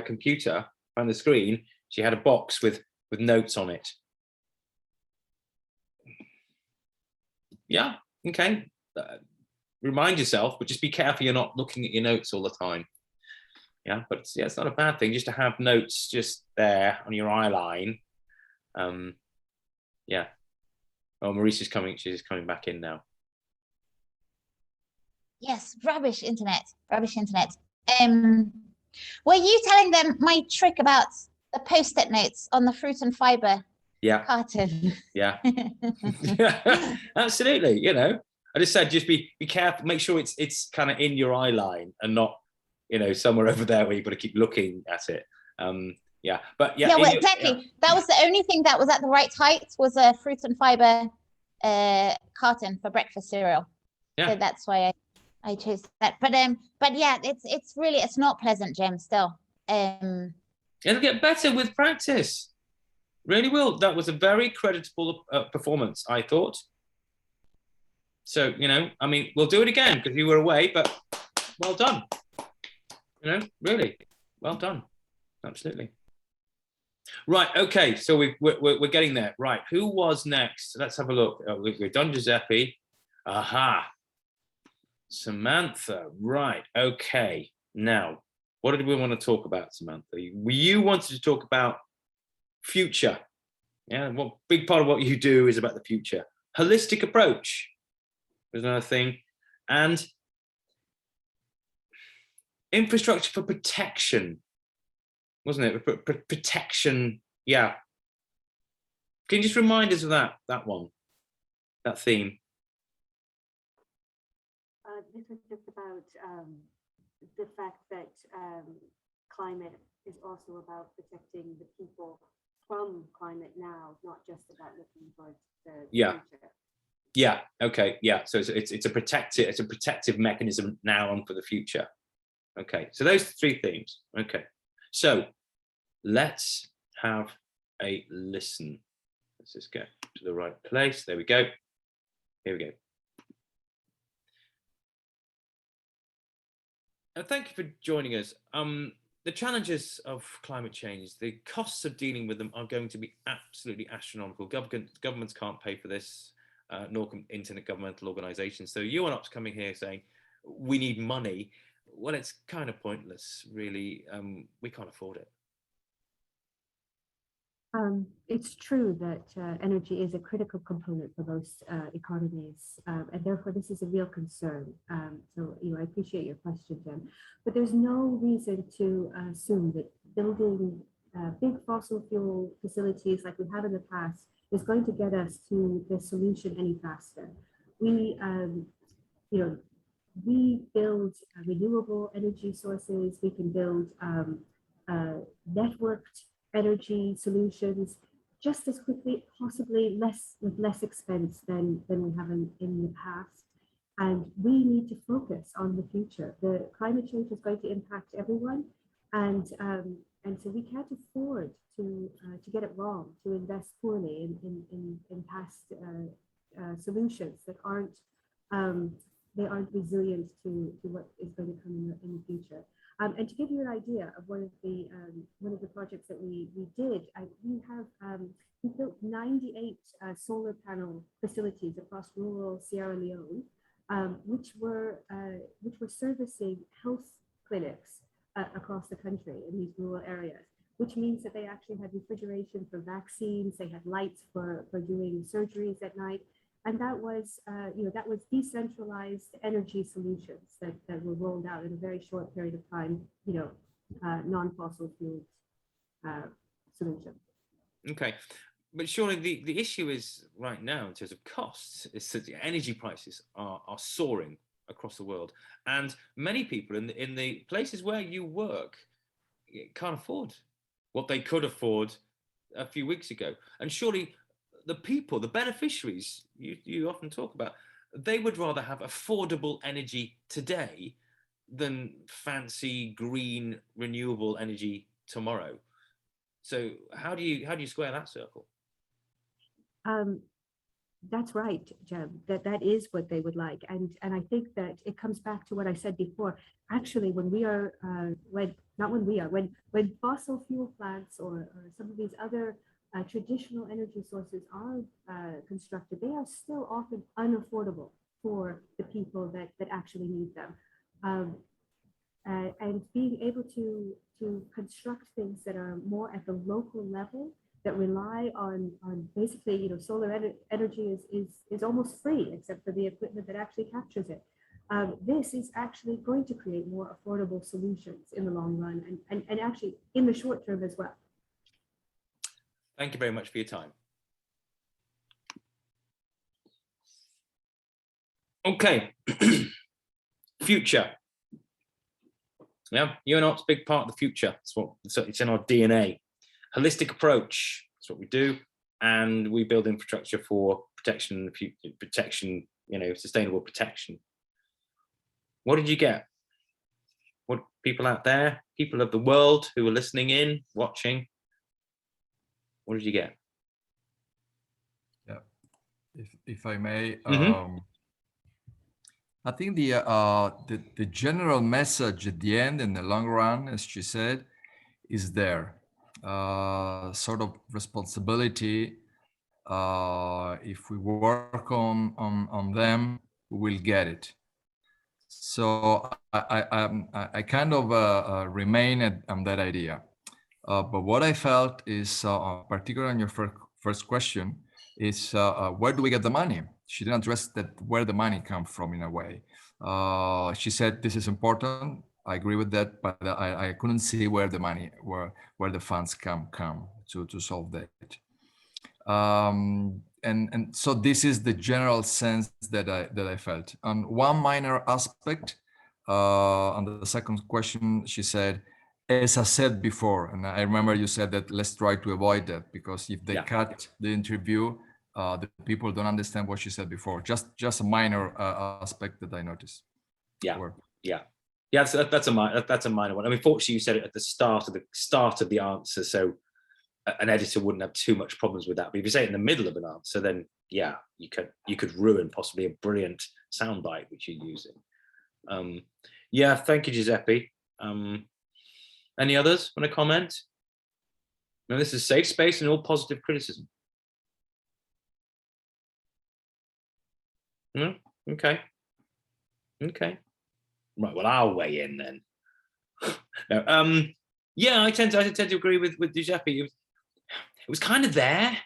computer, behind the screen, she had a box with notes on it. Yeah, okay. Remind yourself, but just be careful you're not looking at your notes all the time. Yeah, but yeah, it's not a bad thing just to have notes just there on your eye line. Yeah. Oh, Maurice is coming. She's coming back in now. Yes, rubbish internet. Rubbish internet. Were you telling them my trick about the post-it notes on the fruit and fiber carton? Yeah. Absolutely. You know, I just said just be careful, make sure it's kind of in your eye line and not, you know, somewhere over there where you've got to keep looking at it. Yeah, but yeah. Yeah, well, exactly. That was the only thing that was at the right height, was a fruit and fiber carton for breakfast cereal. Yeah. So that's why I chose that. But yeah, it's really, it's not pleasant, Jim, still. It'll get better with practice. Really will. That was a very creditable performance, I thought. So, you know, I mean, we'll do it again because you were away, but well done. You know, really, well done. Absolutely. Right. Okay. So we're getting there. Right. Who was next? Let's have a look. We've done Giuseppe. Aha. Samantha. Right. Okay. Now, what did we want to talk about, Samantha? You wanted to talk about future. Yeah. What big part of what you do is about the future. Holistic approach was another thing, and infrastructure for protection. Wasn't it? Protection, yeah. Can you just remind us of that one, that theme? This was just about the fact that climate is also about protecting the people from climate now, not just about looking towards the future. Yeah. Okay. Yeah. So it's a protective mechanism now and for the future. Okay. So those three themes. Okay. So let's have a listen. Let's just get to the right place. There we go. Here we go. Thank you for joining us. The challenges of climate change, the costs of dealing with them are going to be absolutely astronomical. Governments can't pay for this, nor can intergovernmental organizations. So you are not coming here saying, we need money. Well, it's kind of pointless, really. We can't afford it. It's true that energy is a critical component for most economies, and therefore this is a real concern. So, you know, I appreciate your question, Jen, but there's no reason to assume that building big fossil fuel facilities like we have in the past is going to get us to the solution any faster. We, you know, we build renewable energy sources. We can build networked energy solutions just as quickly, possibly with less expense than we have in the past. And we need to focus on the future. The climate change is going to impact everyone, and so we can't afford to get it wrong, to invest poorly in past solutions that aren't resilient to what is going to come in the future. And to give you an idea of one of the projects that we did, we built 98 solar panel facilities across rural Sierra Leone, which were servicing health clinics across the country in these rural areas, which means that they actually had refrigeration for vaccines, they had lights for doing surgeries at night. And that was, that was decentralized energy solutions that were rolled out in a very short period of time, non-fossil fuel solution. Okay, but surely the issue is right now in terms of costs is that the energy prices are soaring across the world, and many people in the places where you work can't afford what they could afford a few weeks ago, and surely the people, the beneficiaries you often talk about, they would rather have affordable energy today than fancy green renewable energy tomorrow. So how do you square that circle? That's right, Jeb. That is what they would like, and I think that it comes back to what I said before. Actually, when fossil fuel plants or some of these other traditional energy sources are constructed, they are still often unaffordable for the people that actually need them. And being able to construct things that are more at the local level, that rely on basically, you know, solar energy is almost free, except for the equipment that actually captures it. This is actually going to create more affordable solutions in the long run, and actually in the short term as well. Thank you very much for your time. Okay, future. Yeah, UNOP's a big part of the future. It's in our DNA. Holistic approach, that's what we do. And we build infrastructure for protection, you know, sustainable protection. What did you get? What people out there, people of the world who are listening in, watching, what did you get? Yeah, if I may, I think the general message at the end, in the long run, as she said, is there. Sort of responsibility. If we work on them, we will get it. So I kind of remain on that idea. But what I felt is, particularly on your first question, is where do we get the money? She didn't address that, where the money comes from in a way. She said this is important. I agree with that, but I couldn't see where the money, where the funds come to solve that. And so this is the general sense that I felt. On one minor aspect, on the second question, she said, as I said before, and I remember you said that let's try to avoid that, because if they cut the interview, the people don't understand what she said before. Just a minor aspect that I noticed. Yeah, so that's a minor one. I mean, fortunately, you said it at the start of the answer, so an editor wouldn't have too much problems with that. But if you say it in the middle of an answer, then yeah, you could ruin possibly a brilliant soundbite which you're using. Yeah, thank you, Giuseppe. Any others want to comment? No, this is safe space and all positive criticism. No? Okay. Right, well, I'll weigh in then. No, yeah, I tend to agree with Giuseppe. It was kind of there,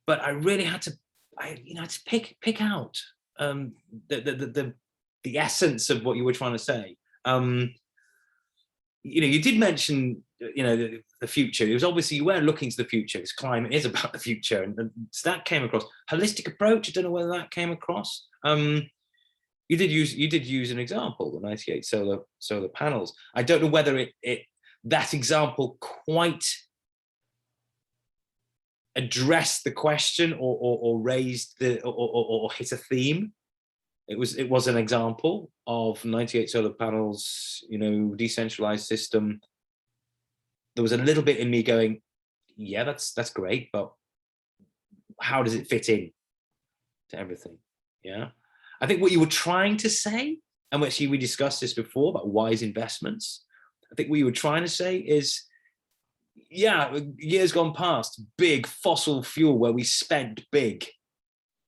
but I really had to, to pick out the essence of what you were trying to say. You did mention, the future. It was obviously you weren't looking to the future, because climate is about the future, and so that came across. Holistic approach, I don't know whether that came across. You did use an example, the 98 solar panels. I don't know whether that example quite addressed the question or raised or hit a theme. It was an example of 98 solar panels, decentralized system. There was a little bit in me going, yeah, that's great, but how does it fit in to everything? Yeah. I think what you were trying to say, and actually we discussed this before about wise investments. I think what you were trying to say is, yeah, years gone past, big fossil fuel where we spent big.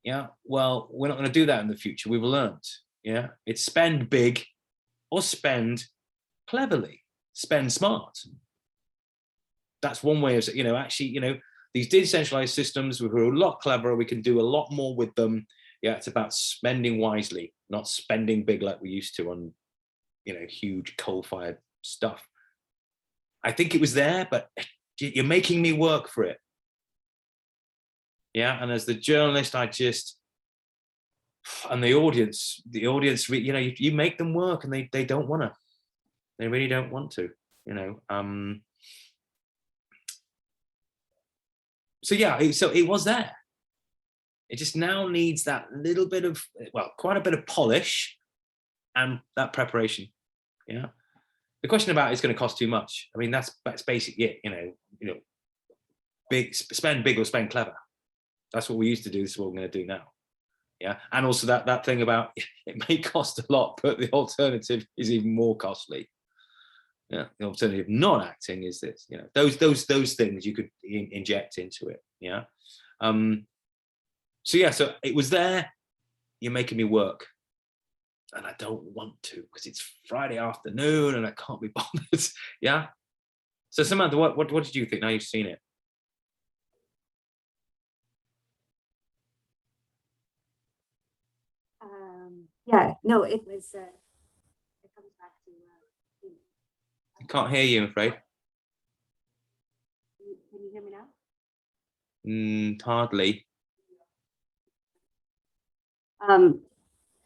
Yeah, well, we're not going to do that in the future. We've learned. Yeah, it's spend big or spend cleverly, spend smart. That's one way of, actually, these decentralized systems, we're a lot cleverer. We can do a lot more with them. Yeah, it's about spending wisely, not spending big like we used to on, huge coal-fired stuff. I think it was there, but you're making me work for it. Yeah, and as the journalist, and the audience, you make them work, and they don't want to. They really don't want to, So yeah, so it was there. It just now needs that little bit of, quite a bit of polish and that preparation. Yeah. The question about it's going to cost too much. I mean, that's basically it. Spend big or spend clever. That's what we used to do. This is what we're going to do now. Yeah. And also that thing about it may cost a lot, but the alternative is even more costly. Yeah. The alternative of not acting is this. Those things you could inject into it. Yeah. So yeah. So it was there. You're making me work. And I don't want to because it's Friday afternoon and I can't be bothered. Yeah. So Samantha, what did you think? Now you've seen it. Yeah, no, it was. It comes back to. I can't hear you, I'm afraid. Can you hear me now? Hardly. How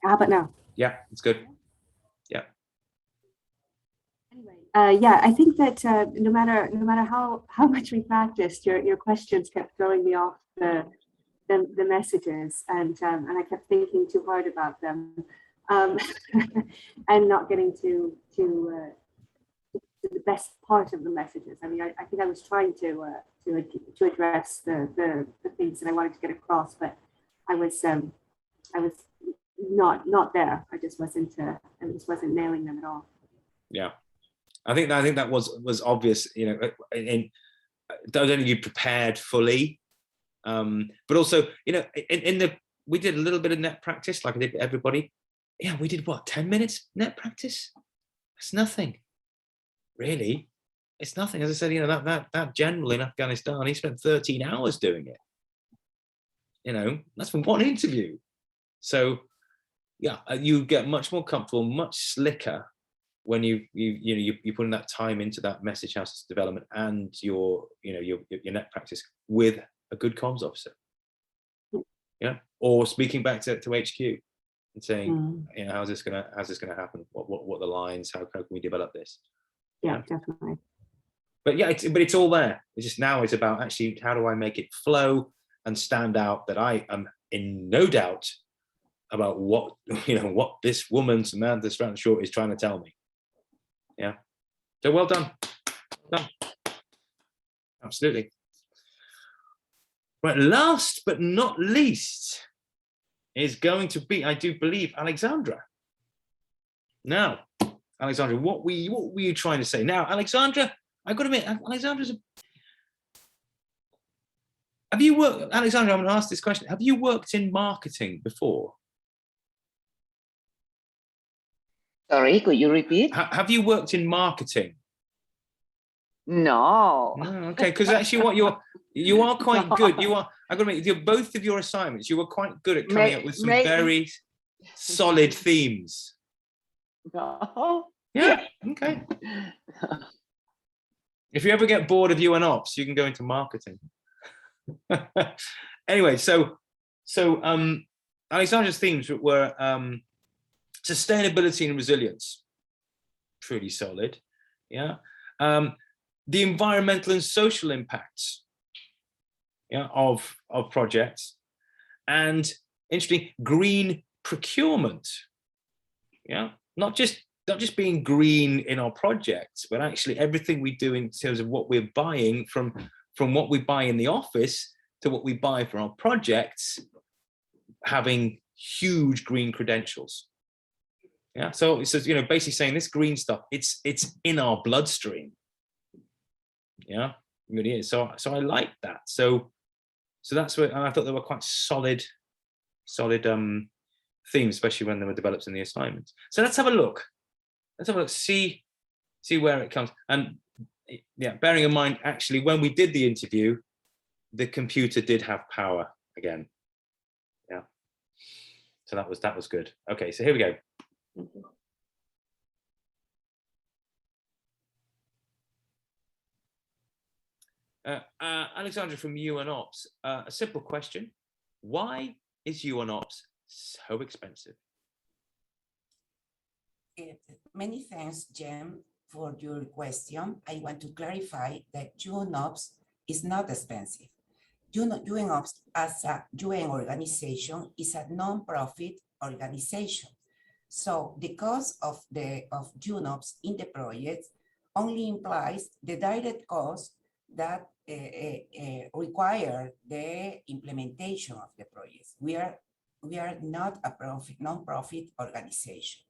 about now? Yeah, it's good. Yeah. Anyway, yeah, I think that no matter how much we practiced, your questions kept throwing me off the messages, and I kept thinking too hard about them, and not getting to the best part of the messages. I mean, I think I was trying to address the things that I wanted to get across, but I was not there. I just wasn't nailing them at all. Yeah, I think that was obvious. In don't only you prepared fully, but also we did a little bit of net practice, like I did for everybody. Yeah, we did what, 10 minutes net practice? That's nothing, really. It's nothing. As I said, that general in Afghanistan, he spent 13 hours doing it. That's from one interview. So yeah, you get much more comfortable, much slicker when you put in that time into that message house development and your net practice with a good comms officer. Yeah, or speaking back to HQ and saying, how's this gonna happen? What are the lines? How can we develop this? Yeah, definitely. But yeah, it's all there. It's just now it's about actually how do I make it flow and stand out, that I am in no doubt about what this woman Samantha Stratton-Short is trying to tell me. Yeah. So well done. Absolutely. Right. Last but not least is going to be, I do believe, Alexandra. Now, Alexandra, what were you trying to say? Now, Alexandra, I've got to admit, Alexandra, I'm going to ask this question. Have you worked in marketing before? Sorry, could you repeat? Have you worked in marketing? No. Okay, because actually, you are quite good. You are. I got to admit, both of your assignments, you were quite good at coming up with some very solid themes. No. Yeah. Okay. If you ever get bored of UNOps, you can go into marketing. Anyway, so Alexandra's themes were sustainability and resilience, pretty solid. Yeah. The environmental and social impacts, of projects, and interesting, green procurement. Yeah, not just being green in our projects, but actually everything we do in terms of what we're buying, from what we buy in the office to what we buy for our projects, having huge green credentials. Yeah, so it says, basically saying this green stuff, it's in our bloodstream. Yeah, it really is. So I like that. So that's what I thought they were quite solid themes, especially when they were developed in the assignments. So let's have a look. See where it comes. And yeah, bearing in mind, actually, when we did the interview, the computer did have power again. Yeah. So that was good. Okay, so here we go. Alexandra from UNOps, a simple question. Why is UNOps so expensive? Many thanks, Jem, for your question. I want to clarify that UNOps is not expensive. UNOps as a UN organization is a non-profit organization. So the cost of UNOPS in the project only implies the direct cost that require the implementation of the project. We are not a non-profit organization.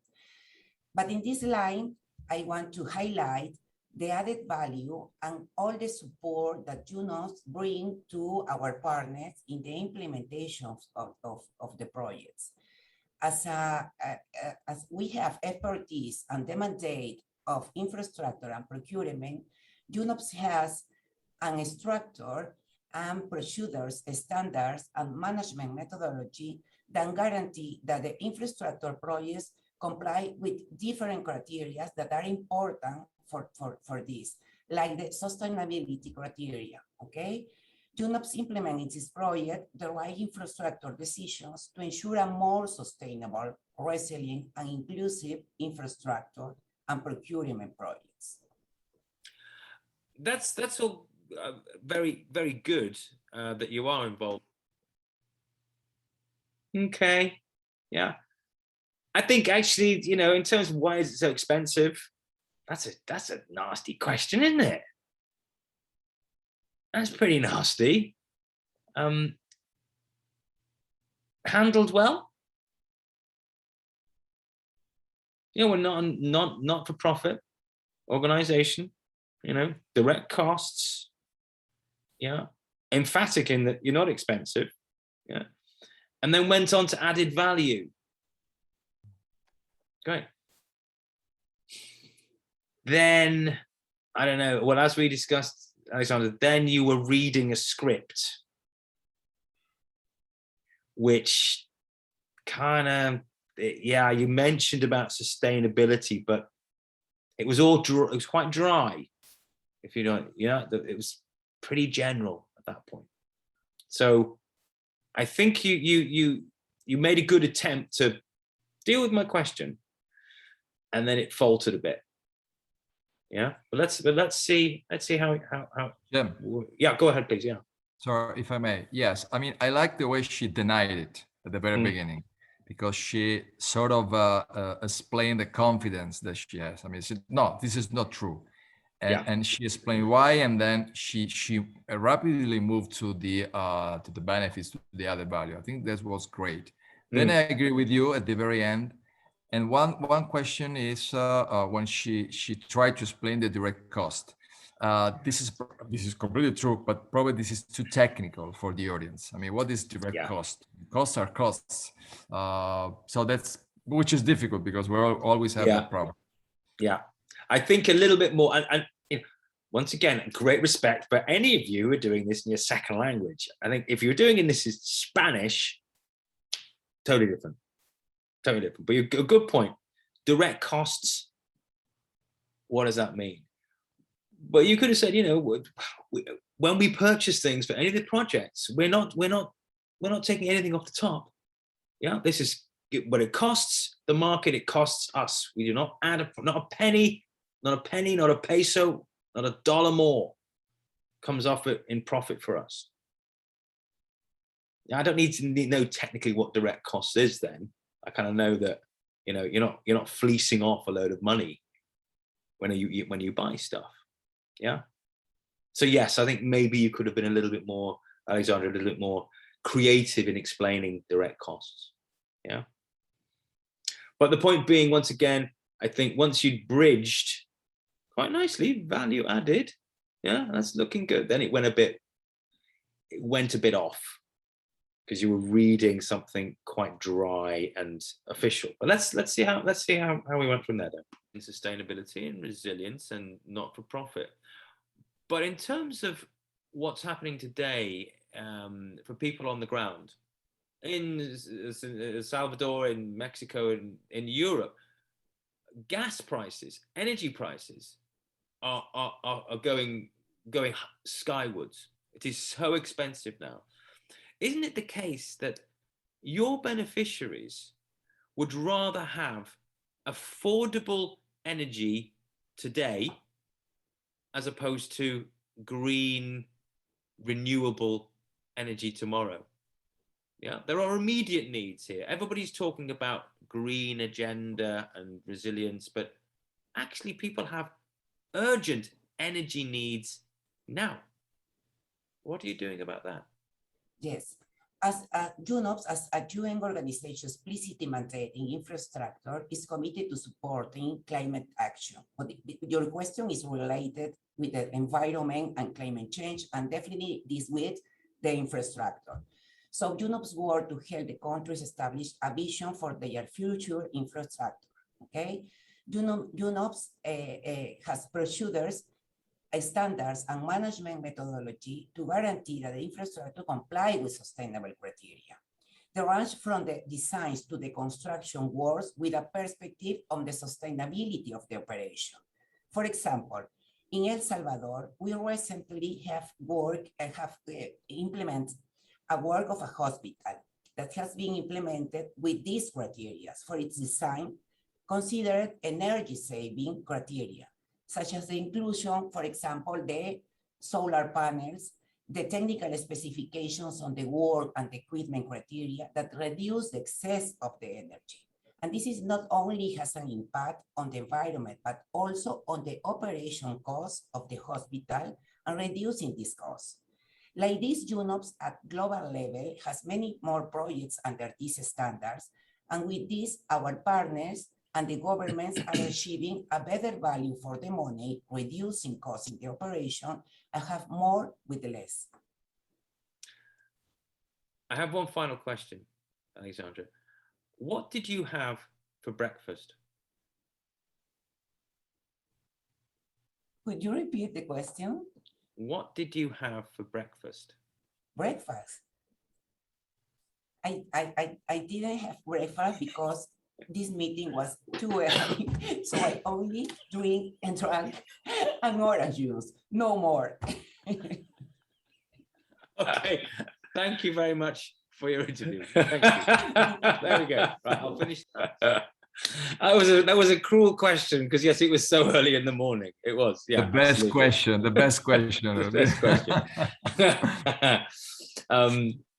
But in this line, I want to highlight the added value and all the support that UNOPS bring to our partners in the implementation of the projects. As we have expertise and the mandate of infrastructure and procurement, UNOPS has an structure and procedures, standards, and management methodology that guarantee that the infrastructure projects comply with different criteria that are important for this, like the sustainability criteria, okay? UNOPS implements its project the right infrastructure decisions to ensure a more sustainable, resilient, and inclusive infrastructure and procurement projects. That's all very, very good that you are involved. Okay, yeah. I think actually, you know, in terms of why is it so expensive, that's a nasty question, isn't it? That's pretty nasty. Handled well. You know, we're not for profit organization. You know, direct costs. Yeah, emphatic in that you're not expensive. Yeah, and then went on to added value. Great. Then, I don't know, well, as we discussed, Alexander, then you were reading a script, which kind of, yeah, you mentioned about sustainability, but it was all, it was quite dry, if you know, yeah, it was pretty general at that point. So I think you made a good attempt to deal with my question, and then it faltered a bit. Yeah, but let's see how yeah, go ahead, please. Yeah. Sorry, if I may. Yes, I mean, I like the way she denied it at the very beginning, because she sort of explained the confidence that she has. I mean, she said, no, this is not true. And she explained why, and then she rapidly moved to the benefits, to the added value. I think that was great. Then I agree with you at the very end. And one question is when she tried to explain the direct cost. This is completely true, but probably this is too technical for the audience. I mean, what is direct cost? Costs are costs. So that's, which is difficult because we always have that problem. Yeah, I think a little bit more, and you know, once again, great respect for any of you who are doing this in your second language. I think if you're doing this in Spanish, totally different. Totally different, but a good point. Direct costs, what does that mean? But you could have said, you know, when we purchase things for any of the projects, we're not taking anything off the top. Yeah, this is what it costs the market. It costs us. We do not add not a penny, not a peso, not a dollar more comes off it in profit for us. I don't need to know technically what direct cost is. Then I kind of know that, you know, you're not fleecing off a load of money when you buy stuff. Yeah. So yes, I think maybe you could have been a little bit more, Alexander, a little bit more creative in explaining direct costs. Yeah. But the point being, once again, I think once you'd bridged quite nicely, value added, yeah, that's looking good. Then it went a bit off, because you were reading something quite dry and official. But let's see how we went from there then. In sustainability and resilience and not for profit. But in terms of what's happening today for people on the ground in El Salvador, in Mexico, and in Europe, gas prices, energy prices are going skywards. It is so expensive now. Isn't it the case that your beneficiaries would rather have affordable energy today as opposed to green, renewable energy tomorrow? Yeah, there are immediate needs here. Everybody's talking about green agenda and resilience, but actually people have urgent energy needs now. What are you doing about that? Yes. As UNOPS, as a UN organization explicitly mandating infrastructure, is committed to supporting climate action. But your question is related with the environment and climate change, and definitely this with the infrastructure. So UNOPS work to help the countries establish a vision for their future infrastructure, okay? UNOPS has procedures, standards and management methodology to guarantee that the infrastructure comply with sustainable criteria. They range from the designs to the construction works with a perspective on the sustainability of the operation. For example, in El Salvador, we recently have implemented a work of a hospital that has been implemented with these criteria for its design, considered energy saving criteria, such as the inclusion, for example, the solar panels, the technical specifications on the work and the equipment criteria that reduce the excess of the energy. And this is not only has an impact on the environment, but also on the operation costs of the hospital and reducing this cost. Like this, UNOPS at global level has many more projects under these standards. And with this, our partners and the governments are achieving a better value for the money, reducing costs in the operation, and have more with less. I have one final question, Alexandra. What did you have for breakfast? Could you repeat the question? What did you have for breakfast? Breakfast. I didn't have breakfast because this meeting was too early, so I only drink and drank an orange juice, no more. Okay, thank you very much for your interview. Thank you. There we go. Right, I'll finish. That was a cruel question because yes, it was so early in the morning. It was, yeah. The best absolutely. question. The best question. The best question.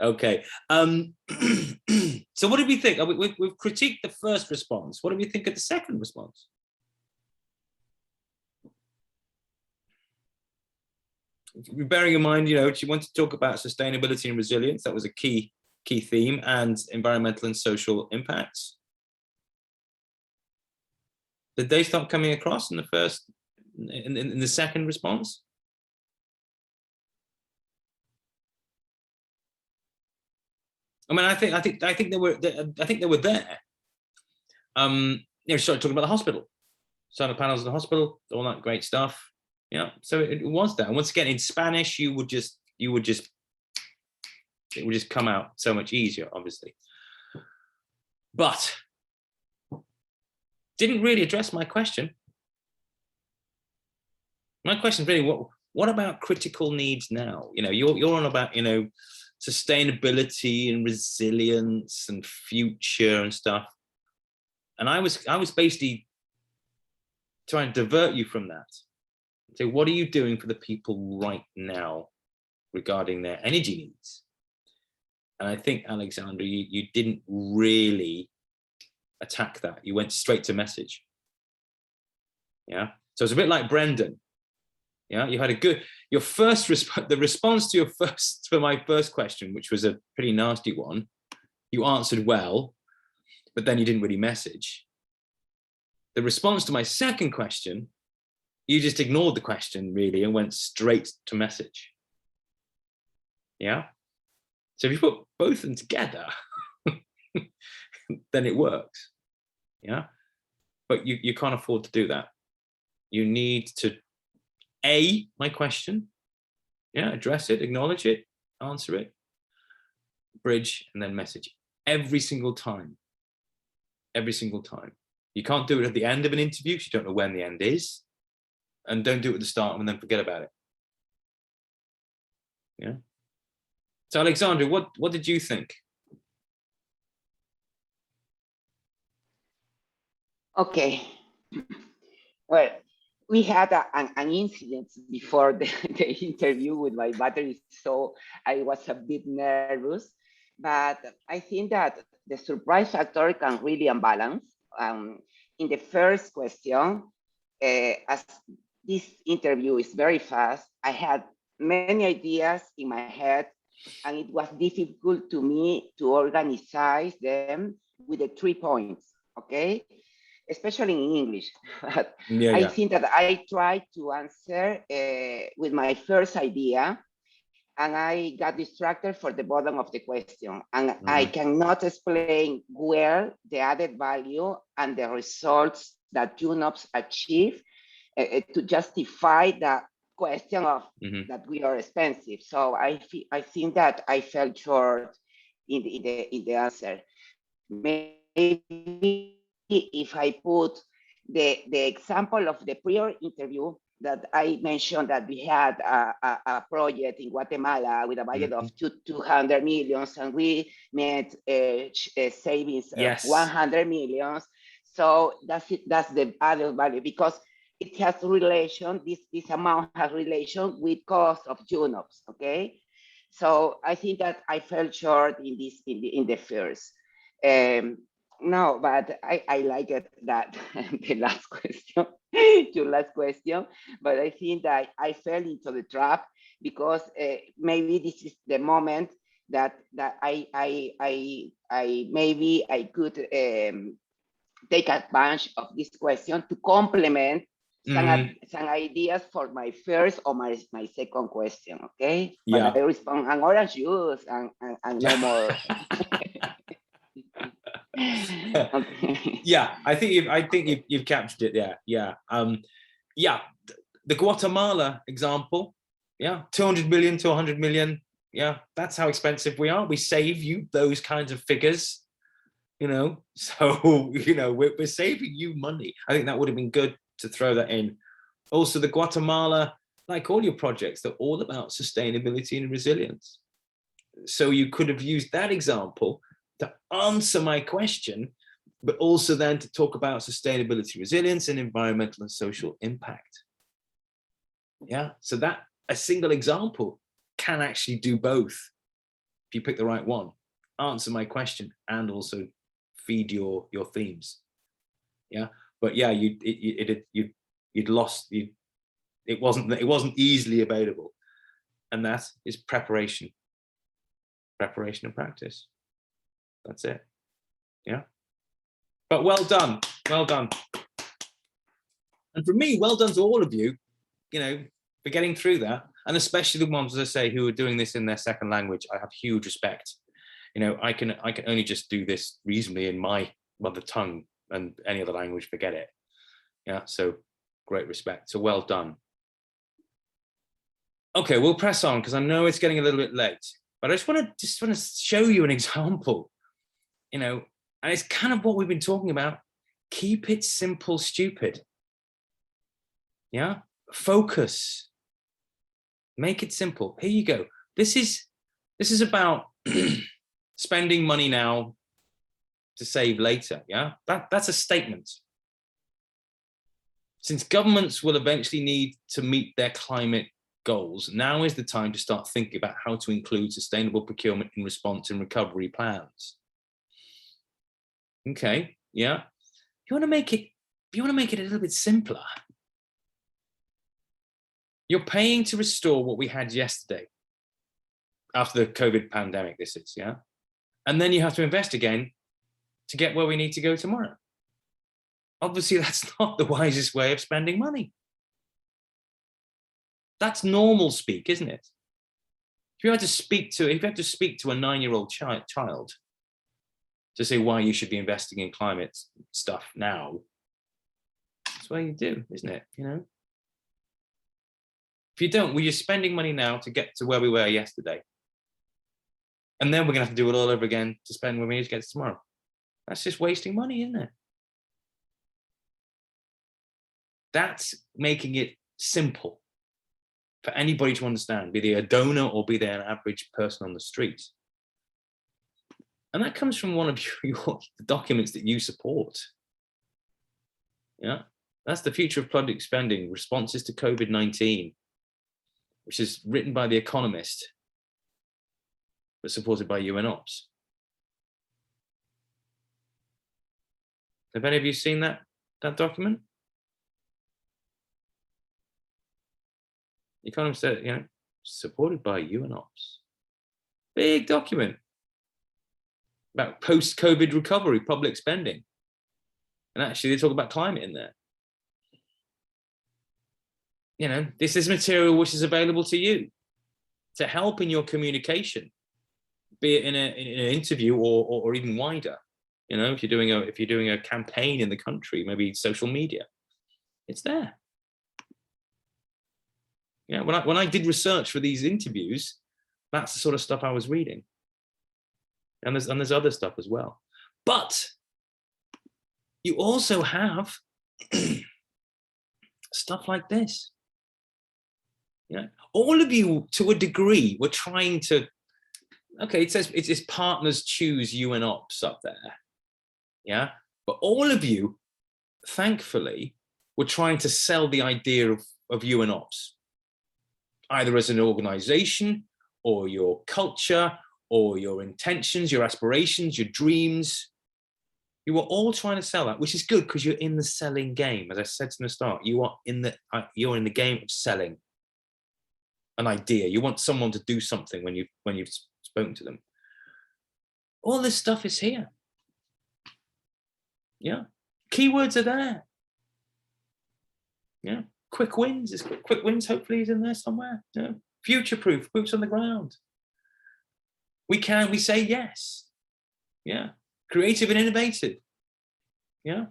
Okay. So what did we think? We've critiqued the first response. What do we think of the second response? Bearing in mind, you know, she wanted to talk about sustainability and resilience. That was a key theme, and environmental and social impacts. Did they start coming across in the first, in the second response? I mean, I think they were there. You know, started talking about the hospital, solar panels in the hospital, all that great stuff. Yeah, so it was there. And once again, in Spanish, it would just come out so much easier, obviously. But didn't really address my question. My question really, what about critical needs now? You know, you're on about, you know, sustainability and resilience and future and stuff. And I was basically trying to divert you from that. So what are you doing for the people right now regarding their energy needs? And I think, Alexandra, you didn't really attack that. You went straight to message. Yeah. So it's a bit like Brendan. Yeah. You had your first response, the response to my first question, which was a pretty nasty one. You answered well, but then you didn't really message. The response to my second question, you just ignored the question really and went straight to message. Yeah. So if you put both of them together, then it works. Yeah. But you can't afford to do that. You need to my question, yeah, address it, acknowledge it, answer it, bridge, and then message every single time. Every single time. You can't do it at the end of an interview because you don't know when the end is. And don't do it at the start and then forget about it. Yeah. So Alexandra, what did you think? Okay. Well, we had an incident before the interview with my battery, so I was a bit nervous. but I think that the surprise factor can really unbalance. In the first question, as this interview is very fast, I had many ideas in my head, and it was difficult to me to organize them with the 3 points, okay? Especially in English. But I think that I tried to answer with my first idea, and I got distracted for the bottom of the question. And I cannot explain well the added value and the results that UNOPS achieve to justify the question of that we are expensive. So I think that I fell short in the answer. Maybe if I put the example of the prior interview that I mentioned, that we had a project in Guatemala with a budget of 200 millions, and we made savings of 100 millions. So that's it. That's the added value, because it has relation. This amount has relation with cost of UNOPS. Okay, so I think that I fell short in this in the first. No, but I like it that the last question, your last question, but I think that I fell into the trap because maybe this is the moment that I maybe I could take advantage of this question to complement some ideas for my first or my second question. Okay, but I respond an orange juice and no more. Okay. Yeah, I think you've captured it. Yeah. The Guatemala example. Yeah, 200 million to 100 million. Yeah, that's how expensive we are. We save you those kinds of figures, so we're saving you money. I think that would have been good to throw that in. Also, the Guatemala, like all your projects, they're all about sustainability and resilience. So you could have used that example to answer my question, but also then to talk about sustainability, resilience, and environmental and social impact. Yeah, so that a single example can actually do both if you pick the right one. Answer my question and also feed your themes. Yeah, but yeah, you'd lost. It wasn't easily available, and that is preparation and practice. That's it. Yeah. But well done. And for me, well done to all of you, for getting through that. And especially the ones, as I say, who are doing this in their second language. I have huge respect. I can only just do this reasonably in my mother tongue, and any other language, forget it. Yeah. So great respect. So well done. Okay, we'll press on because I know it's getting a little bit late, but I just want to show you an example. And it's kind of what we've been talking about. Keep it simple, stupid. Yeah, focus. Make it simple. Here you go. This is about spending money now to save later. Yeah, that's a statement. Since governments will eventually need to meet their climate goals, now is the time to start thinking about how to include sustainable procurement in response and recovery plans. Okay, yeah. If you want to make it a little bit simpler, you're paying to restore what we had yesterday after the COVID pandemic, this is, yeah? And then you have to invest again to get where we need to go tomorrow. Obviously, that's not the wisest way of spending money. That's normal speak, isn't it? If you had to speak to a 9-year-old child to say why you should be investing in climate stuff now, that's what you do, isn't it? If you don't, well, you're spending money now to get to where we were yesterday. And then we're going to have to do it all over again to spend where we need to get to tomorrow. That's just wasting money, isn't it? That's making it simple for anybody to understand, be they a donor or be they an average person on the street. And that comes from one of your documents that you support. Yeah, that's the Future of Public Spending, Responses to COVID-19, which is written by The Economist, but supported by UN Ops. Have any of you seen that document? You kind of said, you know, supported by UN Ops. Big document about post-COVID recovery, public spending. And actually they talk about climate in there. You know, this is material which is available to you to help in your communication, be it in an interview or even wider. You know, if you're doing a campaign in the country, maybe social media, it's there. Yeah, when I did research for these interviews, that's the sort of stuff I was reading. And there's other stuff as well. But you also have stuff like this. Yeah, all of you, to a degree, were trying to. Okay, it says it's partners choose UN Ops up there. Yeah, but all of you, thankfully, were trying to sell the idea of UN Ops, either as an organization or your culture or your intentions, your aspirations, your dreams. You were all trying to sell that, which is good because you're in the selling game. As I said from the start, you're in the game of selling an idea. You want someone to do something when you've spoken to them. All this stuff is here. Yeah, keywords are there. Yeah, quick wins. Quick wins hopefully is in there somewhere. Yeah, future proof, boots on the ground. We say yes. Yeah, creative and innovative. Yeah,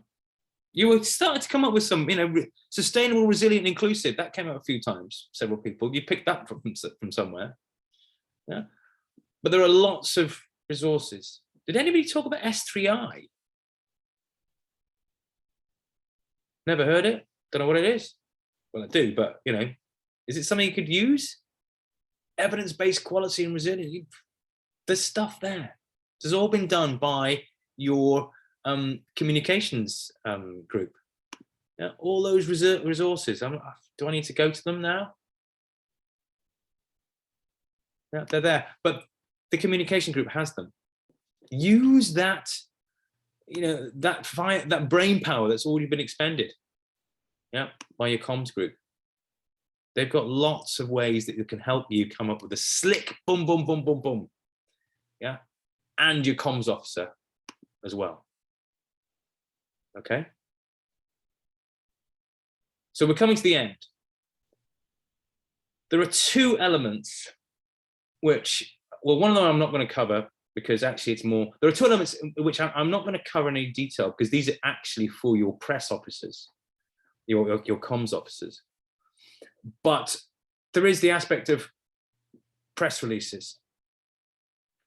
you were starting to come up with some, you know, sustainable, resilient, inclusive. That came out a few times. Several people. You picked that from somewhere. Yeah, but there are lots of resources. Did anybody talk about S3I? Never heard it. Don't know what it is. Well, I do, but you know, is it something you could use? Evidence-based quality and resilience. There's stuff there. This has all been done by your communications group. Yeah, all those resources. Do I need to go to them now? Yeah, they're there, but the communication group has them. Use that, you know, that brain power that's already been expended, yeah, by your comms group. They've got lots of ways that can help you come up with a slick boom, boom, boom, boom, boom, yeah, and your comms officer as well. Okay. So we're coming to the end. There are two elements which, well, one of them I'm not going to cover because actually it's more, there are two elements which I'm not going to cover in any detail because these are actually for your press officers, your comms officers. But there is the aspect of press releases.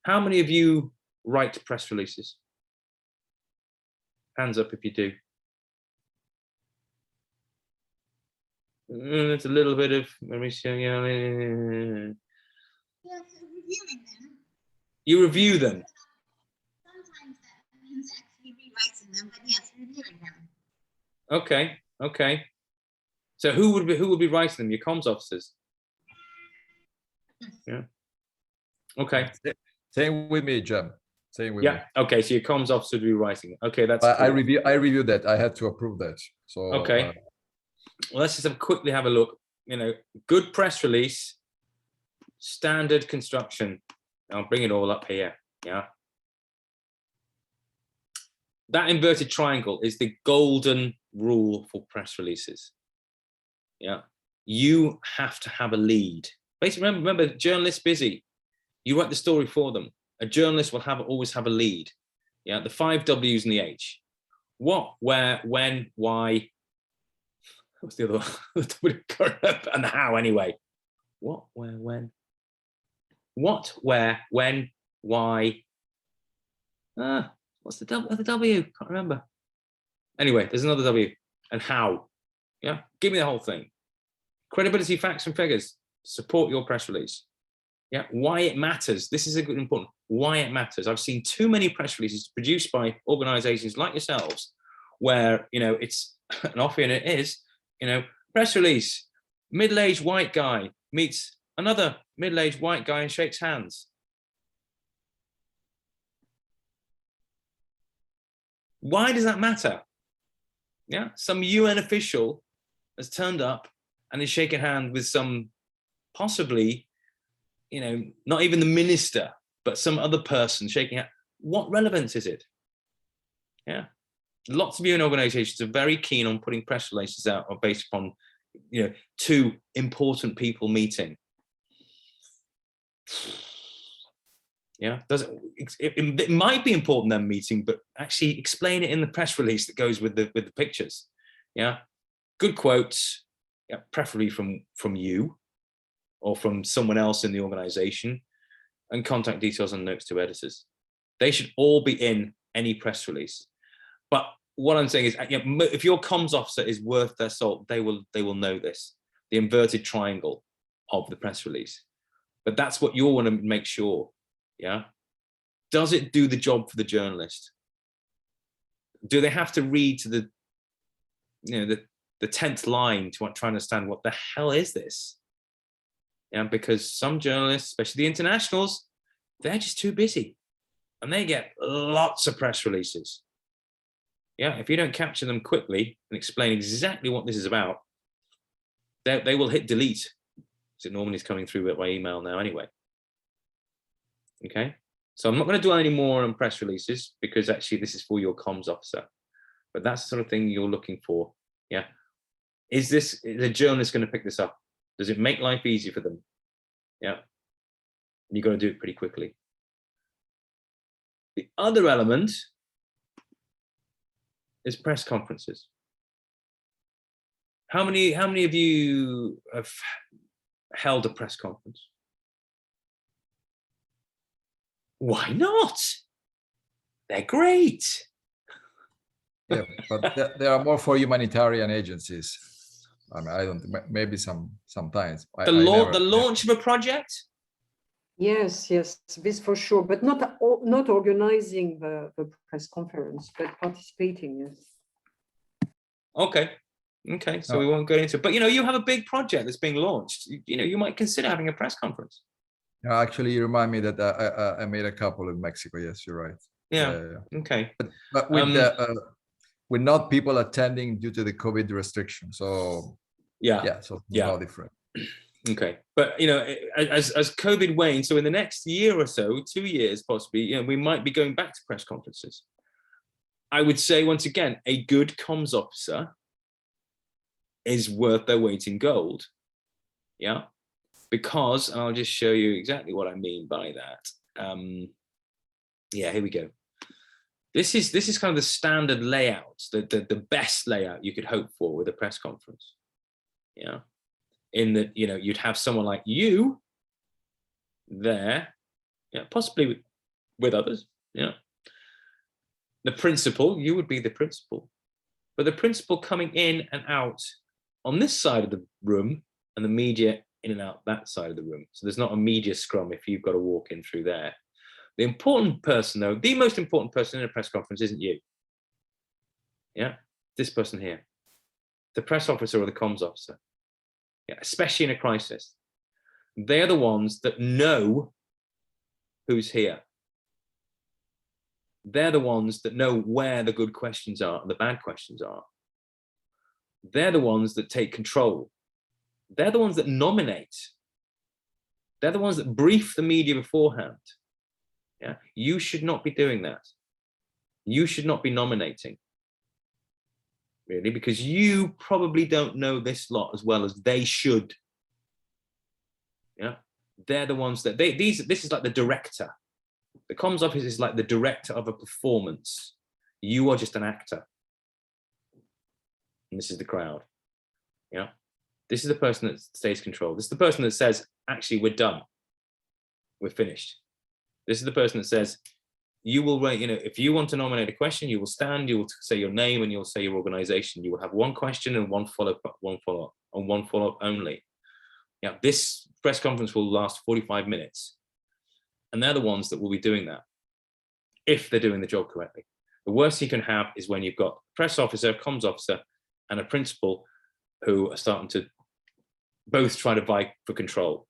How many of you write press releases? Hands up if you do. It's a little bit of, let me see. Yes, reviewing them. You review them. Sometimes that means actually rewriting them, but yes, reviewing them. Okay, okay. So who would be writing them? Your comms officers. Yeah. Okay. Same with me, Jim. Same with me. Yeah. Okay. So your comms officer would be writing it. Okay, that's. I review that. I had to approve that. So. Okay. Well, let's just quickly have a look. You know, good press release, standard construction. I'll bring it all up here. Yeah. That inverted triangle is the golden rule for press releases. Yeah. You have to have a lead. Basically, remember, journalists busy. You write the story for them. A journalist will always have a lead. Yeah. The 5 W's and the H. What, where, when, why. What's the other one? And the how, anyway. What, where, when? What, where, when, why? What's the W? Can't remember. Anyway, there's another W. And how. Yeah, give me the whole thing. Credibility, facts, and figures. Support your press release. Yeah, why it matters. This is a good important. Why it matters. I've seen too many press releases produced by organizations like yourselves, where it's and often it is. Press release, middle-aged white guy meets another middle-aged white guy and shakes hands. Why does that matter? Yeah, some UN official has turned up and is shaking hands with some possibly, you know, not even the minister, but some other person shaking hands. What relevance is it? Yeah, lots of UN organizations are very keen on putting press releases out based upon, you know, 2 important people meeting. Yeah, it might be important them meeting, but actually explain it in the press release that goes with the pictures. Yeah, good quotes, yeah, preferably from you or from someone else in the organization, and contact details and notes to editors. They should all be in any press release. But what I'm saying is, you know, if your comms officer is worth their salt, they will know this, the inverted triangle of the press release. But that's what you want to make sure. Yeah, does it do the job for the journalist? Do they have to read to the, you know, the 10th line to try and understand what the hell is this? Yeah, because some journalists, especially the internationals, they're just too busy, and they get lots of press releases. Yeah, if you don't capture them quickly and explain exactly what this is about, they will hit delete. So it normally is coming through by email now anyway. Okay, so I'm not going to do any more on press releases because actually this is for your comms officer, but that's the sort of thing you're looking for. Yeah, is the journalist going to pick this up? Does it make life easy for them? Yeah, you got to do it pretty quickly. The other element is press conferences. How many of you have held a press conference? Why not? They're great. Yeah, but there are more for humanitarian agencies. I mean, I don't, maybe sometimes. The launch of a project? Yes, this for sure, but not organizing the press conference, but participating, yes. Okay, so we won't go into it. But, you know, you have a big project that's being launched. You know, you might consider having a press conference. Actually, you remind me that I made a couple in Mexico. Yes, you're right. Yeah. Okay. But with not people attending due to the COVID restriction. So so no different. Okay, but you know, as COVID wanes, so in the next year or so, 2 years possibly, you know, we might be going back to press conferences. I would say once again, a good comms officer is worth their weight in gold. Yeah, because I'll just show you exactly what I mean by that. Yeah, here we go. This is kind of the standard layout, the best layout you could hope for with a press conference. Yeah, in that, you know, you'd have someone like you there, yeah, possibly with others. Yeah, the principal, you would be the principal, but the principal coming in and out on this side of the room, and the media in and out that side of the room. So there's not a media scrum if you've got to walk in through there. The important person, though, the most important person in a press conference isn't you. Yeah, this person here, the press officer or the comms officer. Yeah, especially in a crisis. They're the ones that know who's here. They're the ones that know where the good questions are and the bad questions are. They're the ones that take control. They're the ones that nominate. They're the ones that brief the media beforehand. Yeah, you should not be doing that. You should not be nominating, really, because you probably don't know this lot as well as they should. Yeah, they're the ones that this is like the director. The comms office is like the director of a performance. You are just an actor. And this is the crowd. Yeah, this is the person that stays control. This is the person that says, actually, we're done. We're finished. This is the person that says, you will write, you know, if you want to nominate a question, you will stand, you will say your name and you'll say your organization. You will have one question and one follow-up, and one follow-up only. Yeah, this press conference will last 45 minutes. And they're the ones that will be doing that, if they're doing the job correctly. The worst you can have is when you've got a press officer, comms officer, and a principal who are starting to both try to vie for control.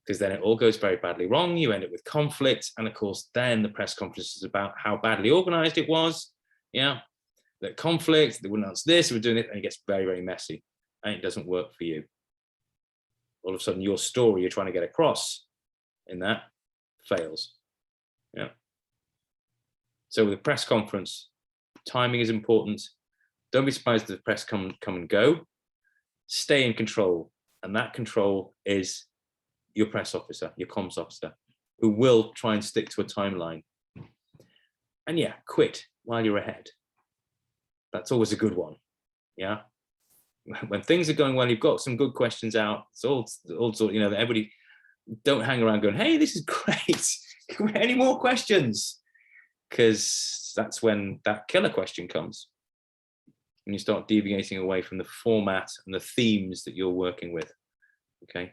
because then it all goes very badly wrong. You end up with conflict. And of course, then the press conference is about how badly organized it was. Yeah, that conflict, they wouldn't answer this, we're doing it, and it gets very, very messy, and it doesn't work for you. All of a sudden, your story you're trying to get across in that fails. Yeah. So with a press conference, timing is important. Don't be surprised if the press come and go. Stay in control, and that control is your press officer, your comms officer, who will try and stick to a timeline. And yeah, quit while you're ahead. That's always a good one. Yeah. When things are going well, you've got some good questions out. It's all sort, you know, that everybody don't hang around going, hey, this is great. Any more questions? Because that's when that killer question comes. And you start deviating away from the format and the themes that you're working with. Okay.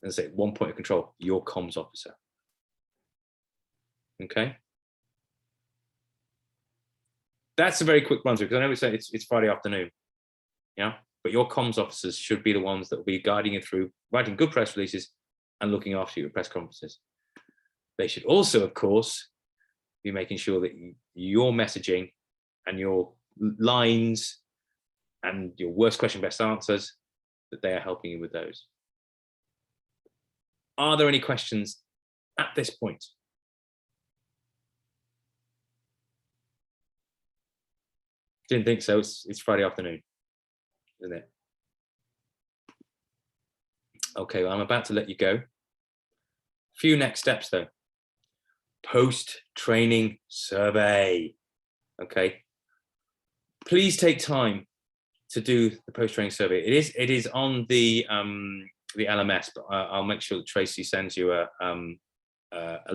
And say 1 point of control, your comms officer. Okay. That's a very quick run through, because I know we say it's Friday afternoon. Yeah. But your comms officers should be the ones that will be guiding you through writing good press releases and looking after you at press conferences. They should also, of course, be making sure that your messaging and your lines and your worst question, best answers, that they are helping you with those. Are there any questions at this point? Didn't think so. It's Friday afternoon, isn't it? Okay, well, I'm about to let you go. Few next steps though. Post-training survey. Okay. Please take time to do the post-training survey. It is on the LMS, but I'll make sure that Tracy sends you a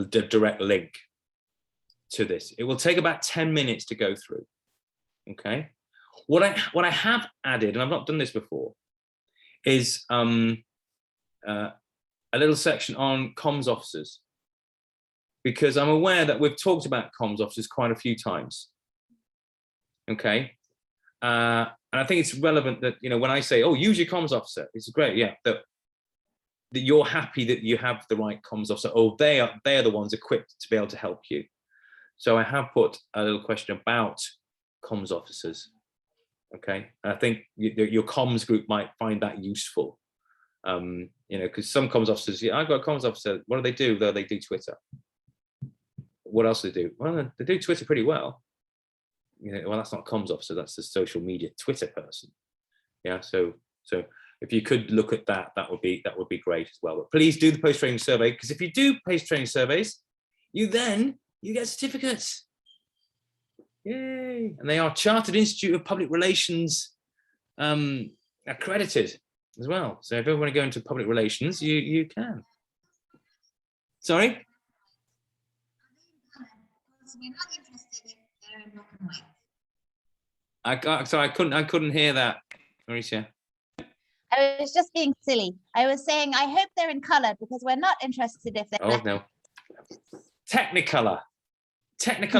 direct link to this. It will take about 10 minutes to go through. Okay. What I have added, and I've not done this before, is a little section on comms officers, because I'm aware that we've talked about comms officers quite a few times. Okay. And I think it's relevant that, you know, when I say, oh, use your comms officer, it's great. Yeah. That you're happy that you have the right comms officer. Oh, they are the ones equipped to be able to help you. So I have put a little question about comms officers. Okay. And I think your comms group might find that useful. You know, because some comms officers, yeah, I've got a comms officer. What do they do? Though they do Twitter. What else do they do? Well, they do Twitter pretty well. You know, well, that's not a comms officer. That's the social media Twitter person. Yeah. So if you could look at that, that would be great as well. But please do the post-training survey, because if you do post-training surveys, you get certificates. Yay! And they are Chartered Institute of Public Relations accredited as well. So if you want to go into public relations, you can. Sorry? I couldn't hear that, Mauricia. I was just being silly. I was saying, I hope they're in color, because we're not interested if they're Oh, no. Technicolor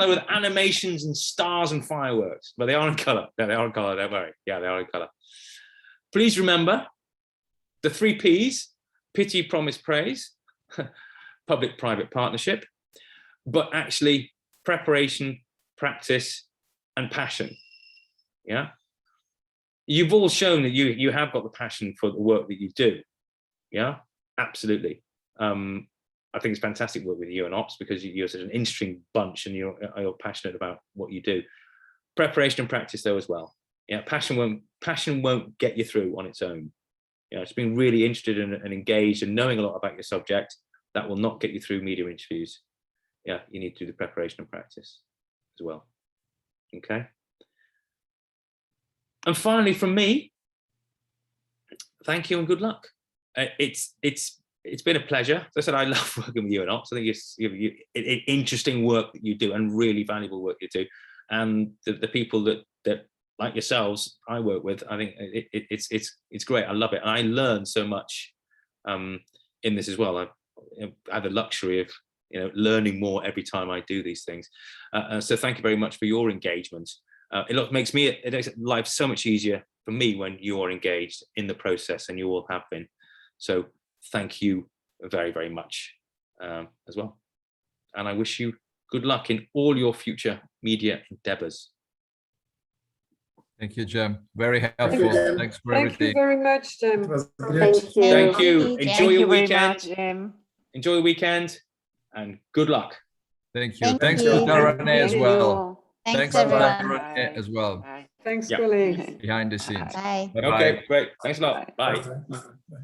with animations and stars and fireworks, but they are in color. Yeah, they are in color, don't worry. Yeah, they are in color. Please remember the 3 Ps: pity, promise, praise, public-private partnership, but actually preparation, practice, and passion. Yeah. You've all shown that you have got the passion for the work that you do. Yeah, absolutely. I think it's fantastic work with you and Ops, because you're such an interesting bunch and you're passionate about what you do. Preparation and practice though as well. Yeah, passion won't get you through on its own. You know, it's being really interested in and engaged and knowing a lot about your subject, that will not get you through media interviews. Yeah, you need to do the preparation and practice as well. Okay. And finally, from me, thank you and good luck. It's been a pleasure. As I said, I love working with you and Ops. I think it's interesting work that you do and really valuable work you do. And the people that like yourselves I work with, I think it's great. I love it, and I learn so much in this as well. I have the luxury of learning more every time I do these things. So thank you very much for your engagement. It makes life so much easier for me when you are engaged in the process, and you all have been. So thank you very, very much as well. And I wish you good luck in all your future media endeavors. Thank you, Jem. Very you, helpful. Jem. Thanks for Thank you everything. very much, Jem. It was great. Thank you. Thank you. Jem. Enjoy your very weekend. much, Jem. Enjoy your weekend and good luck. Thank you. Thank Thanks you. to Renee as Thank well. Thanks, Thanks to everyone. Renee as well, Bye. Thanks, Yeah. colleagues. behind the scenes. Bye. Bye-bye. Okay, great. Thanks a lot. Bye. Bye.